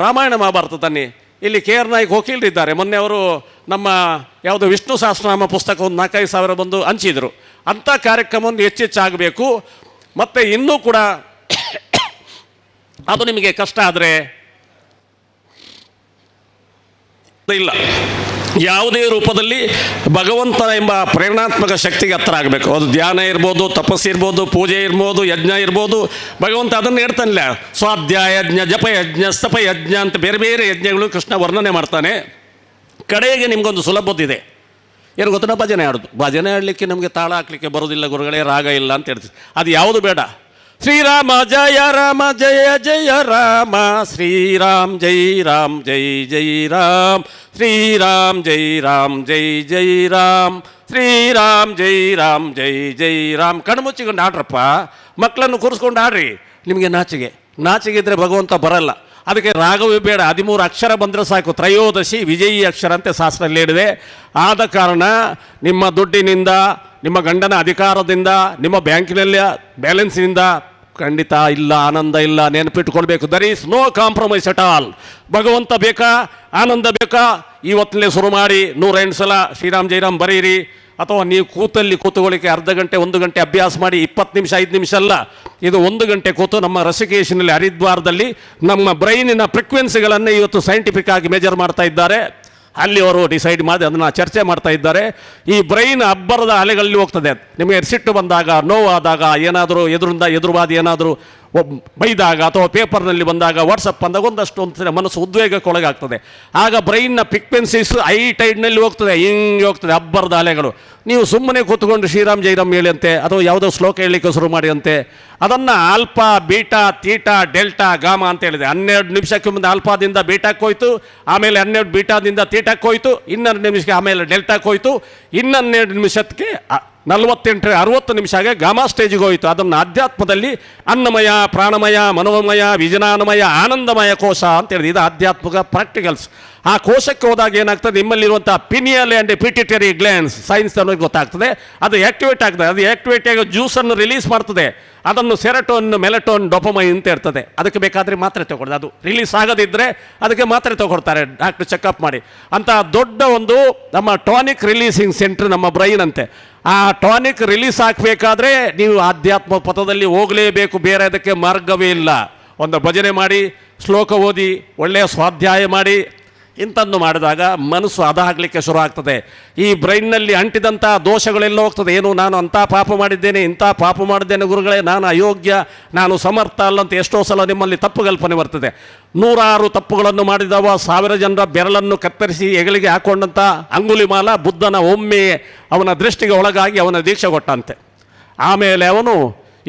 ರಾಮಾಯಣ ಮಹಾಭಾರತ ತನ್ನಿ. ಇಲ್ಲಿ KR ನಾಯ್ಕ ವಕೀಲರಿದ್ದಾರೆ, ಮೊನ್ನೆ ಅವರು ನಮ್ಮ ಯಾವುದೋ ವಿಷ್ಣು ಸಹಸ್ರನಾಮ ಪುಸ್ತಕ ಒಂದು 4,000-5,000 ಬಂದು ಹಂಚಿದರು. ಅಂಥ ಕಾರ್ಯಕ್ರಮವನ್ನು ಹೆಚ್ಚೆಚ್ಚಾಗಬೇಕು. ಮತ್ತು ಇನ್ನೂ ಕೂಡ ಅದು ನಿಮಗೆ ಕಷ್ಟ ಆದರೆ ಇಲ್ಲ, ಯಾವುದೇ ರೂಪದಲ್ಲಿ ಭಗವಂತ ಎಂಬ ಪ್ರೇರಣಾತ್ಮಕ ಶಕ್ತಿಗೆ ಹತ್ತಿರ ಆಗಬೇಕು. ಅದು ಧ್ಯಾನ ಇರ್ಬೋದು, ತಪಸ್ಸು ಇರ್ಬೋದು, ಪೂಜೆ ಇರ್ಬೋದು, ಯಜ್ಞ ಇರ್ಬೋದು. ಭಗವಂತ ಅದನ್ನು ಹೇಳ್ತಾನಿಲ್ಲ, ಸ್ವಾಧ್ಯಾಯ ಯಜ್ಞ, ಜಪ ಯಜ್ಞ, ಸ್ತಪ ಯಜ್ಞ ಅಂತ ಬೇರೆ ಬೇರೆ ಯಜ್ಞಗಳು ಕೃಷ್ಣ ವರ್ಣನೆ ಮಾಡ್ತಾನೆ. ಕಡೆಗೆ ನಿಮಗೊಂದು ಸುಲಭದಿದೆ, ಏನು ಗೊತ್ತಾ? ಭಜನೆ ಆಡೋದು. ಭಜನೆ ಆಡಲಿಕ್ಕೆ ನಮಗೆ ತಾಳ ಹಾಕಲಿಕ್ಕೆ ಬರೋದಿಲ್ಲ ಗುರುಗಳೇ, ರಾಗ ಇಲ್ಲ ಅಂತ ಹೇಳ್ತೀವಿ. ಅದು ಯಾವುದು ಬೇಡ. ಶ್ರೀರಾಮ ಜಯ ರಾಮ ಜಯ ಜಯ ರಾಮ, ಶ್ರೀರಾಮ್ ಜೈ ರಾಮ್ ಜೈ ಜೈ ರಾಮ್, ಶ್ರೀರಾಮ್ ಜೈ ರಾಮ್ ಜೈ ಜೈ ರಾಮ್, ಶ್ರೀರಾಮ್ ಜೈ ರಾಮ್ ಜೈ ಜೈ ರಾಮ್. ಕಣ್ಮುಚ್ಚಿಕೊಂಡು ಆಡ್ರಪ್ಪ, ಮಕ್ಕಳನ್ನು ಕೂರಿಸ್ಕೊಂಡು ಆಡ್ರಿ. ನಿಮಗೆ ನಾಚಿಗೆ ಇದ್ದರೆ ಭಗವಂತ ಬರಲ್ಲ. ಅದಕ್ಕೆ ರಾಗವೇ ಬೇಡ, 13 ಅಕ್ಷರ ಬಂದರೆ ಸಾಕು. ತ್ರಯೋದಶಿ ವಿಜಯಿ ಅಕ್ಷರ ಅಂತ ಶಾಸ್ತ್ರದಲ್ಲಿ ಹೇಳಿದೆ. ಆದ ಕಾರಣ ನಿಮ್ಮ ದುಡ್ಡಿನಿಂದ, ನಿಮ್ಮ ಗಂಡನ ಅಧಿಕಾರದಿಂದ, ನಿಮ್ಮ ಬ್ಯಾಂಕಿನಲ್ಲಿ ಬ್ಯಾಲೆನ್ಸಿನಿಂದ ಖಂಡಿತ ಇಲ್ಲ, ಆನಂದ ಇಲ್ಲ. ನೆನಪಿಟ್ಕೊಳ್ಬೇಕು, there is no compromise at all. ಭಗವಂತ ಬೇಕಾ, ಆನಂದ ಬೇಕಾ, ಇವತ್ತಲೇ ಶುರು ಮಾಡಿ 108 ಸಲ ಶ್ರೀರಾಮ್ ಜೈರಾಮ್ ಬರೀರಿ. ಅಥವಾ ನೀವು ಕೂತುಕೊಳ್ಳಿಕ್ಕೆ ಅರ್ಧ ಗಂಟೆ 1 ಗಂಟೆ ಅಭ್ಯಾಸ ಮಾಡಿ, 20 ನಿಮಿಷ 5 ನಿಮಿಷ ಅಲ್ಲ, ಇದು 1 ಗಂಟೆ ಕೂತು ನಮ್ಮ ಋಷಿಕೇಶಿನಲ್ಲಿ ಹರಿದ್ವಾರದಲ್ಲಿ ನಮ್ಮ ಬ್ರೈನಿನ ಫ್ರೀಕ್ವೆನ್ಸಿಗಳನ್ನು ಇವತ್ತು ಸೈಂಟಿಫಿಕ್ ಆಗಿ ಮೆಜರ್ ಮಾಡ್ತಾ ಇದ್ದಾರೆ. ಅಲ್ಲಿ ಅವರು ಡಿಸೈಡ್ ಮಾಡಿ ಅದನ್ನು ಚರ್ಚೆ ಮಾಡ್ತಾ ಇದ್ದಾರೆ. ಈ ಬ್ರೈನ್ ಅಬ್ಬರದ ಅಲೆಗಳಲ್ಲಿ ಹೋಗ್ತದೆ. ನಿಮಗೆ ಸಿಟ್ಟು ಬಂದಾಗ, ನೋವಾದಾಗ, ಏನಾದರೂ ಎದುರುವಾದಿ ಏನಾದರೂ ಬೈದಾಗ ಅಥವಾ ಪೇಪರ್ನಲ್ಲಿ ಬಂದಾಗ, ವಾಟ್ಸಪ್ ಬಂದಾಗ ಒಂದಷ್ಟು ಮನಸ್ಸು ಉದ್ವೇಗಕ್ಕೊಳಗಾಗ್ತದೆ. ಆಗ ಬ್ರೈನ್ನ ಫ್ರೀಕ್ವೆನ್ಸೀಸ್ ಹೈ ಟೈಡ್ನಲ್ಲಿ ಹೋಗ್ತದೆ, ಹಿಂಗೆ ಹೋಗ್ತದೆ ಅಬ್ಬರದ ಅಲೆಗಳು. ನೀವು ಸುಮ್ಮನೆ ಕೂತ್ಕೊಂಡು ಶ್ರೀರಾಮ್ ಜೈರಾಮ್ ಹೇಳಿ ಅಂತೆ ಅಥವಾ ಯಾವುದೋ ಶ್ಲೋಕ ಹೇಳಲಿಕ್ಕೆ ಶುರು ಮಾಡಿ ಅಂತೆ, ಅದನ್ನು alpha, beta, theta, delta, gamma ಅಂತ ಹೇಳಿದೆ. 12 ನಿಮಿಷಕ್ಕೆ ಮುಂದೆ ಆಲ್ಫಾದಿಂದ ಬೀಟಾಕ್ಕೆ ಹೋಯ್ತು, ಆಮೇಲೆ 12 ಬೀಟಾದಿಂದ ತೀಟಾಕ್ಕೆ ಹೋಯ್ತು, 12 ನಿಮಿಷಕ್ಕೆ ಆಮೇಲೆ ಡೆಲ್ಟಾಕ್ಕೆ ಹೋಯ್ತು, 12 ನಿಮಿಷಕ್ಕೆ 48-60 ನಿಮಿಷಗೆ ಗಾಮಾ ಸ್ಟೇಜಿಗೆ ಹೋಯಿತು. ಅದನ್ನು ಆಧ್ಯಾತ್ಮದಲ್ಲಿ ಅನ್ನಮಯ, ಪ್ರಾಣಮಯ, ಮನೋಮಯ, ವಿಜನಾನಮಯ, ಆನಂದಮಯ ಕೋಶ ಅಂತ ಹೇಳಿದೆ. ಇದು ಆಧ್ಯಾತ್ಮಿಕ ಪ್ರಾಕ್ಟಿಕಲ್ಸ್. ಆ ಕೋಶಕ್ಕೆ ಹೋದಾಗ ಏನಾಗ್ತದೆ, ನಿಮ್ಮಲ್ಲಿರುವಂಥ pineal and pituitary glands, science ಅನ್ನೋದು ಗೊತ್ತಾಗ್ತದೆ, ಅದು ಆ್ಯಕ್ಟಿವೇಟ್ ಆಗ್ತದೆ. ಅದು ಆ್ಯಕ್ಟಿವೇಟ್ ಆಗಿ ಜ್ಯೂಸನ್ನು ರಿಲೀಸ್ ಮಾಡ್ತದೆ. ಅದನ್ನು ಸೆರಟೋನ್, ಮೆಲಟೋನ್, ಡೊಪಮೈನ್ ಅಂತ ಇರ್ತದೆ. ಅದಕ್ಕೆ ಬೇಕಾದರೆ ಮಾತ್ರೆ ತಗೊಳ್ಳೋದು. ಅದು ರಿಲೀಸ್ ಆಗದಿದ್ದರೆ ಅದಕ್ಕೆ ಮಾತ್ರೆ ತಗೊಳ್ತಾರೆ ಡಾಕ್ಟ್ರು ಚೆಕಪ್ ಮಾಡಿ. ಅಂತ ದೊಡ್ಡ ಒಂದು ನಮ್ಮ ಟಾನಿಕ್ ರಿಲೀಸಿಂಗ್ ಸೆಂಟ್ರ್ ನಮ್ಮ ಬ್ರೈನ್ ಅಂತೆ. ಆ ಟಾನಿಕ್ ರಿಲೀಸ್ ಆಗಬೇಕಾದ್ರೆ ನೀವು ಆಧ್ಯಾತ್ಮ ಪಥದಲ್ಲಿ ಹೋಗಲೇಬೇಕು, ಬೇರೆ ಅದಕ್ಕೆ ಮಾರ್ಗವೇ ಇಲ್ಲ. ಒಂದು ಭಜನೆ ಮಾಡಿ, ಶ್ಲೋಕ ಓದಿ, ಒಳ್ಳೆಯ ಸ್ವಾಧ್ಯಾಯ ಮಾಡಿ, ಇಂಥದ್ದು ಮಾಡಿದಾಗ ಮನಸ್ಸು ಅದಾಗಲಿಕ್ಕೆ ಶುರು ಆಗ್ತದೆ. ಈ ಬ್ರೈನ್ನಲ್ಲಿ ಅಂಟಿದಂಥ ದೋಷಗಳೆಲ್ಲ ಹೋಗ್ತದೆ. ಏನು, ನಾನು ಅಂಥ ಪಾಪ ಮಾಡಿದ್ದೇನೆ, ಇಂಥ ಪಾಪ ಮಾಡಿದ್ದೇನೆ ಗುರುಗಳೇ, ನಾನು ಅಯೋಗ್ಯ, ನಾನು ಸಮರ್ಥ ಅಲ್ಲ ಅಂತ ಎಷ್ಟೋ ಸಲ ನಿಮ್ಮಲ್ಲಿ ತಪ್ಪು ಕಲ್ಪನೆ ಬರ್ತದೆ. 106 ತಪ್ಪುಗಳನ್ನು ಮಾಡಿದವ 1000 ಜನರ ಬೆರಳನ್ನು ಕತ್ತರಿಸಿ ಹೆಗಲಿಗೆ ಹಾಕೊಂಡಂಥ ಅಂಗುಲಿಮಾಲ ಬುದ್ಧನ ಒಮ್ಮೆ ಅವನ ದೃಷ್ಟಿಗೆ ಒಳಗಾಗಿ ಅವನ ದೀಕ್ಷೆ ಕೊಟ್ಟಂತೆ. ಆಮೇಲೆ ಅವನು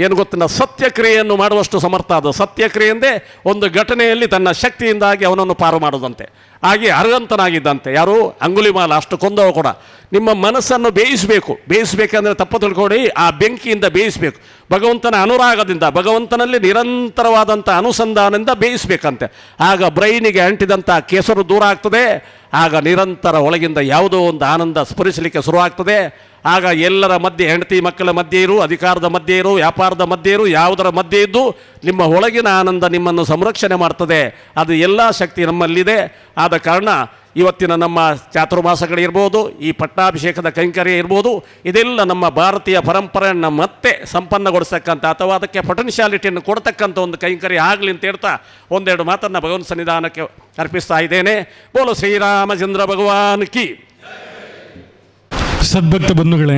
ಏನು ಗೊತ್ತಿಲ್ಲ, ಸತ್ಯಕ್ರಿಯೆಯನ್ನು ಮಾಡುವಷ್ಟು ಸಮರ್ಥ ಆದ. ಸತ್ಯಕ್ರಿಯೆಂದೇ ಒಂದು ಘಟನೆಯಲ್ಲಿ ತನ್ನ ಶಕ್ತಿಯಿಂದಾಗಿ ಅವನನ್ನು ಪಾರು ಮಾಡೋದಂತೆ. ಹಾಗೆ ಅರ್ಹಂತನಾಗಿದ್ದಂತೆ ಯಾರು, ಅಂಗುಲಿಮಾಲ. ಅಷ್ಟು ಕೊಂದವ ಕೂಡ. ನಿಮ್ಮ ಮನಸ್ಸನ್ನು ಬೇಯಿಸಬೇಕಂದ್ರೆ ತಪ್ಪು ತಿಳ್ಕೊಡಿ, ಆ ಬೆಂಕಿಯಿಂದ ಬೇಯಿಸಬೇಕು. ಭಗವಂತನ ಅನುರಾಗದಿಂದ, ಭಗವಂತನಲ್ಲಿ ನಿರಂತರವಾದಂಥ ಅನುಸಂಧಾನದಿಂದ ಬೇಯಿಸಬೇಕಂತೆ. ಆಗ ಬ್ರೈನಿಗೆ ಅಂಟಿದಂಥ ಕೆಸರು ದೂರ ಆಗ್ತದೆ. ಆಗ ನಿರಂತರ ಒಳಗಿಂದ ಯಾವುದೋ ಒಂದು ಆನಂದ ಸ್ಫುರಿಸಲಿಕ್ಕೆ ಶುರುವಾಗ್ತದೆ. ಆಗ ಎಲ್ಲರ ಮಧ್ಯೆ, ಹೆಂಡತಿ ಮಕ್ಕಳ ಮಧ್ಯೆ ಇರು, ಅಧಿಕಾರದ ಮಧ್ಯೆ ಇರು, ವ್ಯಾಪಾರದ ಮಧ್ಯೆ ಇರು, ಯಾವುದರ ಮಧ್ಯೆ ಇದ್ದು ನಿಮ್ಮ ಒಳಗಿನ ಆನಂದ ನಿಮ್ಮನ್ನು ಸಂರಕ್ಷಣೆ ಮಾಡ್ತದೆ. ಅದು ಎಲ್ಲ ಶಕ್ತಿ ನಮ್ಮಲ್ಲಿದೆ. ಆದ ಕಾರಣ ಇವತ್ತಿನ ನಮ್ಮ ಚಾತುರ್ಮಾಸಗಳಿರ್ಬೋದು, ಈ ಪಟ್ಟಾಭಿಷೇಕದ ಕೈಂಕರ್ಯ ಇರ್ಬೋದು, ಇದೆಲ್ಲ ನಮ್ಮ ಭಾರತೀಯ ಪರಂಪರೆಯನ್ನು ಮತ್ತೆ ಸಂಪನ್ನಗೊಳಿಸ್ತಕ್ಕಂಥ ಅಥವಾ ಅದಕ್ಕೆ ಪೊಟೆನ್ಷಿಯಾಲಿಟಿಯನ್ನು ಕೊಡ್ತಕ್ಕಂಥ ಒಂದು ಕೈಂಕರ್ಯ ಆಗಲಿ ಅಂತ ಹೇಳ್ತಾ ಒಂದೆರಡು ಮಾತನ್ನು ಭಗವಂತ ಸನ್ನಿಧಾನಕ್ಕೆ ಅರ್ಪಿಸ್ತಾ ಇದ್ದೇನೆ. ಬೋಲೋ ಶ್ರೀರಾಮಚಂದ್ರ ಭಗವಾನ್ ಕಿ. ಸದ್ಭಕ್ತ ಬಂಧುಗಳೇ,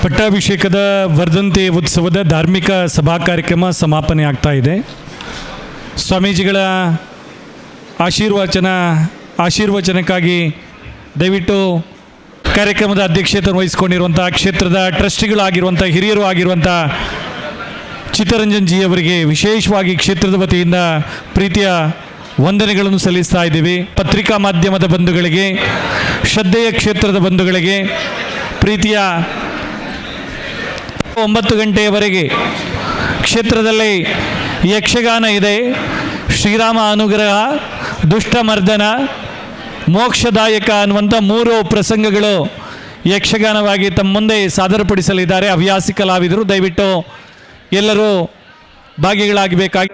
ಪಟ್ಟಾಭಿಷೇಕದ ವರ್ಧಂತಿ ಉತ್ಸವದ ಧಾರ್ಮಿಕ ಸಭಾ ಕಾರ್ಯಕ್ರಮ ಸಮಾಪನೆ ಆಗ್ತಾ ಇದೆ. ಸ್ವಾಮೀಜಿಗಳ ಆಶೀರ್ವಚನಕ್ಕಾಗಿ ದಯವಿಟ್ಟು ಕಾರ್ಯಕ್ರಮದ ಅಧ್ಯಕ್ಷತೆ ವಹಿಸಿಕೊಂಡಿರುವಂಥ ಕ್ಷೇತ್ರದ ಟ್ರಸ್ಟಿಗಳಾಗಿರುವಂಥ ಹಿರಿಯರು ಆಗಿರುವಂಥ ಚಿತ್ತರಂಜನ್ ಜಿ ಅವರಿಗೆ ವಿಶೇಷವಾಗಿ ಕ್ಷೇತ್ರದ ವತಿಯಿಂದ ಪ್ರೀತಿಯ ವಂದನೆಗಳನ್ನು ಸಲ್ಲಿಸ್ತಾ ಇದ್ದೀವಿ. ಪತ್ರಿಕಾ ಮಾಧ್ಯಮದ ಬಂಧುಗಳಿಗೆ, ಶ್ರದ್ಧೆಯ ಕ್ಷೇತ್ರದ ಬಂಧುಗಳಿಗೆ ಪ್ರೀತಿಯ 9 ಗಂಟೆಯವರೆಗೆ ಕ್ಷೇತ್ರದಲ್ಲಿ ಯಕ್ಷಗಾನ ಇದೆ. ಶ್ರೀರಾಮ ಅನುಗ್ರಹ, ದುಷ್ಟಮರ್ದನ, ಮೋಕ್ಷದಾಯಕ ಅನ್ನುವಂಥ 3 ಪ್ರಸಂಗಗಳು ಯಕ್ಷಗಾನವಾಗಿ ತಮ್ಮ ಮುಂದೆ ಸಾದರಪಡಿಸಲಿದ್ದಾರೆ ಹವ್ಯಾಸಿ ಕಲಾವಿದರು. ದಯವಿಟ್ಟು ಎಲ್ಲರೂ ಭಾಗಿಗಳಾಗಬೇಕಾಗಿ